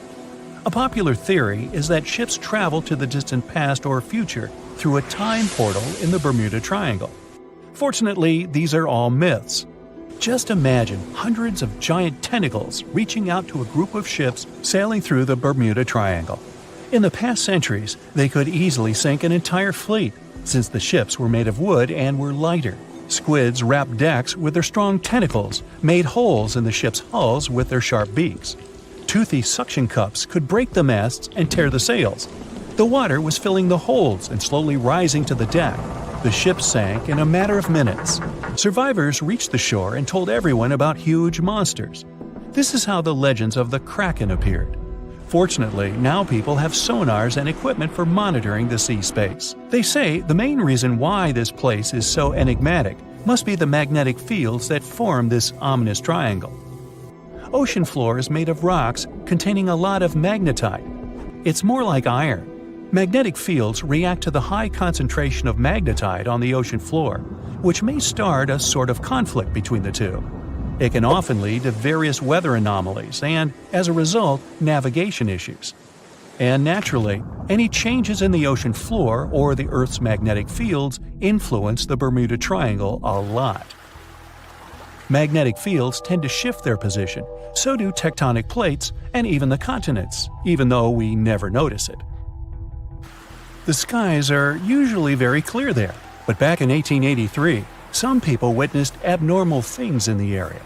A popular theory is that ships travel to the distant past or future through a time portal in the Bermuda Triangle. Fortunately, these are all myths. Just imagine hundreds of giant tentacles reaching out to a group of ships sailing through the Bermuda Triangle. In the past centuries, they could easily sink an entire fleet, since the ships were made of wood and were lighter. Squids wrapped decks with their strong tentacles, made holes in the ship's hulls with their sharp beaks. Toothy suction cups could break the masts and tear the sails. The water was filling the holds and slowly rising to the deck. The ship sank in a matter of minutes. Survivors reached the shore and told everyone about huge monsters. This is how the legends of the Kraken appeared. Fortunately, now people have sonars and equipment for monitoring the sea space. They say the main reason why this place is so enigmatic must be the magnetic fields that form this ominous triangle. Ocean floor is made of rocks containing a lot of magnetite. It's more like iron. Magnetic fields react to the high concentration of magnetite on the ocean floor, which may start a sort of conflict between the two. It can often lead to various weather anomalies and, as a result, navigation issues. And naturally, any changes in the ocean floor or the Earth's magnetic fields influence the Bermuda Triangle a lot. Magnetic fields tend to shift their position, so do tectonic plates and even the continents, even though we never notice it. The skies are usually very clear there, but back in 1883, some people witnessed abnormal things in the area.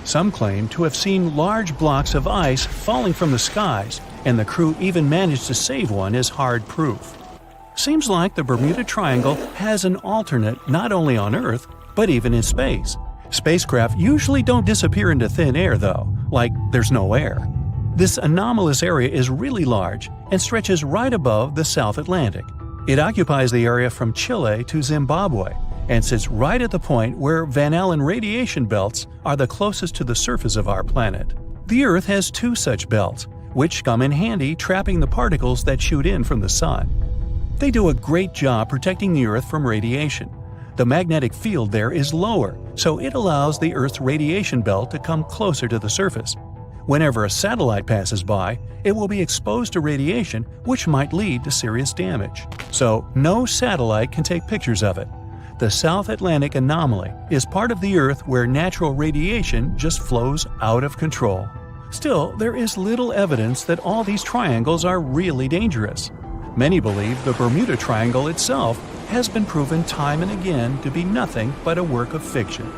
Some claim to have seen large blocks of ice falling from the skies, and the crew even managed to save one as hard proof. Seems like the Bermuda Triangle has an alternate not only on Earth, but even in space. Spacecraft usually don't disappear into thin air though, like there's no air. This anomalous area is really large and stretches right above the South Atlantic. It occupies the area from Chile to Zimbabwe, and sits right at the point where Van Allen radiation belts are the closest to the surface of our planet. The Earth has two such belts, which come in handy trapping the particles that shoot in from the Sun. They do a great job protecting the Earth from radiation. The magnetic field there is lower, so it allows the Earth's radiation belt to come closer to the surface. Whenever a satellite passes by, it will be exposed to radiation, which might lead to serious damage. So no satellite can take pictures of it. The South Atlantic anomaly is part of the Earth where natural radiation just flows out of control. Still, there is little evidence that all these triangles are really dangerous. Many believe the Bermuda Triangle itself has been proven time and again to be nothing but a work of fiction.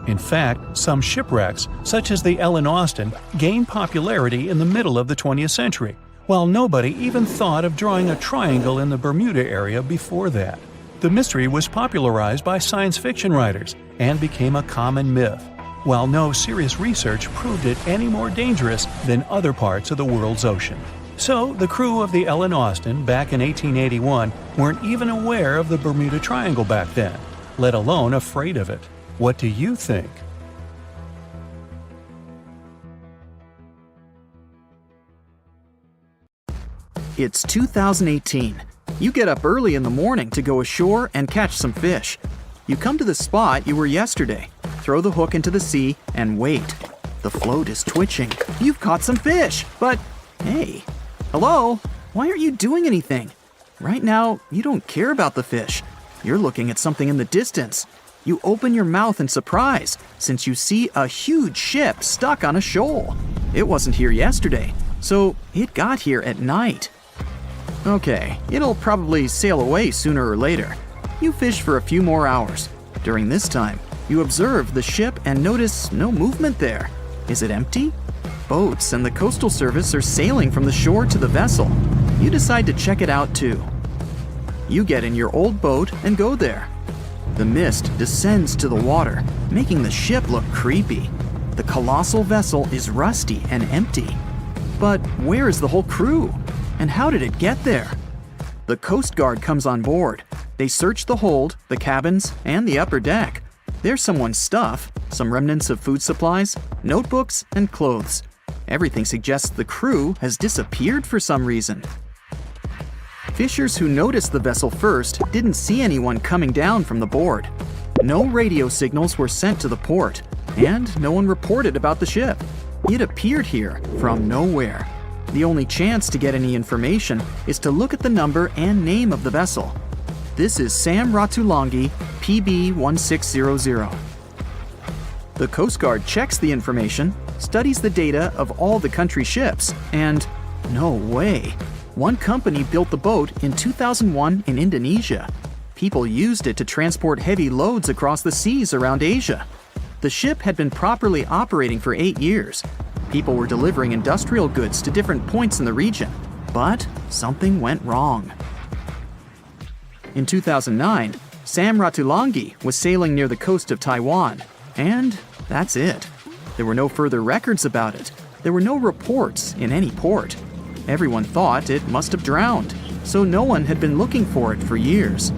In fact, some shipwrecks, such as the Ellen Austin, gained popularity in the middle of the 20th century, while nobody even thought of drawing a triangle in the Bermuda area before that. The mystery was popularized by science fiction writers and became a common myth, while no serious research proved it any more dangerous than other parts of the world's ocean. So, the crew of the Ellen Austin back in 1881 weren't even aware of the Bermuda Triangle back then, let alone afraid of it. What do you think? It's 2018. You get up early in the morning to go ashore and catch some fish. You come to the spot you were yesterday, throw the hook into the sea, and wait. The float is twitching. You've caught some fish, but hey, hello? Why aren't you doing anything? Right now, you don't care about the fish. You're looking at something in the distance. You open your mouth in surprise since you see a huge ship stuck on a shoal. It wasn't here yesterday, so it got here at night. Okay, it'll probably sail away sooner or later. You fish for a few more hours. During this time, you observe the ship and notice no movement there. Is it empty? Boats and the Coastal Service are sailing from the shore to the vessel. You decide to check it out too. You get in your old boat and go there. The mist descends to the water, making the ship look creepy. The colossal vessel is rusty and empty. But where is the whole crew? And how did it get there? The Coast Guard comes on board. They search the hold, the cabins, and the upper deck. There's someone's stuff, some remnants of food supplies, notebooks, and clothes. Everything suggests the crew has disappeared for some reason. Fishers who noticed the vessel first didn't see anyone coming down from the board. No radio signals were sent to the port, and no one reported about the ship. It appeared here from nowhere. The only chance to get any information is to look at the number and name of the vessel. This is Sam Ratulangi, PB 1600. The Coast Guard checks the information, studies the data of all the country ships, and no way. One company built the boat in 2001 in Indonesia. People used it to transport heavy loads across the seas around Asia. The ship had been properly operating for 8 years. People were delivering industrial goods to different points in the region, but something went wrong. In 2009, Sam Ratulangi was sailing near the coast of Taiwan, and that's it. There were no further records about it. There were no reports in any port. Everyone thought it must have drowned, so no one had been looking for it for years.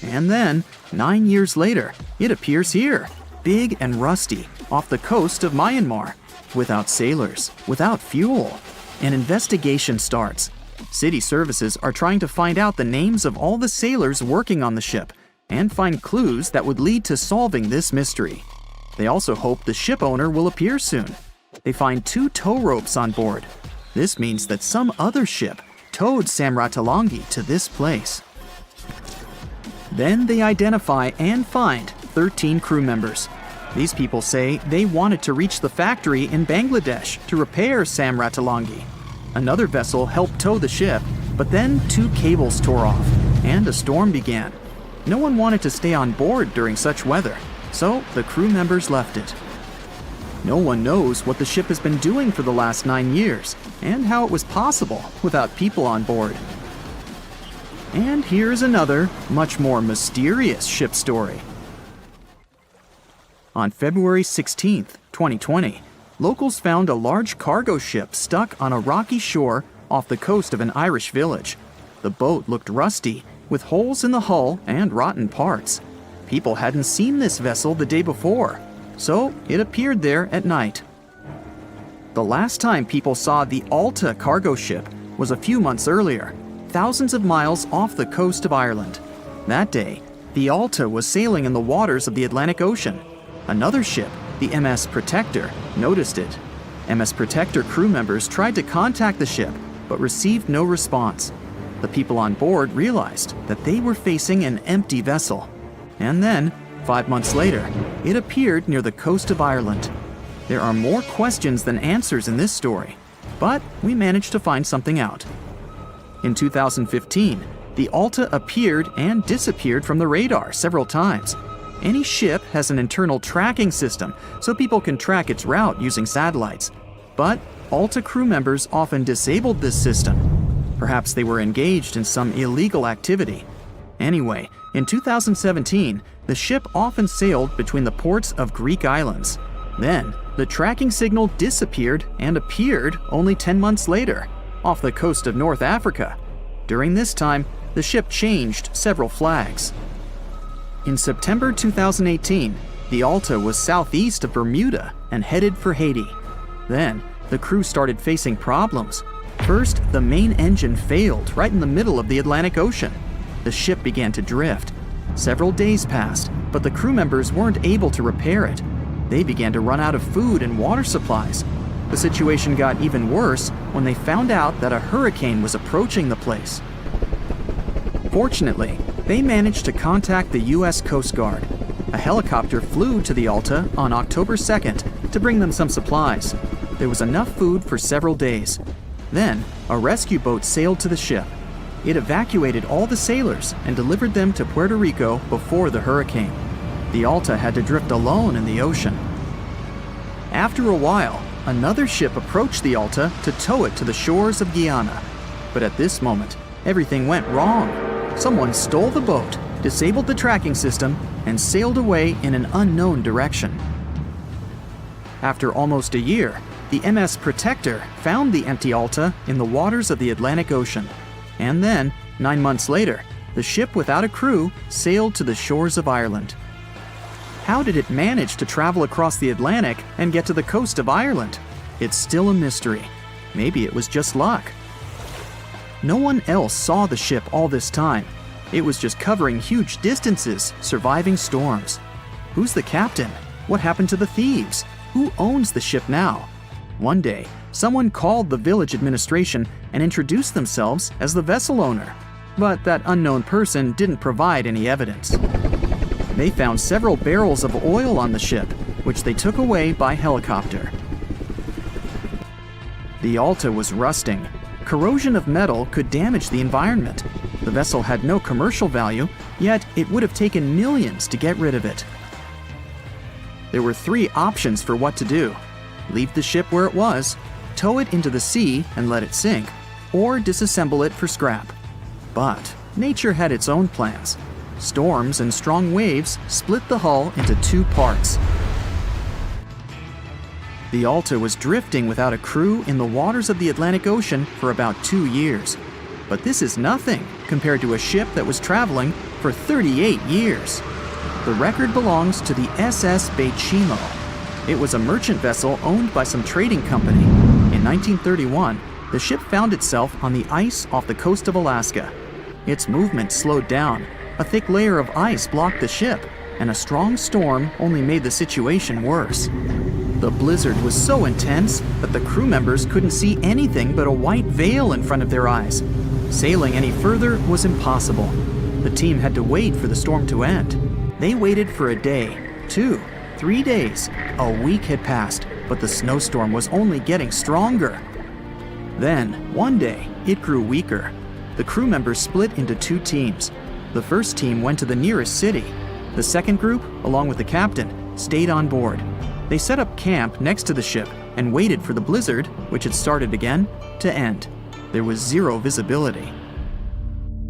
And then, 9 years later, it appears here, big and rusty, off the coast of Myanmar, without sailors, without fuel. An investigation starts. City services are trying to find out the names of all the sailors working on the ship and find clues that would lead to solving this mystery. They also hope the ship owner will appear soon. They find 2 tow ropes on board. This means that some other ship towed Sam Ratulangi to this place. Then they identify and find 13 crew members. These people say they wanted to reach the factory in Bangladesh to repair Sam Ratulangi. Another vessel helped tow the ship, but then 2 cables tore off, and a storm began. No one wanted to stay on board during such weather, so the crew members left it. No one knows what the ship has been doing for the last 9 years, and how it was possible without people on board. And here's another, much more mysterious ship story. On February 16, 2020, locals found a large cargo ship stuck on a rocky shore off the coast of an Irish village. The boat looked rusty, with holes in the hull and rotten parts. People hadn't seen this vessel the day before, so it appeared there at night. The last time people saw the Alta cargo ship was a few months earlier, thousands of miles off the coast of Ireland. That day, the Alta was sailing in the waters of the Atlantic Ocean. Another ship, the MS Protector, noticed it. MS Protector crew members tried to contact the ship, but received no response. The people on board realized that they were facing an empty vessel. And then, 5 months later, it appeared near the coast of Ireland. There are more questions than answers in this story, but we managed to find something out. In 2015, the Alta appeared and disappeared from the radar several times. Any ship has an internal tracking system, so people can track its route using satellites. But Alta crew members often disabled this system. Perhaps they were engaged in some illegal activity. Anyway, in 2017, the ship often sailed between the ports of Greek islands. Then, the tracking signal disappeared and appeared only 10 months later, off the coast of North Africa. During this time, the ship changed several flags. In September 2018, the Alta was southeast of Bermuda and headed for Haiti. Then, the crew started facing problems. First, the main engine failed right in the middle of the Atlantic Ocean. The ship began to drift. Several days passed, but the crew members weren't able to repair it. They began to run out of food and water supplies. The situation got even worse when they found out that a hurricane was approaching the place. Fortunately, they managed to contact the U.S. Coast Guard. A helicopter flew to the Alta on October 2nd to bring them some supplies. There was enough food for several days. Then, a rescue boat sailed to the ship. It evacuated all the sailors and delivered them to Puerto Rico before the hurricane. The Alta had to drift alone in the ocean. After a while, another ship approached the Alta to tow it to the shores of Guyana. But at this moment, everything went wrong. Someone stole the boat, disabled the tracking system, and sailed away in an unknown direction. After almost a year, the MS Protector found the empty Alta in the waters of the Atlantic Ocean. And then, 9 months later, the ship without a crew sailed to the shores of Ireland. How did it manage to travel across the Atlantic and get to the coast of Ireland? It's still a mystery. Maybe it was just luck. No one else saw the ship all this time. It was just covering huge distances, surviving storms. Who's the captain? What happened to the thieves? Who owns the ship now? One day, someone called the village administration and introduced themselves as the vessel owner. But that unknown person didn't provide any evidence. They found several barrels of oil on the ship, which they took away by helicopter. The Alta was rusting. Corrosion of metal could damage the environment. The vessel had no commercial value, yet it would have taken millions to get rid of it. There were 3 options for what to do. Leave the ship where it was, tow it into the sea and let it sink, or disassemble it for scrap. But nature had its own plans. Storms and strong waves split the hull into two parts. The Alta was drifting without a crew in the waters of the Atlantic Ocean for about 2 years. But this is nothing compared to a ship that was traveling for 38 years. The record belongs to the SS Baychimo. It was a merchant vessel owned by some trading company. In 1931, the ship found itself on the ice off the coast of Alaska. Its movement slowed down. A thick layer of ice blocked the ship, and a strong storm only made the situation worse. The blizzard was so intense that the crew members couldn't see anything but a white veil in front of their eyes. Sailing any further was impossible. The team had to wait for the storm to end. They waited for a day, 2, 3 days. A week had passed, but the snowstorm was only getting stronger. Then, one day, it grew weaker. The crew members split into 2 teams. The first team went to the nearest city. The second group, along with the captain, stayed on board. They set up camp next to the ship and waited for the blizzard, which had started again, to end. There was zero visibility.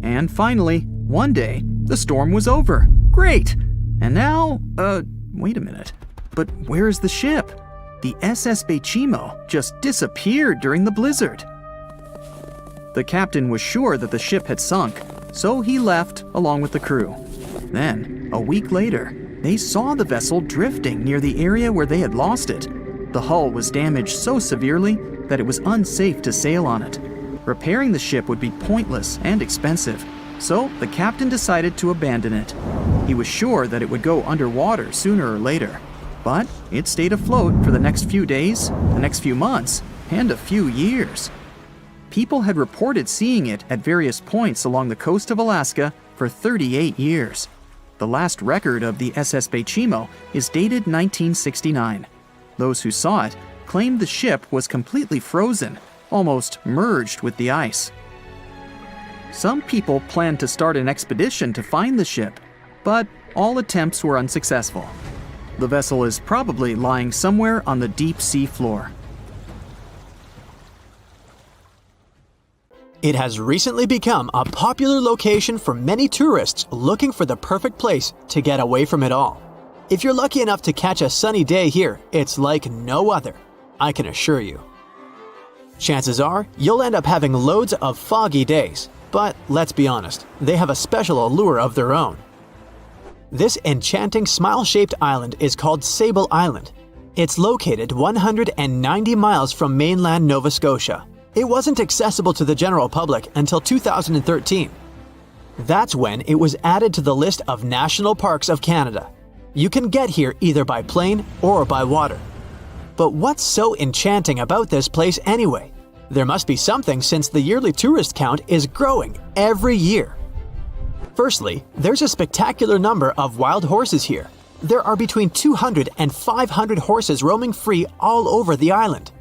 And finally, one day, the storm was over. Great! And now, wait a minute. But where is the ship? The SS Baychimo just disappeared during the blizzard. The captain was sure that the ship had sunk, so he left along with the crew. Then, a week later, they saw the vessel drifting near the area where they had lost it. The hull was damaged so severely that it was unsafe to sail on it. Repairing the ship would be pointless and expensive, so the captain decided to abandon it. He was sure that it would go underwater sooner or later, but it stayed afloat for the next few days, the next few months, and a few years. People had reported seeing it at various points along the coast of Alaska for 38 years. The last record of the SS Baychimo is dated 1969. Those who saw it claimed the ship was completely frozen, almost merged with the ice. Some people planned to start an expedition to find the ship, but all attempts were unsuccessful. The vessel is probably lying somewhere on the deep sea floor. It has recently become a popular location for many tourists looking for the perfect place to get away from it all. If you're lucky enough to catch a sunny day here, it's like no other, I can assure you. Chances are, you'll end up having loads of foggy days, but let's be honest, they have a special allure of their own. This enchanting smile-shaped island is called Sable Island. It's located 190 miles from mainland Nova Scotia. It wasn't accessible to the general public until 2013. That's when it was added to the list of national parks of Canada. You can get here either by plane or by water. But what's so enchanting about this place anyway? There must be something since the yearly tourist count is growing every year. Firstly, there's a spectacular number of wild horses here. There are between 200 and 500 horses roaming free all over the island.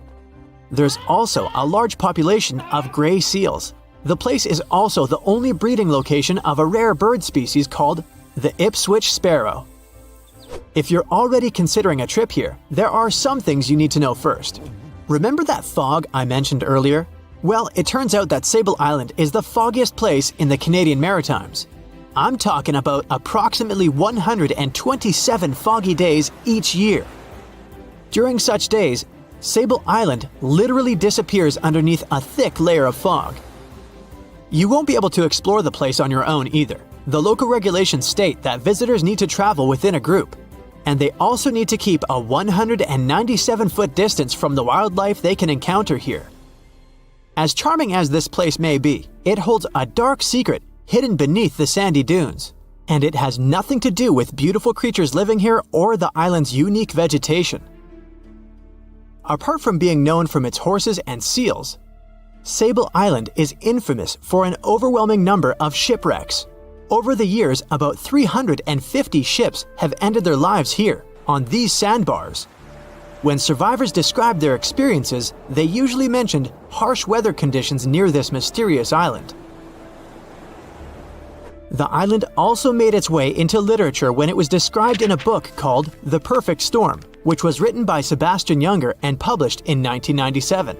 There's also a large population of gray seals. The place is also the only breeding location of a rare bird species called the Ipswich sparrow. If you're already considering a trip here, there are some things you need to know first. Remember that fog I mentioned earlier? Well, it turns out that Sable Island is the foggiest place in the Canadian Maritimes. I'm talking about approximately 127 foggy days each year. During such days, Sable Island literally disappears underneath a thick layer of fog. You won't be able to explore the place on your own either. The local regulations state that visitors need to travel within a group, and they also need to keep a 197-foot distance from the wildlife they can encounter here. As charming as this place may be, it holds a dark secret hidden beneath the sandy dunes, and it has nothing to do with beautiful creatures living here or the island's unique vegetation. Apart from being known from its horses and seals, Sable Island is infamous for an overwhelming number of shipwrecks. Over the years, about 350 ships have ended their lives here, on these sandbars. When survivors described their experiences, they usually mentioned harsh weather conditions near this mysterious island. The island also made its way into literature when it was described in a book called The Perfect Storm, which was written by Sebastian Junger and published in 1997.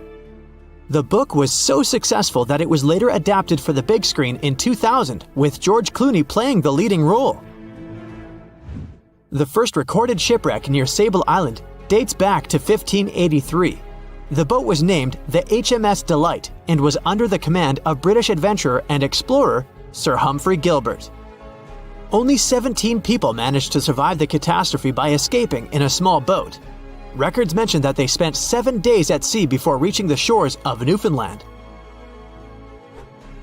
The book was so successful that it was later adapted for the big screen in 2000, with George Clooney playing the leading role. The first recorded shipwreck near Sable Island dates back to 1583. The boat was named the HMS Delight and was under the command of British adventurer and explorer Sir Humphrey Gilbert. Only 17 people managed to survive the catastrophe by escaping in a small boat. Records mention that they spent 7 days at sea before reaching the shores of Newfoundland.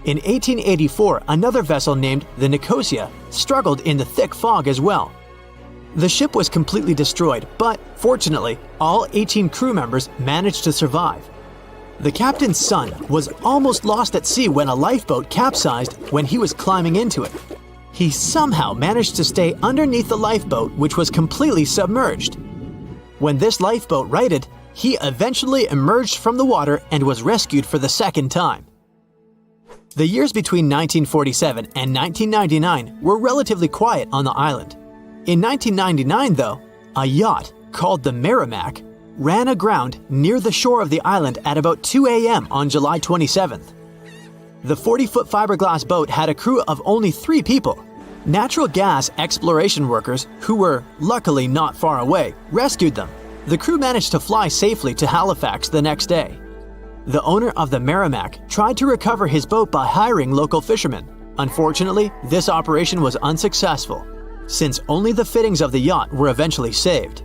In 1884, another vessel named the Nicosia struggled in the thick fog as well. The ship was completely destroyed, but fortunately, all 18 crew members managed to survive. The captain's son was almost lost at sea when a lifeboat capsized when he was climbing into it. He somehow managed to stay underneath the lifeboat, which was completely submerged. When this lifeboat righted, he eventually emerged from the water and was rescued for the second time. The years between 1947 and 1999 were relatively quiet on the island. In 1999, though, a yacht called the Merrimack ran aground near the shore of the island at about 2 a.m. on July 27th. The 40-foot fiberglass boat had a crew of only 3 people. Natural gas exploration workers, who were luckily not far away, rescued them. The crew managed to fly safely to Halifax the next day. The owner of the Merrimack tried to recover his boat by hiring local fishermen. Unfortunately, this operation was unsuccessful, since only the fittings of the yacht were eventually saved.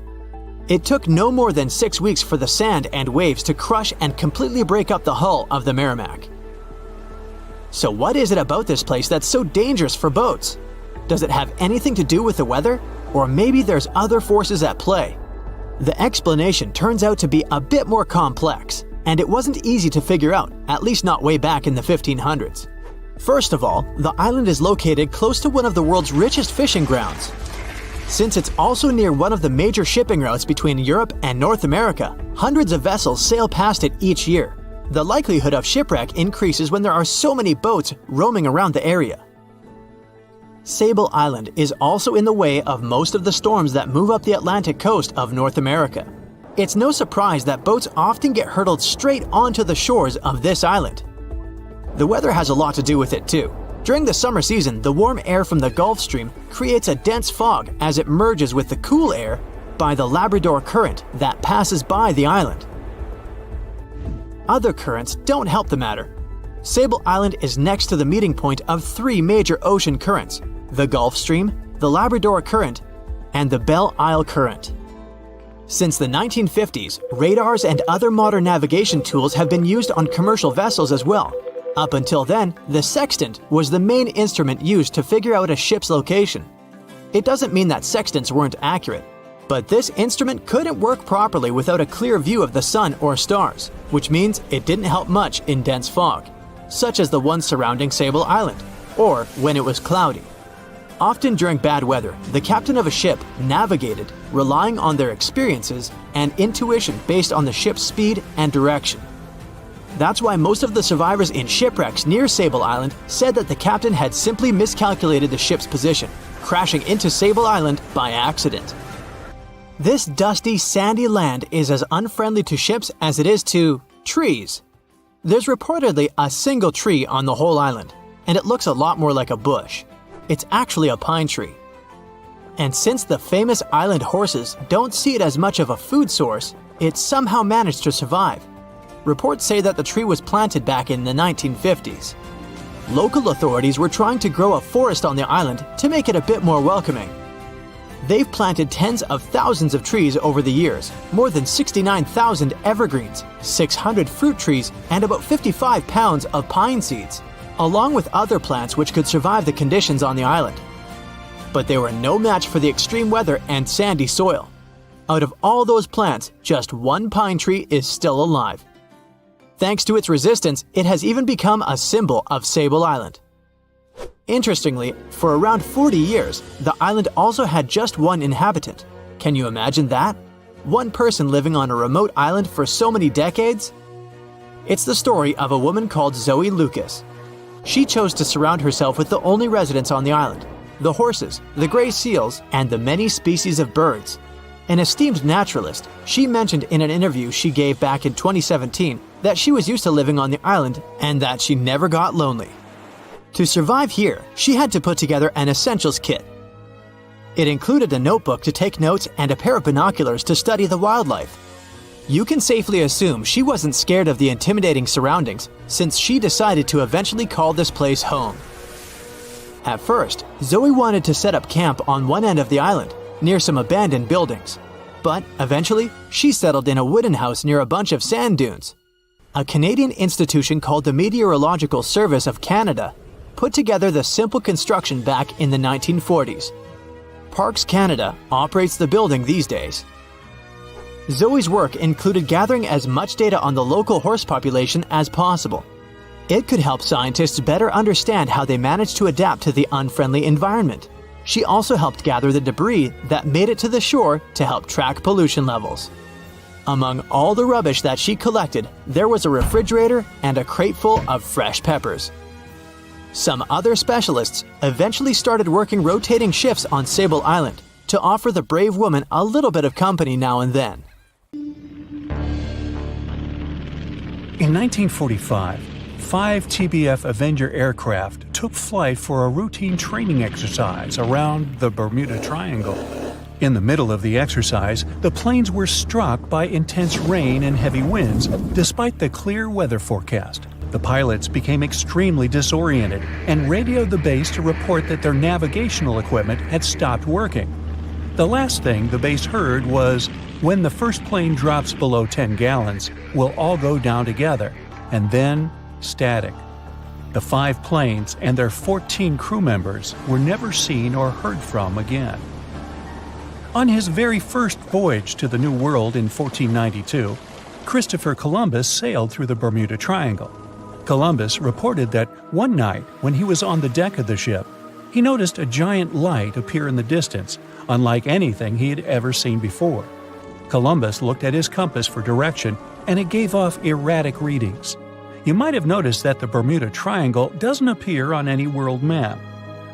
It took no more than 6 weeks for the sand and waves to crush and completely break up the hull of the Merrimack. So what is it about this place that's so dangerous for boats? Does it have anything to do with the weather? Or maybe there's other forces at play? The explanation turns out to be a bit more complex, and it wasn't easy to figure out, at least not way back in the 1500s. First of all, the island is located close to one of the world's richest fishing grounds. Since it's also near one of the major shipping routes between Europe and North America, hundreds of vessels sail past it each year. The likelihood of shipwreck increases when there are so many boats roaming around the area. Sable Island is also in the way of most of the storms that move up the Atlantic coast of North America. It's no surprise that boats often get hurtled straight onto the shores of this island. The weather has a lot to do with it too. During the summer season, the warm air from the Gulf Stream creates a dense fog as it merges with the cool air by the Labrador Current that passes by the island. Other currents don't help the matter. Sable Island is next to the meeting point of 3 major ocean currents: the Gulf Stream, the Labrador Current, and the Belle Isle Current. Since the 1950s, radars and other modern navigation tools have been used on commercial vessels as well. Up until then, the sextant was the main instrument used to figure out a ship's location. It doesn't mean that sextants weren't accurate, but this instrument couldn't work properly without a clear view of the sun or stars, which means it didn't help much in dense fog, such as the one surrounding Sable Island, or when it was cloudy. Often during bad weather, the captain of a ship navigated, relying on their experiences and intuition based on the ship's speed and direction. That's why most of the survivors in shipwrecks near Sable Island said that the captain had simply miscalculated the ship's position, crashing into Sable Island by accident. This dusty, sandy land is as unfriendly to ships as it is to trees. There's reportedly a single tree on the whole island, and it looks a lot more like a bush. It's actually a pine tree. And since the famous island horses don't see it as much of a food source, it somehow managed to survive. Reports say that the tree was planted back in the 1950s. Local authorities were trying to grow a forest on the island to make it a bit more welcoming. They've planted tens of thousands of trees over the years, more than 69,000 evergreens, 600 fruit trees, and about 55 pounds of pine seeds, along with other plants which could survive the conditions on the island. But they were no match for the extreme weather and sandy soil. Out of all those plants, just one pine tree is still alive. Thanks to its resistance, it has even become a symbol of Sable Island. Interestingly, for around 40 years, the island also had just one inhabitant. Can you imagine that? One person living on a remote island for so many decades? It's the story of a woman called Zoe Lucas. She chose to surround herself with the only residents on the island: the horses, the gray seals, and the many species of birds. an esteemed naturalist. She mentioned in an interview she gave back in 2017 that she was used to living on the island and that she never got lonely. To survive here, she had to put together an essentials kit. It included a notebook to take notes and a pair of binoculars to study the wildlife. You can safely assume she wasn't scared of the intimidating surroundings, since she decided to eventually call this place home. At first, Zoe wanted to set up camp on one end of the island, near some abandoned buildings. But eventually, she settled in a wooden house near a bunch of sand dunes. A Canadian institution called the Meteorological Service of Canada put together the simple construction back in the 1940s. Parks Canada operates the building these days. Zoe's work included gathering as much data on the local horse population as possible. It could help scientists better understand how they managed to adapt to the unfriendly environment. She also helped gather the debris that made it to the shore to help track pollution levels. Among all the rubbish that she collected, there was a refrigerator and a crate full of fresh peppers. Some other specialists eventually started working rotating shifts on Sable Island to offer the brave woman a little bit of company now and then. In 1945, 5 TBF Avenger aircraft took flight for a routine training exercise around the Bermuda Triangle. In the middle of the exercise, the planes were struck by intense rain and heavy winds, despite the clear weather forecast. The pilots became extremely disoriented and radioed the base to report that their navigational equipment had stopped working. The last thing the base heard was, "When the first plane drops below 10 gallons, we'll all go down together," and then static. The 5 planes and their 14 crew members were never seen or heard from again. On his very first voyage to the New World in 1492, Christopher Columbus sailed through the Bermuda Triangle. Columbus reported that one night when he was on the deck of the ship, he noticed a giant light appear in the distance, unlike anything he had ever seen before. Columbus looked at his compass for direction, and it gave off erratic readings. You might have noticed that the Bermuda Triangle doesn't appear on any world map.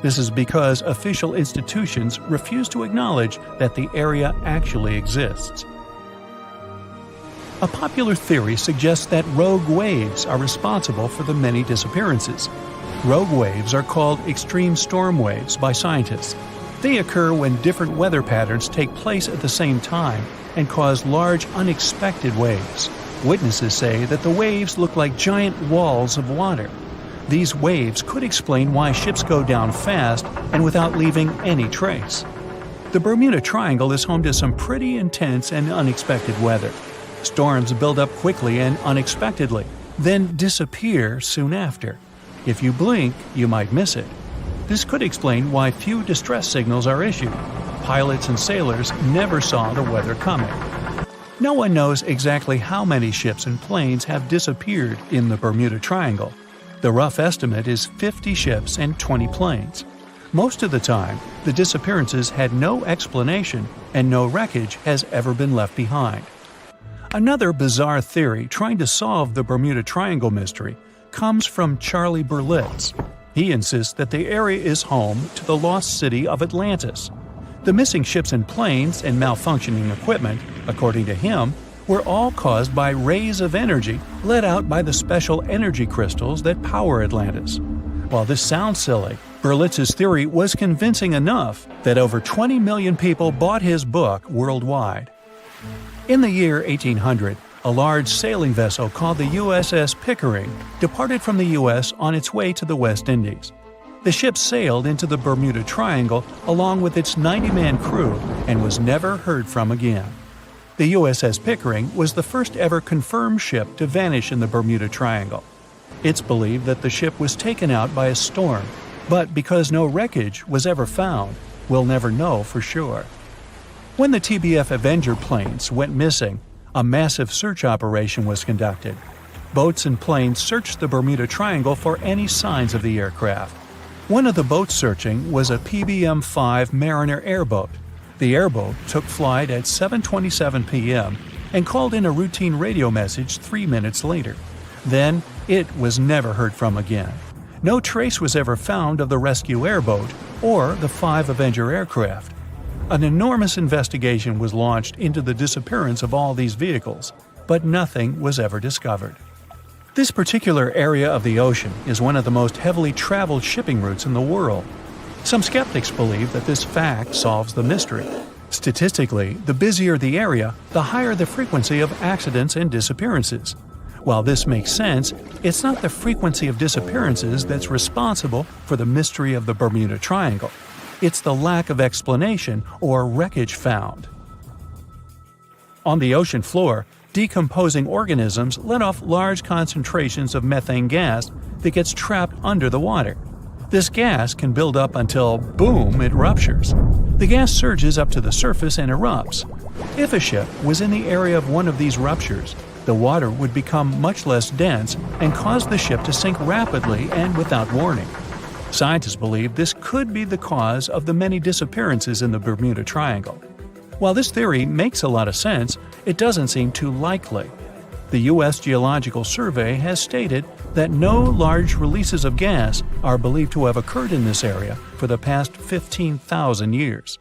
This is because official institutions refuse to acknowledge that the area actually exists. A popular theory suggests that rogue waves are responsible for the many disappearances. Rogue waves are called extreme storm waves by scientists. They occur when different weather patterns take place at the same time and cause large unexpected waves. Witnesses say that the waves look like giant walls of water. These waves could explain why ships go down fast and without leaving any trace. The Bermuda Triangle is home to some pretty intense and unexpected weather. Storms build up quickly and unexpectedly, then disappear soon after. If you blink, you might miss it. This could explain why few distress signals are issued. Pilots and sailors never saw the weather coming. No one knows exactly how many ships and planes have disappeared in the Bermuda Triangle. The rough estimate is 50 ships and 20 planes. Most of the time, the disappearances had no explanation and no wreckage has ever been left behind. Another bizarre theory trying to solve the Bermuda Triangle mystery comes from Charlie Berlitz. He insists that the area is home to the lost city of Atlantis. The missing ships and planes and malfunctioning equipment, according to him, were all caused by rays of energy let out by the special energy crystals that power Atlantis. While this sounds silly, Berlitz's theory was convincing enough that over 20 million people bought his book worldwide. In the year 1800, a large sailing vessel called the USS Pickering departed from the U.S. on its way to the West Indies. The ship sailed into the Bermuda Triangle along with its 90-man crew and was never heard from again. The USS Pickering was the first ever confirmed ship to vanish in the Bermuda Triangle. It's believed that the ship was taken out by a storm, but because no wreckage was ever found, we'll never know for sure. When the TBF Avenger planes went missing, a massive search operation was conducted. Boats and planes searched the Bermuda Triangle for any signs of the aircraft. One of the boats searching was a PBM-5 Mariner airboat. The airboat took flight at 7:27 p.m. and called in a routine radio message 3 minutes later. Then, it was never heard from again. No trace was ever found of the rescue airboat or the 5 Avenger aircraft. An enormous investigation was launched into the disappearance of all these vehicles, but nothing was ever discovered. This particular area of the ocean is one of the most heavily traveled shipping routes in the world. Some skeptics believe that this fact solves the mystery. Statistically, the busier the area, the higher the frequency of accidents and disappearances. While this makes sense, it's not the frequency of disappearances that's responsible for the mystery of the Bermuda Triangle. It's the lack of explanation or wreckage found. On the ocean floor, decomposing organisms let off large concentrations of methane gas that gets trapped under the water. This gas can build up until, boom, it ruptures. The gas surges up to the surface and erupts. If a ship was in the area of one of these ruptures, the water would become much less dense and cause the ship to sink rapidly and without warning. Scientists believe this could be the cause of the many disappearances in the Bermuda Triangle. While this theory makes a lot of sense, it doesn't seem too likely. The U.S. Geological Survey has stated that no large releases of gas are believed to have occurred in this area for the past 15,000 years.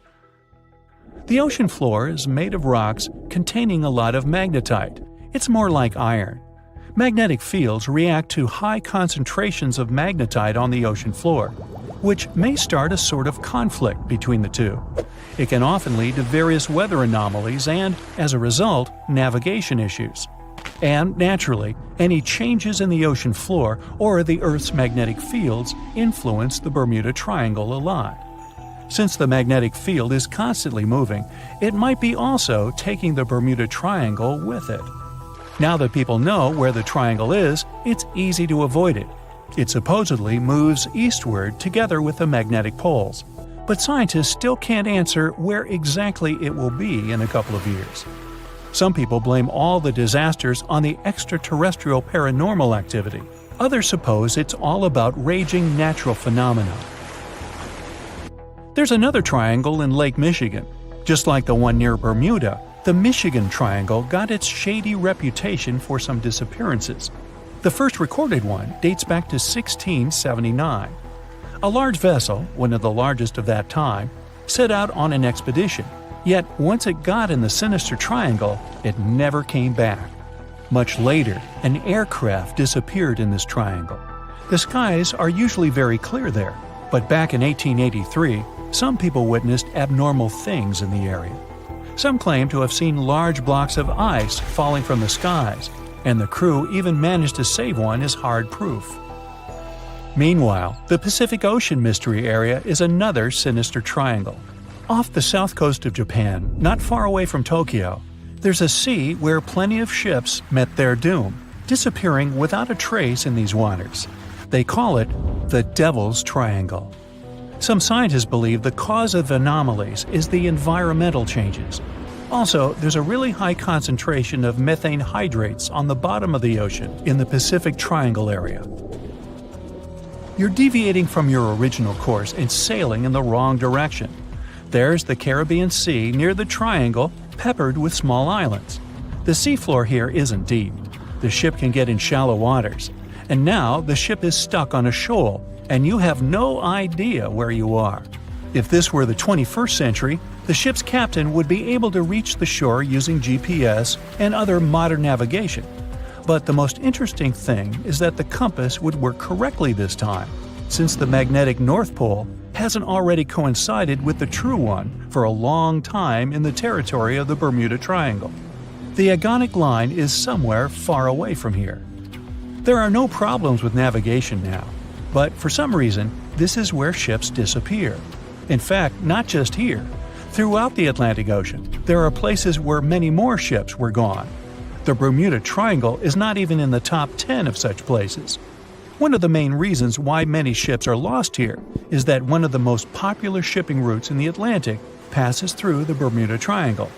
The ocean floor is made of rocks containing a lot of magnetite. It's more like iron. Magnetic fields react to high concentrations of magnetite on the ocean floor, which may start a sort of conflict between the two. It can often lead to various weather anomalies and, as a result, navigation issues. And, naturally, any changes in the ocean floor or the Earth's magnetic fields influence the Bermuda Triangle a lot. Since the magnetic field is constantly moving, it might be also taking the Bermuda Triangle with it. Now that people know where the triangle is, it's easy to avoid it. It supposedly moves eastward together with the magnetic poles, but scientists still can't answer where exactly it will be in a couple of years. Some people blame all the disasters on the extraterrestrial paranormal activity. Others suppose it's all about raging natural phenomena. There's another triangle in Lake Michigan. Just like the one near Bermuda, the Michigan Triangle got its shady reputation for some disappearances. The first recorded one dates back to 1679. A large vessel, one of the largest of that time, set out on an expedition. Yet once it got in the sinister triangle, it never came back. Much later, an aircraft disappeared in this triangle. The skies are usually very clear there, but back in 1883, some people witnessed abnormal things in the area. Some claim to have seen large blocks of ice falling from the skies, and the crew even managed to save one as hard proof. Meanwhile, the Pacific Ocean Mystery Area is another sinister triangle. Off the south coast of Japan, not far away from Tokyo, there's a sea where plenty of ships met their doom, disappearing without a trace in these waters. They call it the Devil's Triangle. Some scientists believe the cause of anomalies is the environmental changes. Also, there's a really high concentration of methane hydrates on the bottom of the ocean in the Pacific Triangle area. You're deviating from your original course and sailing in the wrong direction. There's the Caribbean Sea near the triangle, peppered with small islands. The seafloor here isn't deep. The ship can get in shallow waters. And now the ship is stuck on a shoal, and you have no idea where you are. If this were the 21st century, the ship's captain would be able to reach the shore using GPS and other modern navigation. But the most interesting thing is that the compass would work correctly this time, since the magnetic North Pole hasn't already coincided with the true one for a long time in the territory of the Bermuda Triangle. The agonic line is somewhere far away from here. There are no problems with navigation now, but for some reason, this is where ships disappear. In fact, not just here. Throughout the Atlantic Ocean, there are places where many more ships were gone. The Bermuda Triangle is not even in the top 10 of such places. One of the main reasons why many ships are lost here is that one of the most popular shipping routes in the Atlantic passes through the Bermuda Triangle.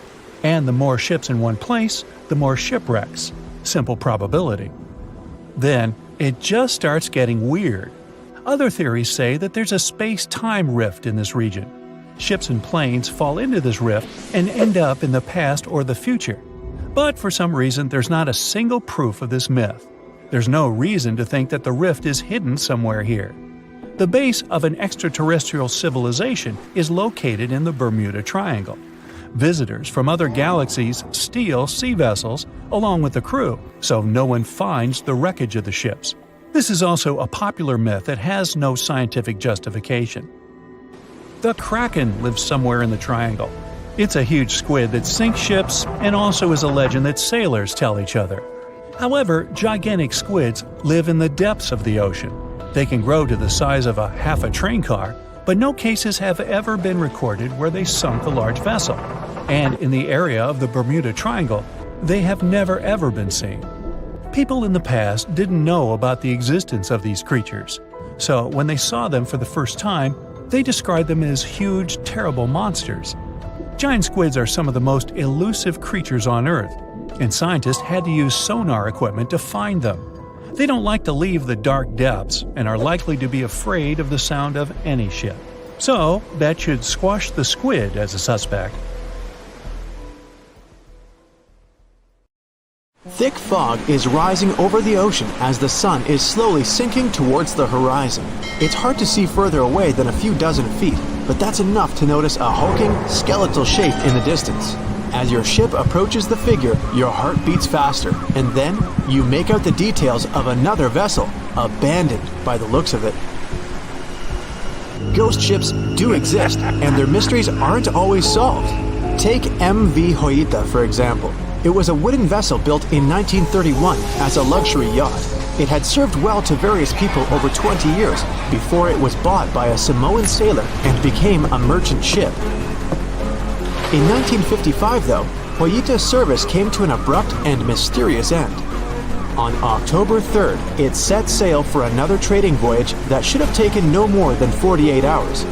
And the more ships in one place, the more shipwrecks. Simple probability. Then, it just starts getting weird. Other theories say that there's a space-time rift in this region. Ships and planes fall into this rift and end up in the past or the future. But for some reason, there's not a single proof of this myth. There's no reason to think that the rift is hidden somewhere here. The base of an extraterrestrial civilization is located in the Bermuda Triangle. Visitors from other galaxies steal sea vessels along with the crew, so no one finds the wreckage of the ships. This is also a popular myth that has no scientific justification. The Kraken lives somewhere in the triangle. It's a huge squid that sinks ships and also is a legend that sailors tell each other. However, gigantic squids live in the depths of the ocean. They can grow to the size of half a train car, but no cases have ever been recorded where they sunk a large vessel. And in the area of the Bermuda Triangle, they have never ever been seen. People in the past didn't know about the existence of these creatures, so when they saw them for the first time, they described them as huge, terrible monsters. Giant squids are some of the most elusive creatures on Earth, and scientists had to use sonar equipment to find them. They don't like to leave the dark depths and are likely to be afraid of the sound of any ship. So, that should squash the squid as a suspect. Thick fog is rising over the ocean as the sun is slowly sinking towards the horizon. It's hard to see further away than a few dozen feet, but that's enough to notice a hulking, skeletal shape in the distance. As your ship approaches the figure, your heart beats faster, and then you make out the details of another vessel, abandoned by the looks of it. Ghost ships do exist, and their mysteries aren't always solved. Take MV Hoita, for example. It was a wooden vessel built in 1931 as a luxury yacht. It had served well to various people over 20 years before it was bought by a Samoan sailor and became a merchant ship. In 1955, though, Hoita's service came to an abrupt and mysterious end. On October 3rd, it set sail for another trading voyage that should have taken no more than 48 hours.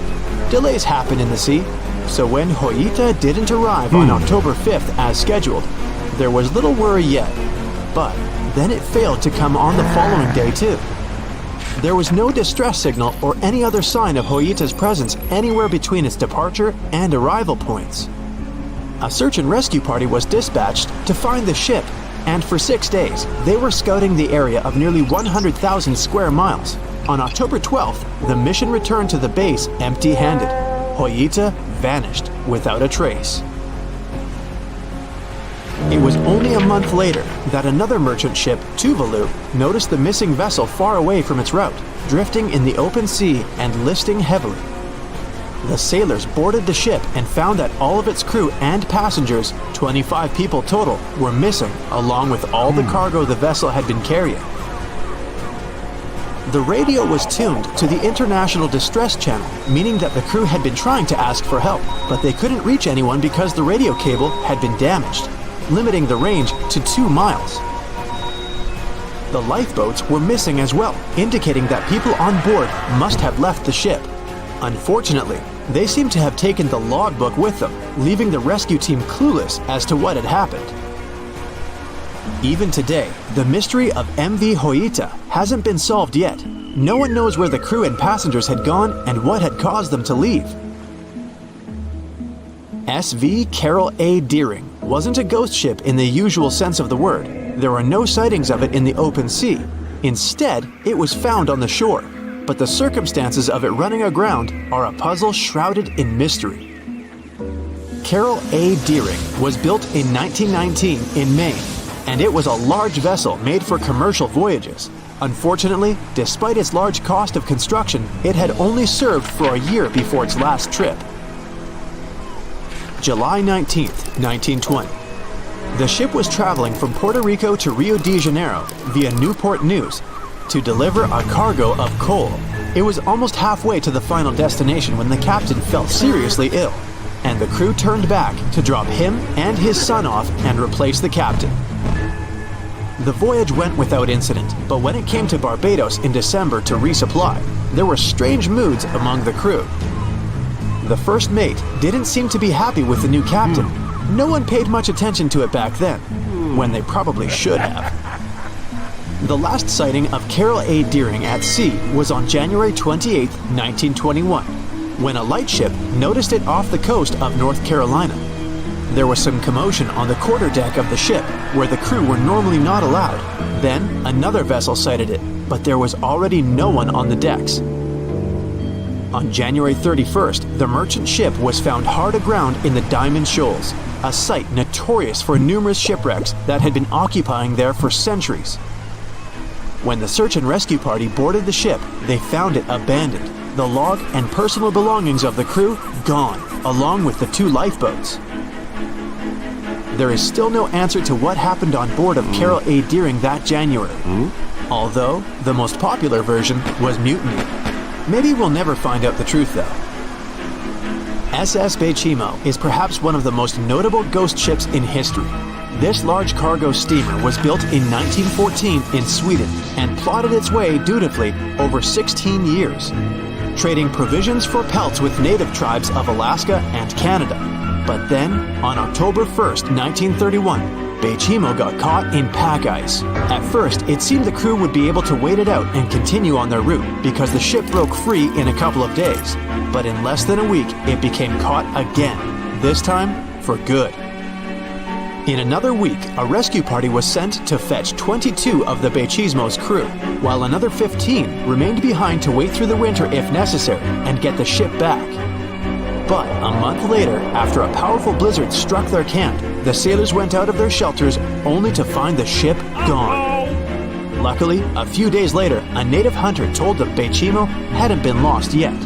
Delays happen in the sea, so when Hoita didn't arrive on October 5th as scheduled, there was little worry yet. But then it failed to come on the following day too. There was no distress signal or any other sign of Hoita's presence anywhere between its departure and arrival points. A search and rescue party was dispatched to find the ship, and for 6 days, they were scouting the area of nearly 100,000 square miles. On October 12th, the mission returned to the base empty-handed. Hoita vanished without a trace. It was only a month later that another merchant ship, Tuvalu, noticed the missing vessel far away from its route, drifting in the open sea and listing heavily. The sailors boarded the ship and found that all of its crew and passengers, 25 people total, were missing, along with all the cargo the vessel had been carrying. The radio was tuned to the International Distress Channel, meaning that the crew had been trying to ask for help, but they couldn't reach anyone because the radio cable had been damaged, limiting the range to 2 miles. The lifeboats were missing as well, indicating that people on board must have left the ship. Unfortunately, they seem to have taken the logbook with them, leaving the rescue team clueless as to what had happened. Even today, the mystery of MV Hoita hasn't been solved yet. No one knows where the crew and passengers had gone and what had caused them to leave. SV Carol A. Deering wasn't a ghost ship in the usual sense of the word. There were no sightings of it in the open sea. Instead, it was found on the shore, but the circumstances of it running aground are a puzzle shrouded in mystery. Carol A. Deering was built in 1919 in Maine, and it was a large vessel made for commercial voyages. Unfortunately, despite its large cost of construction, it had only served for a year before its last trip. July 19, 1920. The ship was traveling from Puerto Rico to Rio de Janeiro via Newport News to deliver a cargo of coal. It was almost halfway to the final destination when the captain fell seriously ill, and the crew turned back to drop him and his son off and replace the captain. The voyage went without incident, but when it came to Barbados in December to resupply, there were strange moods among the crew. The first mate didn't seem to be happy with the new captain. No one paid much attention to it back then, when they probably should have. The last sighting of Carol A. Deering at sea was on January 28, 1921, when a lightship noticed it off the coast of North Carolina. There was some commotion on the quarterdeck of the ship, where the crew were normally not allowed. Then, another vessel sighted it, but there was already no one on the decks. On January 31st, the merchant ship was found hard aground in the Diamond Shoals, a site notorious for numerous shipwrecks that had been occupying there for centuries. When the search and rescue party boarded the ship, they found it abandoned, the log and personal belongings of the crew gone, along with the 2 lifeboats. There is still no answer to what happened on board of Carol A. Deering that January, although the most popular version was mutiny. Maybe we'll never find out the truth though. SS Baychimo is perhaps one of the most notable ghost ships in history. This large cargo steamer was built in 1914 in Sweden and plodded its way dutifully over 16 years, trading provisions for pelts with native tribes of Alaska and Canada. But then, on October 1st, 1931, Baychimo got caught in pack ice. At first, it seemed the crew would be able to wait it out and continue on their route because the ship broke free in a couple of days. But in less than a week, it became caught again, this time for good. In another week, a rescue party was sent to fetch 22 of the Baychimo's crew, while another 15 remained behind to wait through the winter if necessary and get the ship back. But a month later, after a powerful blizzard struck their camp, the sailors went out of their shelters only to find the ship gone. Luckily, a few days later, a native hunter told them Baychimo hadn't been lost yet.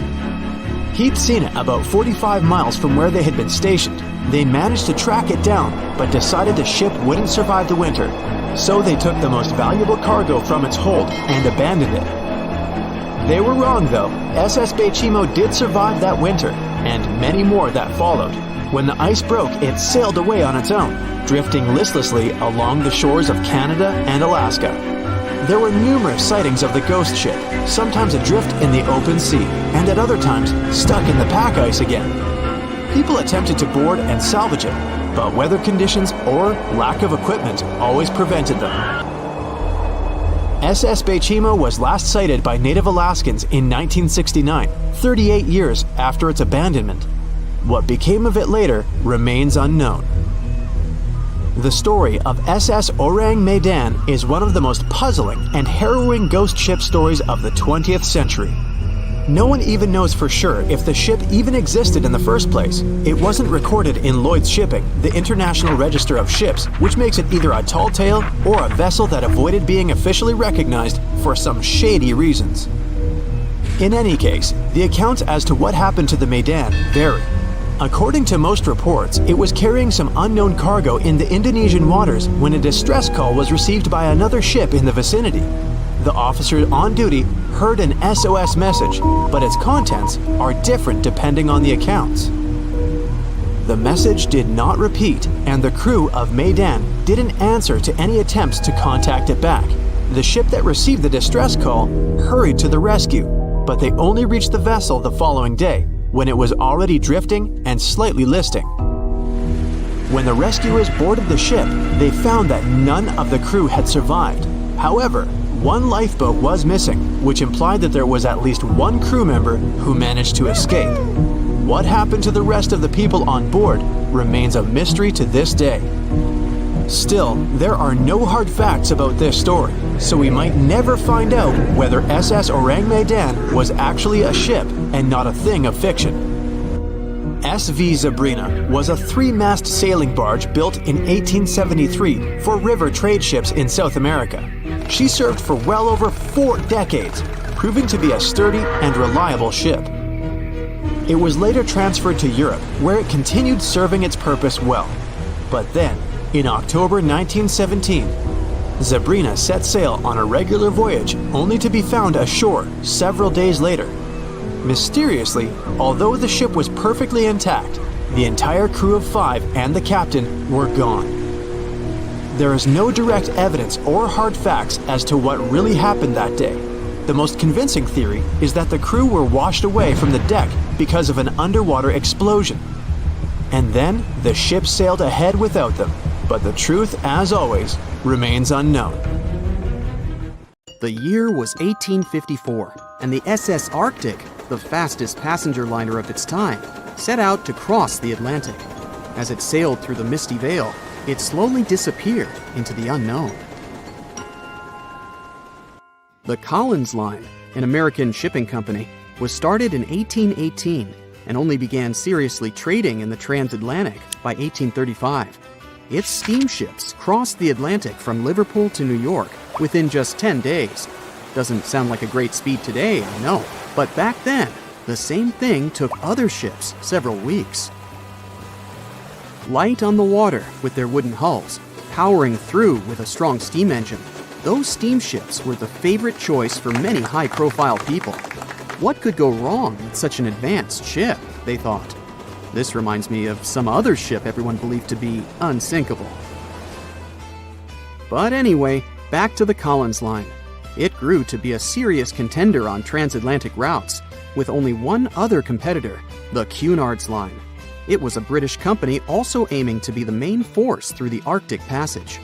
He'd seen it about 45 miles from where they had been stationed. They managed to track it down, but decided the ship wouldn't survive the winter, so they took the most valuable cargo from its hold and abandoned it. They were wrong though. SS Baychimo did survive that winter, and many more that followed. When the ice broke, it sailed away on its own, drifting listlessly along the shores of Canada and Alaska. There were numerous sightings of the ghost ship, sometimes adrift in the open sea, and at other times stuck in the pack ice again. People attempted to board and salvage it, but weather conditions or lack of equipment always prevented them. SS Baychimo was last sighted by native Alaskans in 1969, 38 years after its abandonment. What became of it later remains unknown. The story of SS Orang Maidan is one of the most puzzling and harrowing ghost ship stories of the 20th century. No one even knows for sure if the ship even existed in the first place. It wasn't recorded in Lloyd's Shipping, the International Register of Ships, which makes it either a tall tale or a vessel that avoided being officially recognized for some shady reasons. In any case, the accounts as to what happened to the Maidan vary. According to most reports, it was carrying some unknown cargo in the Indonesian waters when a distress call was received by another ship in the vicinity. The officer on duty heard an SOS message, but its contents are different depending on the accounts. The message did not repeat, and the crew of Maidan didn't answer to any attempts to contact it back. The ship that received the distress call hurried to the rescue, but they only reached the vessel the following day, when it was already drifting and slightly listing. When the rescuers boarded the ship, they found that none of the crew had survived. However, one lifeboat was missing, which implied that there was at least one crew member who managed to escape. What happened to the rest of the people on board remains a mystery to this day. Still, there are no hard facts about this story, so we might never find out whether SS Orang Maidan was actually a ship and not a thing of fiction. SV Zabrina was a 3-mast sailing barge built in 1873 for river trade ships in South America. She served for well over 4 decades, proving to be a sturdy and reliable ship. It was later transferred to Europe, where it continued serving its purpose well. But then, in October 1917, Zabrina set sail on a regular voyage only to be found ashore several days later. Mysteriously, although the ship was perfectly intact, the entire crew of 5 and the captain were gone. There is no direct evidence or hard facts as to what really happened that day. The most convincing theory is that the crew were washed away from the deck because of an underwater explosion. And then the ship sailed ahead without them, but the truth, as always, remains unknown. The year was 1854, and the SS Arctic, the fastest passenger liner of its time, set out to cross the Atlantic. As it sailed through the misty veil, it slowly disappeared into the unknown. The Collins Line, an American shipping company, was started in 1818 and only began seriously trading in the transatlantic by 1835. Its steamships crossed the Atlantic from Liverpool to New York within just 10 days. Doesn't sound like a great speed today, I know, but back then, the same thing took other ships several weeks. Light on the water with their wooden hulls, powering through with a strong steam engine, those steamships were the favorite choice for many high-profile people. What could go wrong with such an advanced ship, they thought. This reminds me of some other ship everyone believed to be unsinkable. But anyway, back to the Collins Line. It grew to be a serious contender on transatlantic routes, with only one other competitor, the Cunard's Line. It was a British company also aiming to be the main force through the Arctic Passage.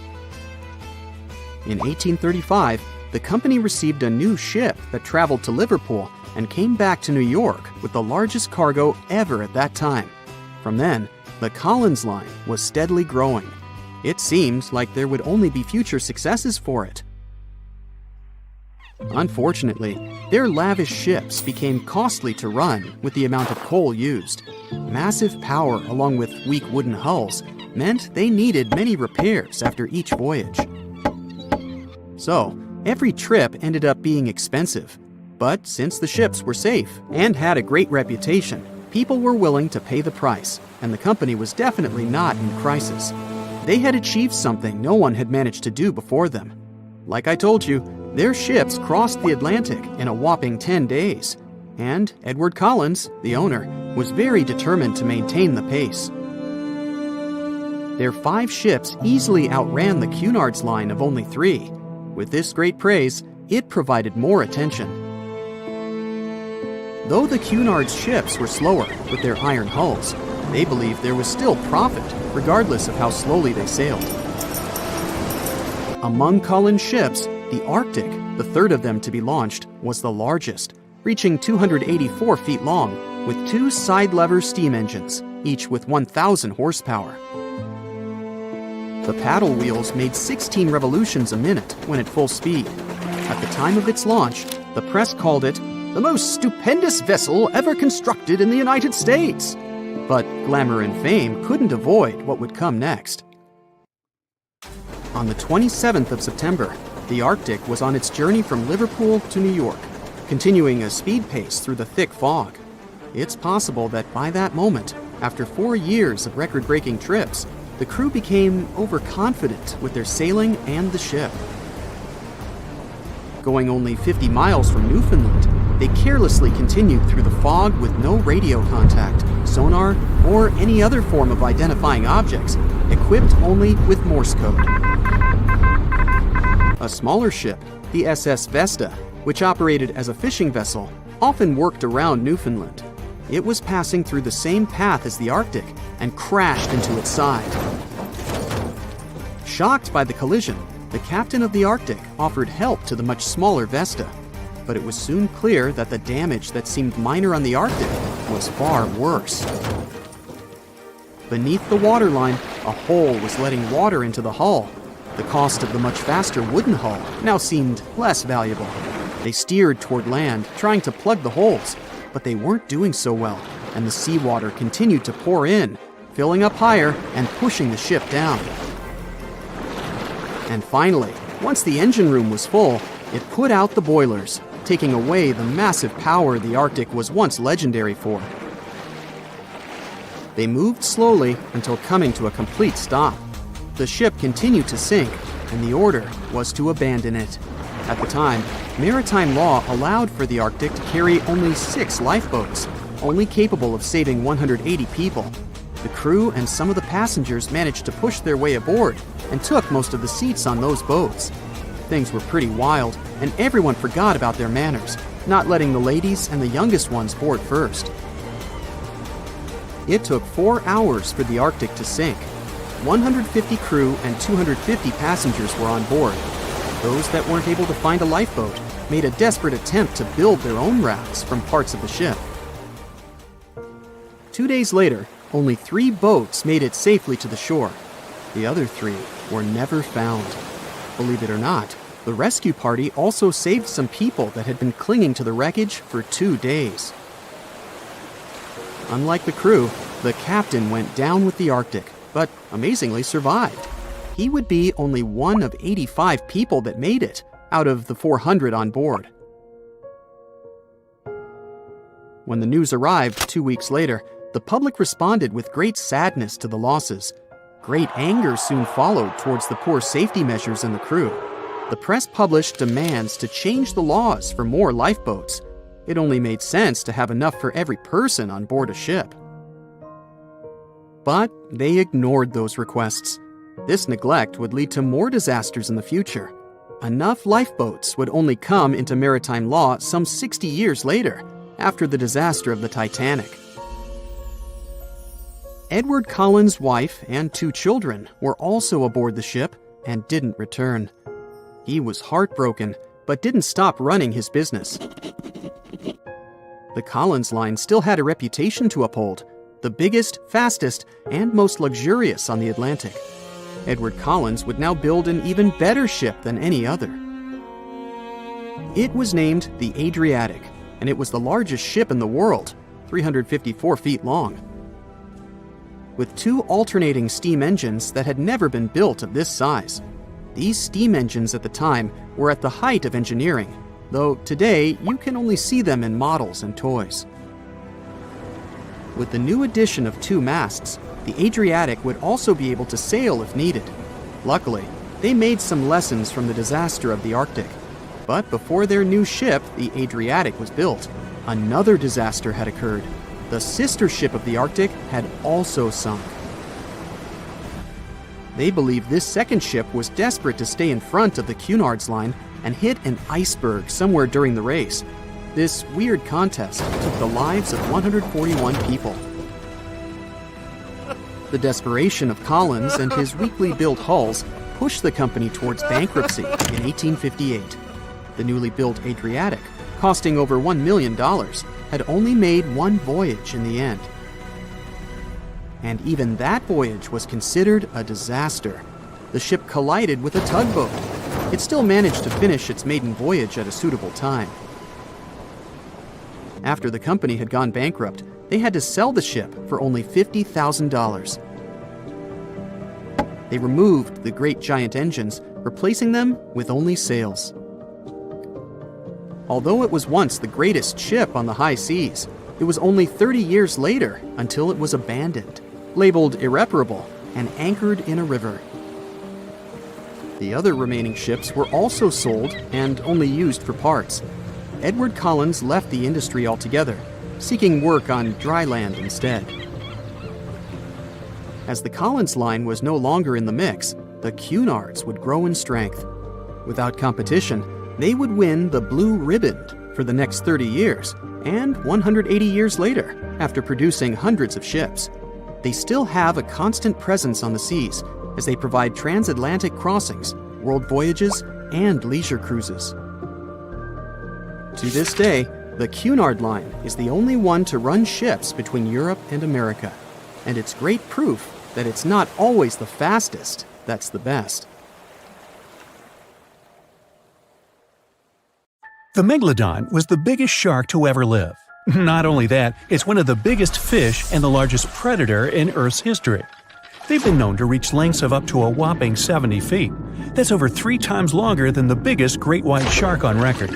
In 1835, the company received a new ship that traveled to Liverpool and came back to New York with the largest cargo ever at that time. From then, the Collins Line was steadily growing. It seemed like there would only be future successes for it. Unfortunately, their lavish ships became costly to run with the amount of coal used. Massive power along with weak wooden hulls meant they needed many repairs after each voyage. So, every trip ended up being expensive. But since the ships were safe and had a great reputation, people were willing to pay the price, and the company was definitely not in crisis. They had achieved something no one had managed to do before them. Like I told you, their ships crossed the Atlantic in a whopping 10 days, and Edward Collins, the owner, was very determined to maintain the pace. Their 5 ships easily outran the Cunard's Line of only 3. With this great praise, it provided more attention. Though the Cunard's ships were slower with their iron hulls, they believed there was still profit, regardless of how slowly they sailed. Among Collins' ships, the Arctic, the third of them to be launched, was the largest, reaching 284 feet long, with 2 side-lever steam engines, each with 1,000 horsepower. The paddle wheels made 16 revolutions a minute when at full speed. At the time of its launch, the press called it the most stupendous vessel ever constructed in the United States. But glamour and fame couldn't avoid what would come next. On the 27th of September, the Arctic was on its journey from Liverpool to New York, continuing a speed pace through the thick fog. It's possible that by that moment, after 4 years of record-breaking trips, the crew became overconfident with their sailing and the ship. Going only 50 miles from Newfoundland, they carelessly continued through the fog with no radio contact, sonar, or any other form of identifying objects, equipped only with Morse code. A smaller ship, the SS Vesta, which operated as a fishing vessel, often worked around Newfoundland. It was passing through the same path as the Arctic and crashed into its side. Shocked by the collision, the captain of the Arctic offered help to the much smaller Vesta, but it was soon clear that the damage that seemed minor on the Arctic was far worse. Beneath the waterline, a hole was letting water into the hull. The cost of the much faster wooden hull now seemed less valuable. They steered toward land, trying to plug the holes, but they weren't doing so well, and the seawater continued to pour in, filling up higher and pushing the ship down. And finally, once the engine room was full, it put out the boilers, taking away the massive power the Arctic was once legendary for. They moved slowly until coming to a complete stop. The ship continued to sink, and the order was to abandon it. At the time, maritime law allowed for the Arctic to carry only 6 lifeboats, only capable of saving 180 people. The crew and some of the passengers managed to push their way aboard and took most of the seats on those boats. Things were pretty wild, and everyone forgot about their manners, not letting the ladies and the youngest ones board first. It took 4 hours for the Arctic to sink. 150 crew and 250 passengers were on board. Those that weren't able to find a lifeboat made a desperate attempt to build their own rafts from parts of the ship. 2 days later, only 3 boats made it safely to the shore. The other 3 were never found. Believe it or not, The rescue party also saved some people that had been clinging to the wreckage for 2 days. Unlike the crew, the captain went down with the Arctic, but amazingly survived. He would be only one of 85 people that made it, out of the 400 on board. When the news arrived 2 weeks later, the public responded with great sadness to the losses. Great anger soon followed towards the poor safety measures in the crew. The press published demands to change the laws for more lifeboats. It only made sense to have enough for every person on board a ship. But they ignored those requests. This neglect would lead to more disasters in the future. Enough lifeboats would only come into maritime law some 60 years later, after the disaster of the Titanic. Edward Cullen's wife and 2 children were also aboard the ship and didn't return. He was heartbroken, but didn't stop running his business. The Collins line still had a reputation to uphold, the biggest, fastest, and most luxurious on the Atlantic. Edward Collins would now build an even better ship than any other. It was named the Adriatic, and it was the largest ship in the world, 354 feet long. With 2 alternating steam engines that had never been built of this size. These steam engines at the time were at the height of engineering, though today you can only see them in models and toys. With the new addition of 2 masts, the Adriatic would also be able to sail if needed. Luckily, they made some lessons from the disaster of the Arctic. But before their new ship, the Adriatic, was built, another disaster had occurred. The sister ship of the Arctic had also sunk. They believed this second ship was desperate to stay in front of the Cunard's line and hit an iceberg somewhere during the race. This weird contest took the lives of 141 people. The desperation of Collins and his weakly built hulls pushed the company towards bankruptcy in 1858. The newly built Adriatic, costing over $1 million, had only made 1 voyage in the end. And even that voyage was considered a disaster. The ship collided with a tugboat. It still managed to finish its maiden voyage at a suitable time. After the company had gone bankrupt, they had to sell the ship for only $50,000. They removed the great giant engines, replacing them with only sails. Although it was once the greatest ship on the high seas, it was only 30 years later until it was abandoned, labeled irreparable, and anchored in a river. The other remaining ships were also sold and only used for parts. Edward Collins left the industry altogether, seeking work on dry land instead. As the Collins line was no longer in the mix, the Cunards would grow in strength. Without competition, they would win the Blue Riband for the next 30 years, and 180 years later, after producing hundreds of ships. They still have a constant presence on the seas, as they provide transatlantic crossings, world voyages, and leisure cruises. To this day, the Cunard line is the only one to run ships between Europe and America, and it's great proof that it's not always the fastest that's the best. The Megalodon was the biggest shark to ever live. Not only that, it's one of the biggest fish and the largest predator in Earth's history. They've been known to reach lengths of up to a whopping 70 feet. That's over 3 times longer than the biggest great white shark on record.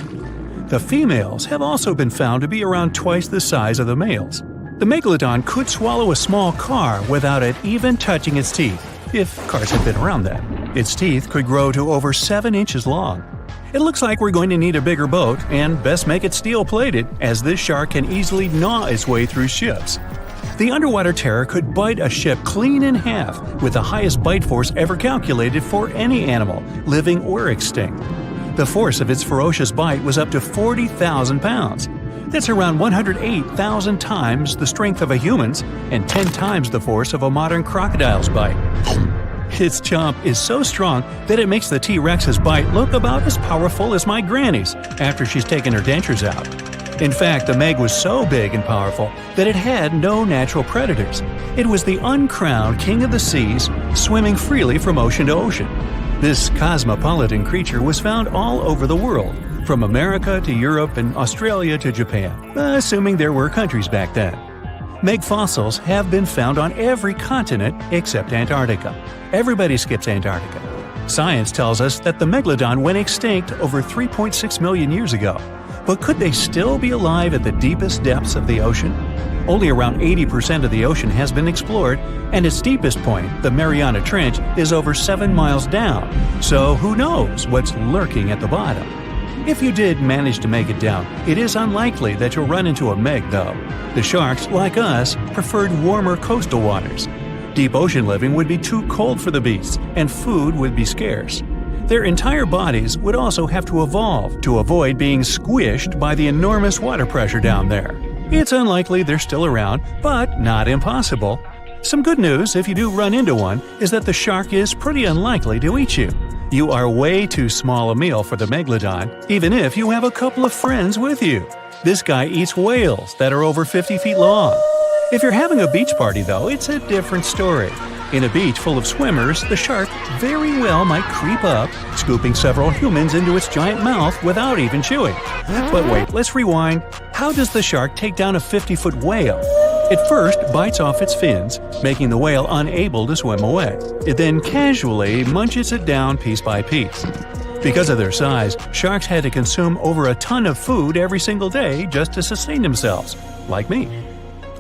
The females have also been found to be around twice the size of the males. The Megalodon could swallow a small car without it even touching its teeth, if cars had been around then. Its teeth could grow to over 7 inches long. It looks like we're going to need a bigger boat, and best make it steel-plated, as this shark can easily gnaw its way through ships. The underwater terror could bite a ship clean in half, with the highest bite force ever calculated for any animal, living or extinct. The force of its ferocious bite was up to 40,000 pounds. That's around 108,000 times the strength of a human's, and 10 times the force of a modern crocodile's bite. Its chomp is so strong that it makes the T-Rex's bite look about as powerful as my granny's after she's taken her dentures out. In fact, the Meg was so big and powerful that it had no natural predators. It was the uncrowned king of the seas, swimming freely from ocean to ocean. This cosmopolitan creature was found all over the world, from America to Europe and Australia to Japan, assuming there were countries back then. Meg fossils have been found on every continent except Antarctica. Everybody skips Antarctica. Science tells us that the megalodon went extinct over 3.6 million years ago. But could they still be alive at the deepest depths of the ocean? Only around 80% of the ocean has been explored, and its deepest point, the Mariana Trench, is over 7 miles down. So who knows what's lurking at the bottom? If you did manage to make it down, it is unlikely that you'll run into a Meg, though. The sharks, like us, preferred warmer coastal waters. Deep ocean living would be too cold for the beasts, and food would be scarce. Their entire bodies would also have to evolve to avoid being squished by the enormous water pressure down there. It's unlikely they're still around, but not impossible. Some good news, if you do run into one, is that the shark is pretty unlikely to eat you. You are way too small a meal for the megalodon, even if you have a couple of friends with you. This guy eats whales that are over 50 feet long. If you're having a beach party, though, it's a different story. In a beach full of swimmers, the shark very well might creep up, scooping several humans into its giant mouth without even chewing. But wait, let's rewind. How does the shark take down a 50-foot whale? It first bites off its fins, making the whale unable to swim away. It then casually munches it down piece by piece. Because of their size, sharks had to consume over a ton of food every single day just to sustain themselves, like me.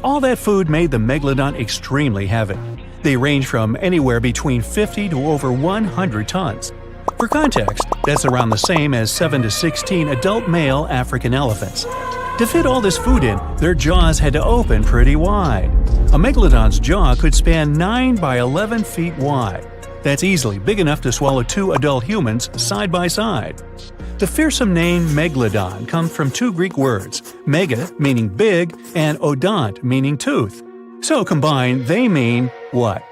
All that food made the megalodon extremely heavy. They range from anywhere between 50 to over 100 tons. For context, that's around the same as 7 to 16 adult male African elephants. To fit all this food in, their jaws had to open pretty wide. A megalodon's jaw could span 9 by 11 feet wide. That's easily big enough to swallow 2 adult humans side by side. The fearsome name megalodon comes from 2 Greek words, mega meaning big and odont meaning tooth. So combined, they mean what?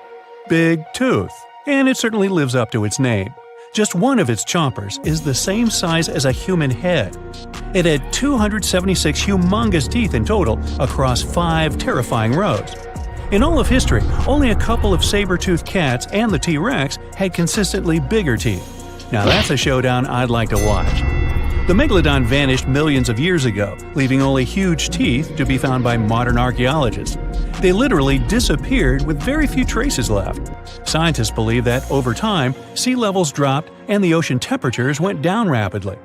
Big tooth. And it certainly lives up to its name. Just one of its chompers is the same size as a human head. It had 276 humongous teeth in total across 5 terrifying rows. In all of history, only a couple of saber-toothed cats and the T-Rex had consistently bigger teeth. Now that's a showdown I'd like to watch. The megalodon vanished millions of years ago, leaving only huge teeth to be found by modern archaeologists. They literally disappeared with very few traces left. Scientists believe that over time, sea levels dropped and the ocean temperatures went down rapidly.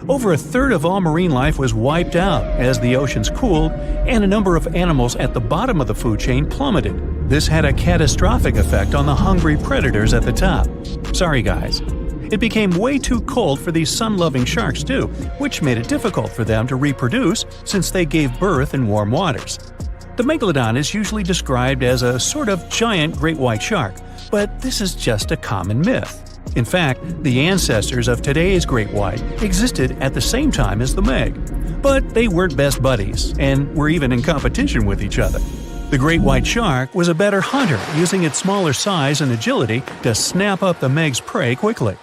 Over a third of all marine life was wiped out as the oceans cooled, and a number of animals at the bottom of the food chain plummeted. This had a catastrophic effect on the hungry predators at the top. Sorry guys. It became way too cold for these sun-loving sharks too, which made it difficult for them to reproduce since they gave birth in warm waters. The megalodon is usually described as a sort of giant great white shark, but this is just a common myth. In fact, the ancestors of today's great white existed at the same time as the Meg. But they weren't best buddies, and were even in competition with each other. The great white shark was a better hunter, using its smaller size and agility to snap up the Meg's prey quickly.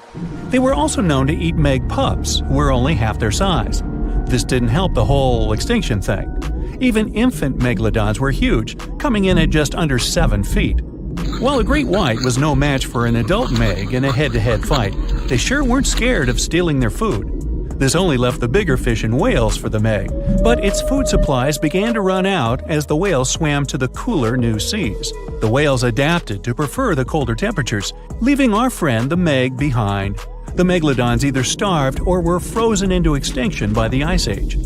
They were also known to eat Meg pups, who were only half their size. This didn't help the whole extinction thing. Even infant megalodons were huge, coming in at just under 7 feet. While a great white was no match for an adult Meg in a head-to-head fight, they sure weren't scared of stealing their food. This only left the bigger fish and whales for the Meg, but its food supplies began to run out as the whales swam to the cooler new seas. The whales adapted to prefer the colder temperatures, leaving our friend the Meg behind. The megalodons either starved or were frozen into extinction by the Ice Age.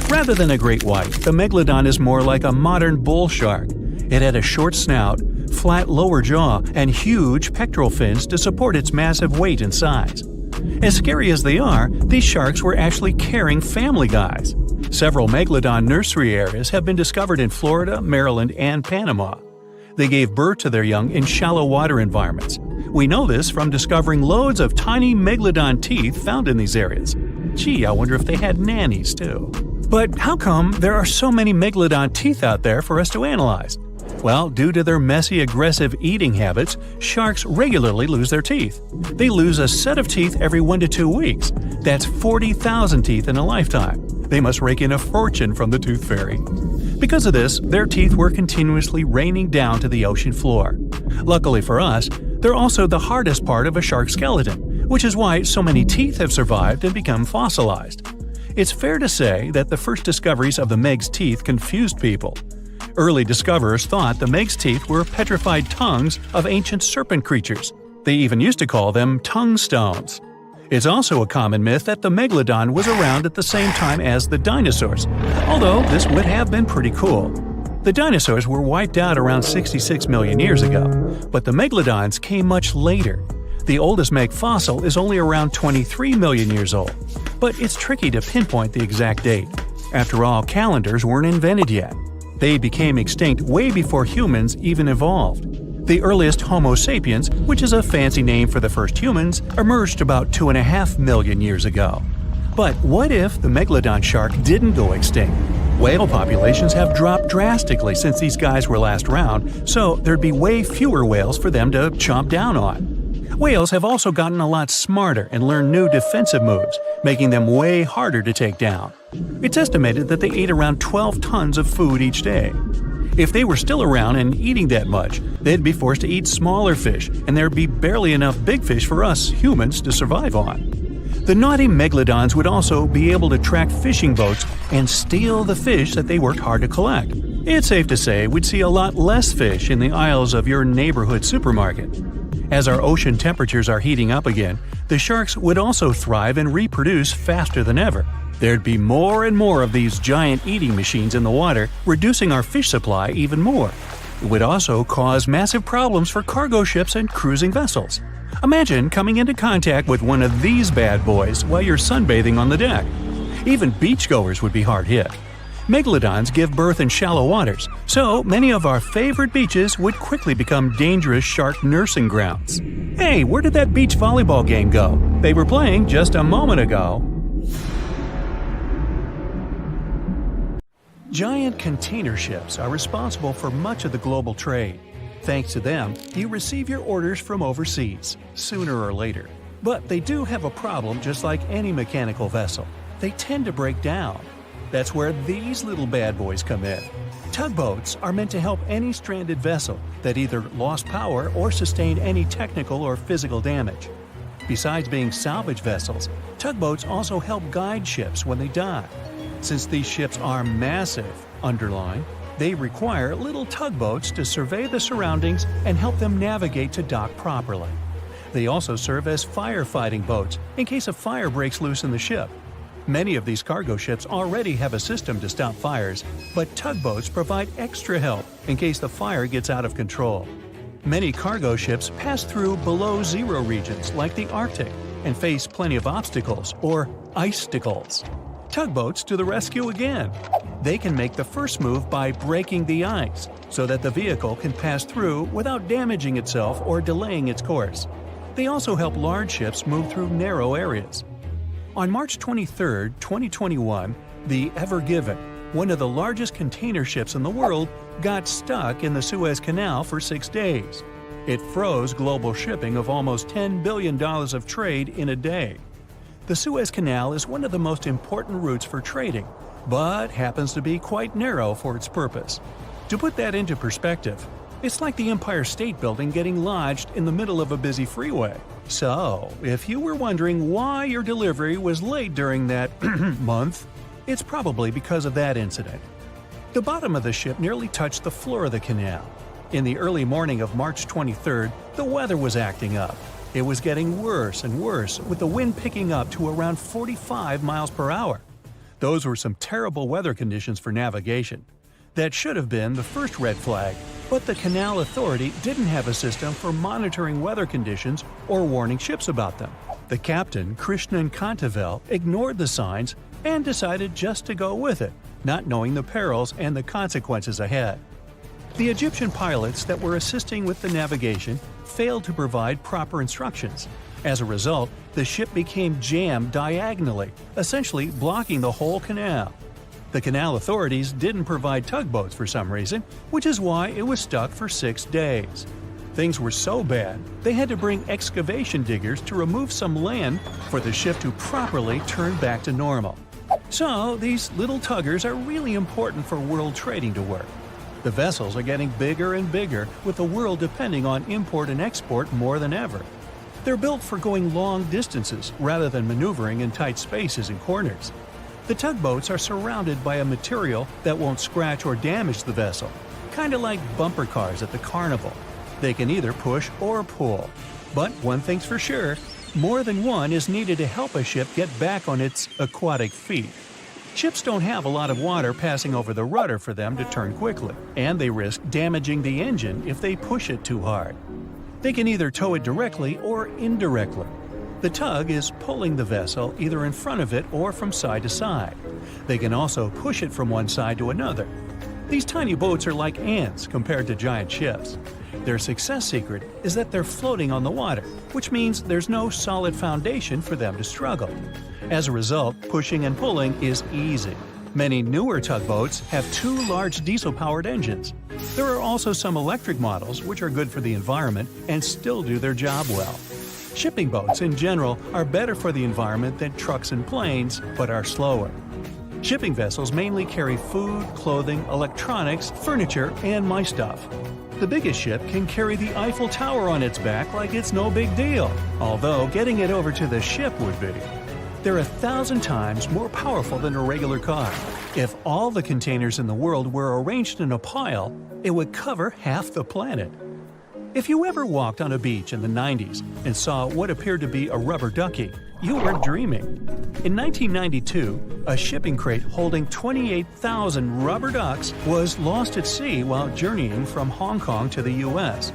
Rather than a great white, the megalodon is more like a modern bull shark. It had a short snout, flat lower jaw, and huge pectoral fins to support its massive weight and size. As scary as they are, these sharks were actually caring family guys. Several megalodon nursery areas have been discovered in Florida, Maryland, and Panama. They gave birth to their young in shallow water environments. We know this from discovering loads of tiny megalodon teeth found in these areas. Gee, I wonder if they had nannies too. But how come there are so many megalodon teeth out there for us to analyze? Well, due to their messy, aggressive eating habits, sharks regularly lose their teeth. They lose a set of teeth every 1 to 2 weeks. That's 40,000 teeth in a lifetime. They must rake in a fortune from the tooth fairy. Because of this, their teeth were continuously raining down to the ocean floor. Luckily for us, they're also the hardest part of a shark skeleton, which is why so many teeth have survived and become fossilized. It's fair to say that the first discoveries of the Meg's teeth confused people. Early discoverers thought the Meg's teeth were petrified tongues of ancient serpent creatures. They even used to call them tongue stones. It's also a common myth that the megalodon was around at the same time as the dinosaurs, although this would have been pretty cool. The dinosaurs were wiped out around 66 million years ago, but the megalodons came much later. The oldest Meg fossil is only around 23 million years old, but it's tricky to pinpoint the exact date. After all, calendars weren't invented yet. They became extinct way before humans even evolved. The earliest Homo sapiens, which is a fancy name for the first humans, emerged about 2.5 million years ago. But what if the megalodon shark didn't go extinct? Whale populations have dropped drastically since these guys were last around, so there'd be way fewer whales for them to chomp down on. Whales have also gotten a lot smarter and learned new defensive moves, making them way harder to take down. It's estimated that they ate around 12 tons of food each day. If they were still around and eating that much, they'd be forced to eat smaller fish, and there'd be barely enough big fish for us humans to survive on. The naughty megalodons would also be able to track fishing boats and steal the fish that they worked hard to collect. It's safe to say we'd see a lot less fish in the aisles of your neighborhood supermarket. As our ocean temperatures are heating up again, the sharks would also thrive and reproduce faster than ever. There'd be more and more of these giant eating machines in the water, reducing our fish supply even more. It would also cause massive problems for cargo ships and cruising vessels. Imagine coming into contact with one of these bad boys while you're sunbathing on the deck. Even beachgoers would be hard hit. Megalodons give birth in shallow waters, so many of our favorite beaches would quickly become dangerous shark nursing grounds. Hey, where did that beach volleyball game go? They were playing just a moment ago. Giant container ships are responsible for much of the global trade. Thanks to them, you receive your orders from overseas, sooner or later. But they do have a problem just like any mechanical vessel. They tend to break down. That's where these little bad boys come in. Tugboats are meant to help any stranded vessel that either lost power or sustained any technical or physical damage. Besides being salvage vessels, tugboats also help guide ships when they dock. Since these ships are massive, underline, they require little tugboats to survey the surroundings and help them navigate to dock properly. They also serve as firefighting boats in case a fire breaks loose in the ship. Many of these cargo ships already have a system to stop fires, but tugboats provide extra help in case the fire gets out of control. Many cargo ships pass through below-zero regions like the Arctic and face plenty of obstacles, or icicles. Tugboats to the rescue again. They can make the first move by breaking the ice so that the vehicle can pass through without damaging itself or delaying its course. They also help large ships move through narrow areas. On March 23, 2021, the Ever Given, one of the largest container ships in the world, got stuck in the Suez Canal for 6 days. It froze global shipping of almost $10 billion of trade in a day. The Suez Canal is one of the most important routes for trading, but happens to be quite narrow for its purpose. To put that into perspective, it's like the Empire State Building getting lodged in the middle of a busy freeway. So, if you were wondering why your delivery was late during that month, it's probably because of that incident. The bottom of the ship nearly touched the floor of the canal. In the early morning of March 23rd, the weather was acting up. It was getting worse and worse, with the wind picking up to around 45 miles per hour. Those were some terrible weather conditions for navigation. That should have been the first red flag, but the Canal Authority didn't have a system for monitoring weather conditions or warning ships about them. The captain, Krishnan Kantavel, ignored the signs and decided just to go with it, not knowing the perils and the consequences ahead. The Egyptian pilots that were assisting with the navigation failed to provide proper instructions. As a result, the ship became jammed diagonally, essentially blocking the whole canal. The canal authorities didn't provide tugboats for some reason, which is why it was stuck for 6 days. Things were so bad, they had to bring excavation diggers to remove some land for the ship to properly turn back to normal. So, these little tuggers are really important for world trading to work. The vessels are getting bigger and bigger, with the world depending on import and export more than ever. They're built for going long distances rather than maneuvering in tight spaces and corners. The tugboats are surrounded by a material that won't scratch or damage the vessel, kind of like bumper cars at the carnival. They can either push or pull. But one thing's for sure, more than one is needed to help a ship get back on its aquatic feet. Ships don't have a lot of water passing over the rudder for them to turn quickly, and they risk damaging the engine if they push it too hard. They can either tow it directly or indirectly. The tug is pulling the vessel either in front of it or from side to side. They can also push it from one side to another. These tiny boats are like ants compared to giant ships. Their success secret is that they're floating on the water, which means there's no solid foundation for them to struggle. As a result, pushing and pulling is easy. Many newer tugboats have 2 large diesel-powered engines. There are also some electric models which are good for the environment and still do their job well. Shipping boats in general are better for the environment than trucks and planes, but are slower. Shipping vessels mainly carry food, clothing, electronics, furniture, and my stuff. The biggest ship can carry the Eiffel Tower on its back like it's no big deal, although getting it over to the ship would be. They're 1,000 times more powerful than a regular car. If all the containers in the world were arranged in a pile, it would cover half the planet. If you ever walked on a beach in the 90s and saw what appeared to be a rubber ducky, you weren't dreaming. In 1992, a shipping crate holding 28,000 rubber ducks was lost at sea while journeying from Hong Kong to the U.S.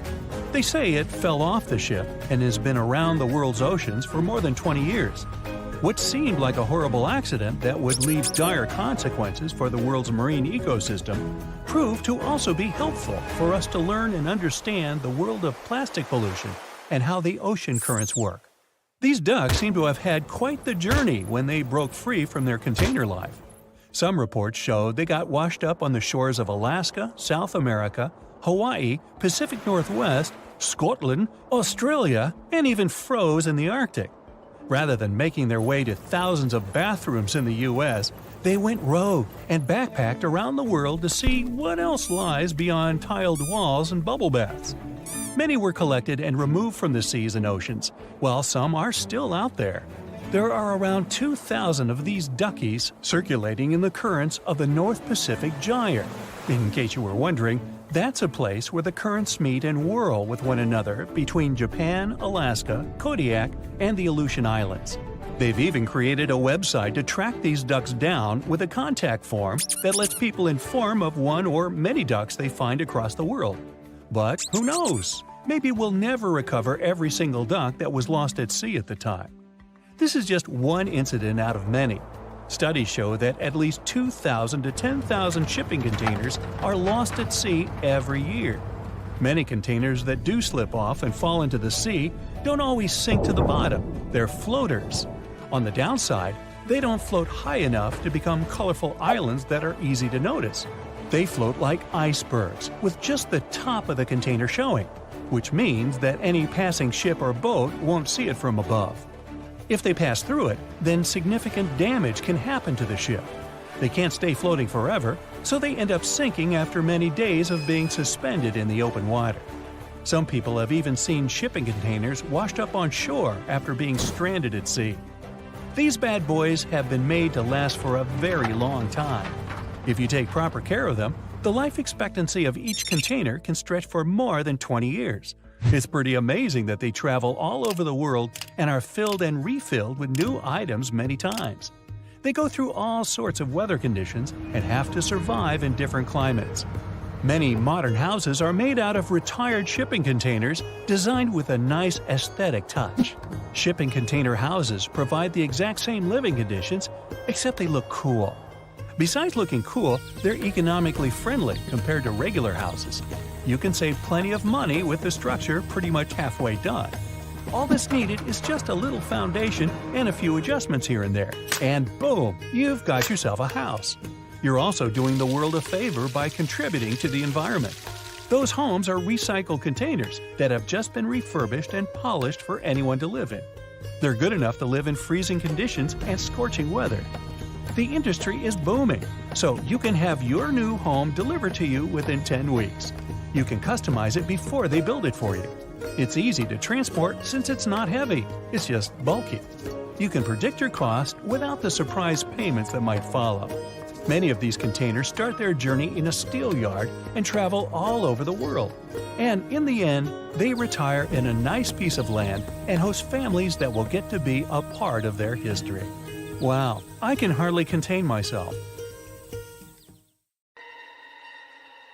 They say it fell off the ship and has been around the world's oceans for more than 20 years. What seemed like a horrible accident that would leave dire consequences for the world's marine ecosystem proved to also be helpful for us to learn and understand the world of plastic pollution and how the ocean currents work. These ducks seem to have had quite the journey when they broke free from their container life. Some reports showed they got washed up on the shores of Alaska, South America, Hawaii, Pacific Northwest, Scotland, Australia, and even froze in the Arctic. Rather than making their way to thousands of bathrooms in the U.S., they went rogue and backpacked around the world to see what else lies beyond tiled walls and bubble baths. Many were collected and removed from the seas and oceans, while some are still out there. There are around 2,000 of these duckies circulating in the currents of the North Pacific Gyre. In case you were wondering, that's a place where the currents meet and whirl with one another between Japan, Alaska, Kodiak, and the Aleutian Islands. They've even created a website to track these ducks down with a contact form that lets people inform of one or many ducks they find across the world. But who knows? Maybe we'll never recover every single duck that was lost at sea at the time. This is just one incident out of many. Studies show that at least 2,000 to 10,000 shipping containers are lost at sea every year. Many containers that do slip off and fall into the sea don't always sink to the bottom. They're floaters. On the downside, they don't float high enough to become colorful islands that are easy to notice. They float like icebergs, with just the top of the container showing, which means that any passing ship or boat won't see it from above. If they pass through it, then significant damage can happen to the ship. They can't stay floating forever, so they end up sinking after many days of being suspended in the open water. Some people have even seen shipping containers washed up on shore after being stranded at sea. These bad boys have been made to last for a very long time. If you take proper care of them, the life expectancy of each container can stretch for more than 20 years. It's pretty amazing that they travel all over the world and are filled and refilled with new items many times. They go through all sorts of weather conditions and have to survive in different climates. Many modern houses are made out of retired shipping containers designed with a nice aesthetic touch. Shipping container houses provide the exact same living conditions, except they look cool. Besides looking cool, they're economically friendly compared to regular houses. You can save plenty of money with the structure pretty much halfway done. All that's needed is just a little foundation and a few adjustments here and there, and boom, you've got yourself a house. You're also doing the world a favor by contributing to the environment. Those homes are recycled containers that have just been refurbished and polished for anyone to live in. They're good enough to live in freezing conditions and scorching weather. The industry is booming, so you can have your new home delivered to you within 10 weeks. You can customize it before they build it for you. It's easy to transport since it's not heavy, it's just bulky. You can predict your cost without the surprise payments that might follow. Many of these containers start their journey in a steel yard and travel all over the world. And in the end, they retire in a nice piece of land and host families that will get to be a part of their history. Wow, I can hardly contain myself.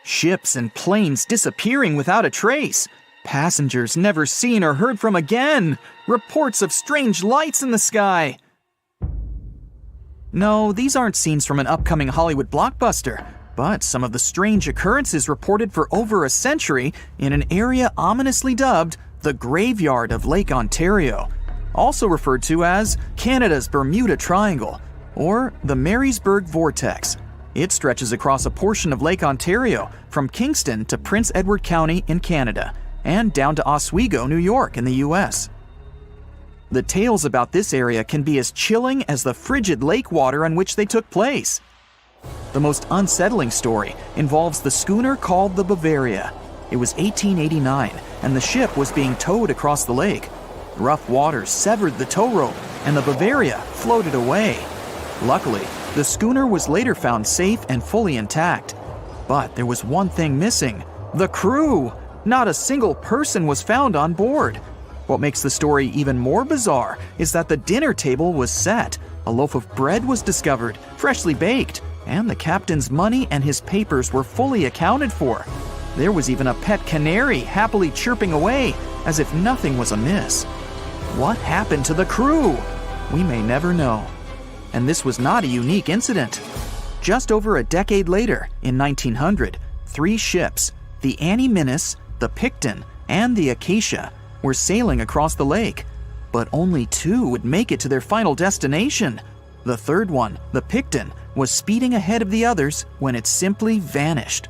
Ships and planes disappearing without a trace. Passengers never seen or heard from again. Reports of strange lights in the sky. No, these aren't scenes from an upcoming Hollywood blockbuster, but some of the strange occurrences reported for over a century in an area ominously dubbed the Graveyard of Lake Ontario, also referred to as Canada's Bermuda Triangle, or the Marysburg Vortex. It stretches across a portion of Lake Ontario from Kingston to Prince Edward County in Canada, and down to Oswego, New York in the US. The tales about this area can be as chilling as the frigid lake water on which they took place. The most unsettling story involves the schooner called the Bavaria. It was 1889, and the ship was being towed across the lake. Rough waters severed the tow rope, and the Bavaria floated away. Luckily, the schooner was later found safe and fully intact. But there was one thing missing: the crew! Not a single person was found on board. What makes the story even more bizarre is that the dinner table was set, a loaf of bread was discovered, freshly baked, and the captain's money and his papers were fully accounted for. There was even a pet canary happily chirping away as if nothing was amiss. What happened to the crew? We may never know. And this was not a unique incident. Just over a decade later, in 1900, 3 ships, the Annie Minnis, the Picton, and the Acacia, were sailing across the lake, but only 2 would make it to their final destination. The third one, the Picton, was speeding ahead of the others when it simply vanished.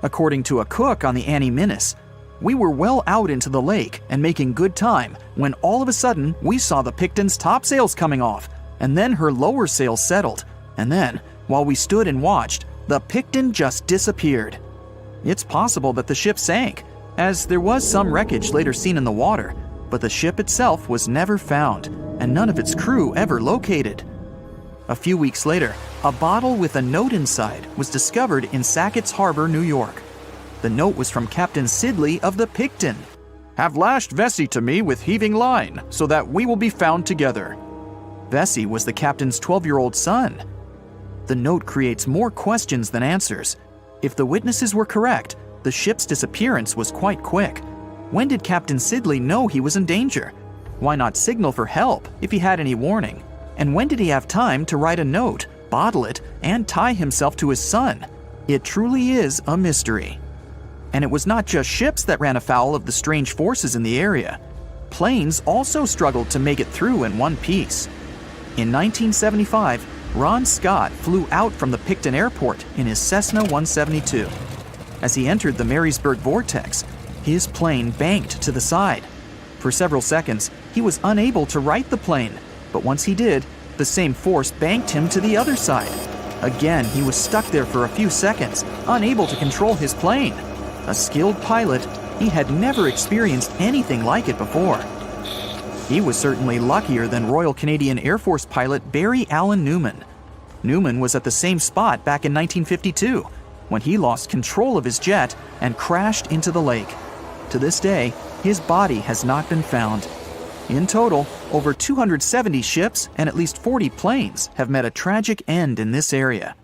According to a cook on the Annie Minnis, "We were well out into the lake and making good time when all of a sudden we saw the Picton's topsails coming off, and then her lower sails settled, and then, while we stood and watched, the Picton just disappeared." It's possible that the ship sank, as there was some wreckage later seen in the water, but the ship itself was never found, and none of its crew ever located. A few weeks later, a bottle with a note inside was discovered in Sackett's Harbor, New York. The note was from Captain Sidley of the Picton. "Have lashed Vesey to me with heaving line, so that we will be found together." Vesey was the captain's 12-year-old son. The note creates more questions than answers. If the witnesses were correct, the ship's disappearance was quite quick. When did Captain Sidley know he was in danger? Why not signal for help if he had any warning? And when did he have time to write a note, bottle it, and tie himself to his son? It truly is a mystery. And it was not just ships that ran afoul of the strange forces in the area. Planes also struggled to make it through in one piece. In 1975, Ron Scott flew out from the Picton Airport in his Cessna 172. As he entered the Marysburg Vortex, his plane banked to the side. For several seconds, he was unable to right the plane, but once he did, the same force banked him to the other side. Again, he was stuck there for a few seconds, unable to control his plane. A skilled pilot, he had never experienced anything like it before. He was certainly luckier than Royal Canadian Air Force pilot Barry Allen Newman. Newman was at the same spot back in 1952, when he lost control of his jet and crashed into the lake. To this day, his body has not been found. In total, over 270 ships and at least 40 planes have met a tragic end in this area.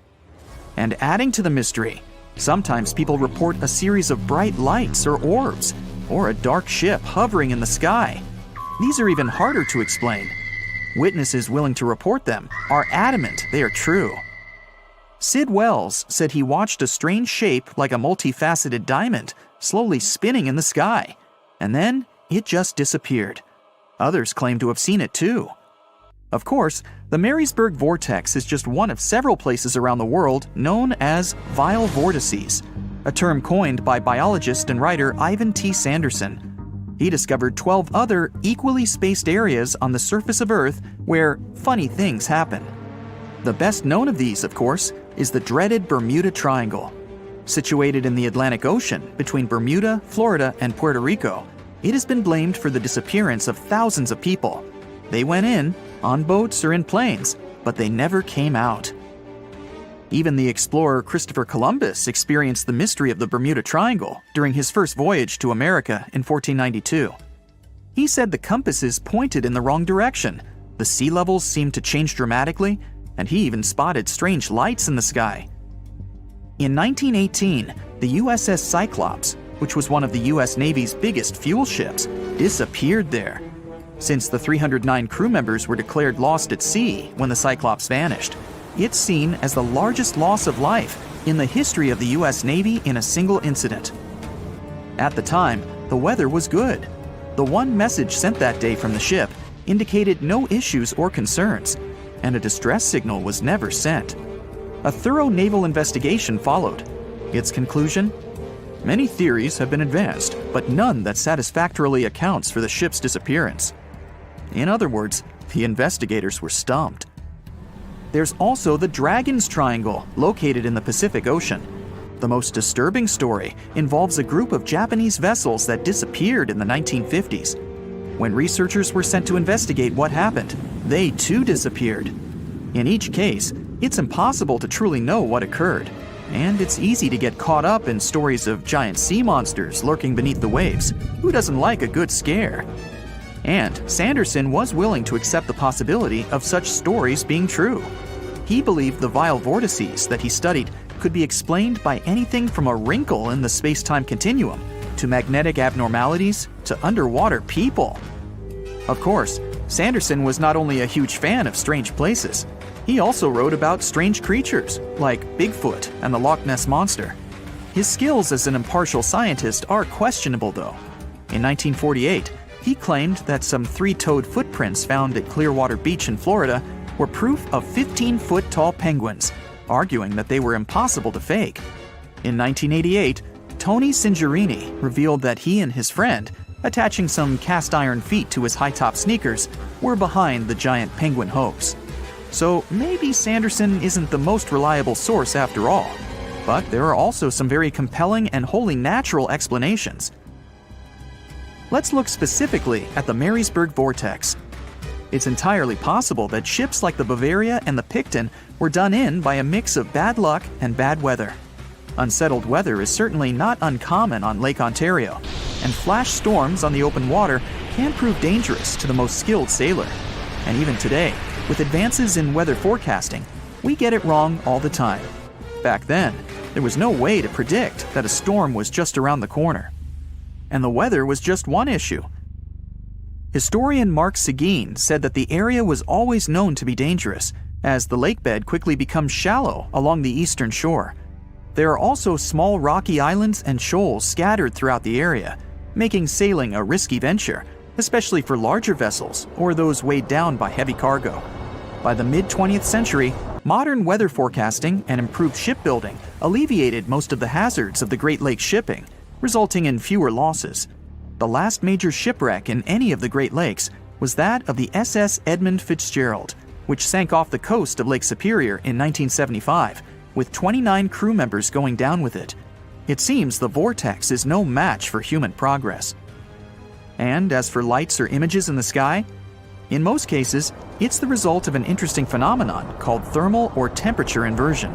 And adding to the mystery, sometimes people report a series of bright lights or orbs, or a dark ship hovering in the sky. These are even harder to explain. Witnesses willing to report them are adamant they are true. Sid Wells said he watched a strange shape like a multifaceted diamond slowly spinning in the sky, and then it just disappeared. Others claim to have seen it too. Of course, the Marisburg vortex is just one of several places around the world known as vile vortices, a term coined by biologist and writer Ivan T. Sanderson. He discovered 12 other equally spaced areas on the surface of Earth where funny things happen. The best known of these, of course, is the dreaded Bermuda Triangle. Situated in the Atlantic Ocean between Bermuda, Florida, and Puerto Rico, it has been blamed for the disappearance of thousands of people. They went in, on boats or in planes, but they never came out. Even the explorer Christopher Columbus experienced the mystery of the Bermuda Triangle during his first voyage to America in 1492. He said the compasses pointed in the wrong direction, the sea levels seemed to change dramatically, and he even spotted strange lights in the sky. In 1918, the USS Cyclops, which was one of the US Navy's biggest fuel ships, disappeared there. Since the 309 crew members were declared lost at sea when the Cyclops vanished, it's seen as the largest loss of life in the history of the US Navy in a single incident. At the time, the weather was good. The one message sent that day from the ship indicated no issues or concerns, and a distress signal was never sent. A thorough naval investigation followed. Its conclusion? Many theories have been advanced, but none that satisfactorily accounts for the ship's disappearance. In other words, the investigators were stumped. There's also the Dragon's Triangle, located in the Pacific Ocean. The most disturbing story involves a group of Japanese vessels that disappeared in the 1950s. When researchers were sent to investigate what happened, they too disappeared. In each case, it's impossible to truly know what occurred, and it's easy to get caught up in stories of giant sea monsters lurking beneath the waves. Who doesn't like a good scare? And Sanderson was willing to accept the possibility of such stories being true. He believed the vile vortices that he studied could be explained by anything from a wrinkle in the space-time continuum to magnetic abnormalities to underwater people. Of course, Sanderson was not only a huge fan of strange places, he also wrote about strange creatures like Bigfoot and the Loch Ness Monster. His skills as an impartial scientist are questionable, though. In 1948, he claimed that some 3-toed footprints found at Clearwater Beach in Florida were proof of 15-foot-tall penguins, arguing that they were impossible to fake. In 1988, Tony Singerini revealed that he and his friend, attaching some cast-iron feet to his high-top sneakers, were behind the giant penguin hoax. So maybe Sanderson isn't the most reliable source after all, but there are also some very compelling and wholly natural explanations. Let's look specifically at the Marisburg vortex. It's entirely possible that ships like the Bavaria and the Picton were done in by a mix of bad luck and bad weather. Unsettled weather is certainly not uncommon on Lake Ontario, and flash storms on the open water can prove dangerous to the most skilled sailor. And even today, with advances in weather forecasting, we get it wrong all the time. Back then, there was no way to predict that a storm was just around the corner. And the weather was just one issue. Historian Mark Seguin said that the area was always known to be dangerous, as the lakebed quickly becomes shallow along the eastern shore. There are also small rocky islands and shoals scattered throughout the area, making sailing a risky venture, especially for larger vessels or those weighed down by heavy cargo. By the mid-20th century, modern weather forecasting and improved shipbuilding alleviated most of the hazards of the Great Lakes shipping, resulting in fewer losses. The last major shipwreck in any of the Great Lakes was that of the SS Edmund Fitzgerald, which sank off the coast of Lake Superior in 1975, with 29 crew members going down with it. It seems the vortex is no match for human progress. And as for lights or images in the sky, in most cases, it's the result of an interesting phenomenon called thermal or temperature inversion.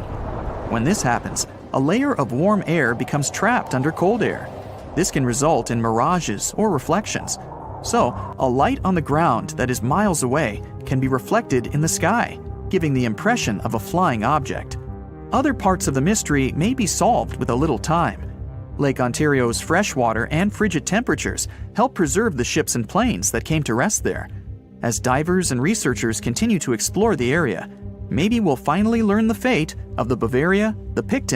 When this happens, a layer of warm air becomes trapped under cold air. This can result in mirages or reflections. So, a light on the ground that is miles away can be reflected in the sky, giving the impression of a flying object. Other parts of the mystery may be solved with a little time. Lake Ontario's freshwater and frigid temperatures help preserve the ships and planes that came to rest there. As divers and researchers continue to explore the area, maybe we'll finally learn the fate of the Bavaria, the Picton,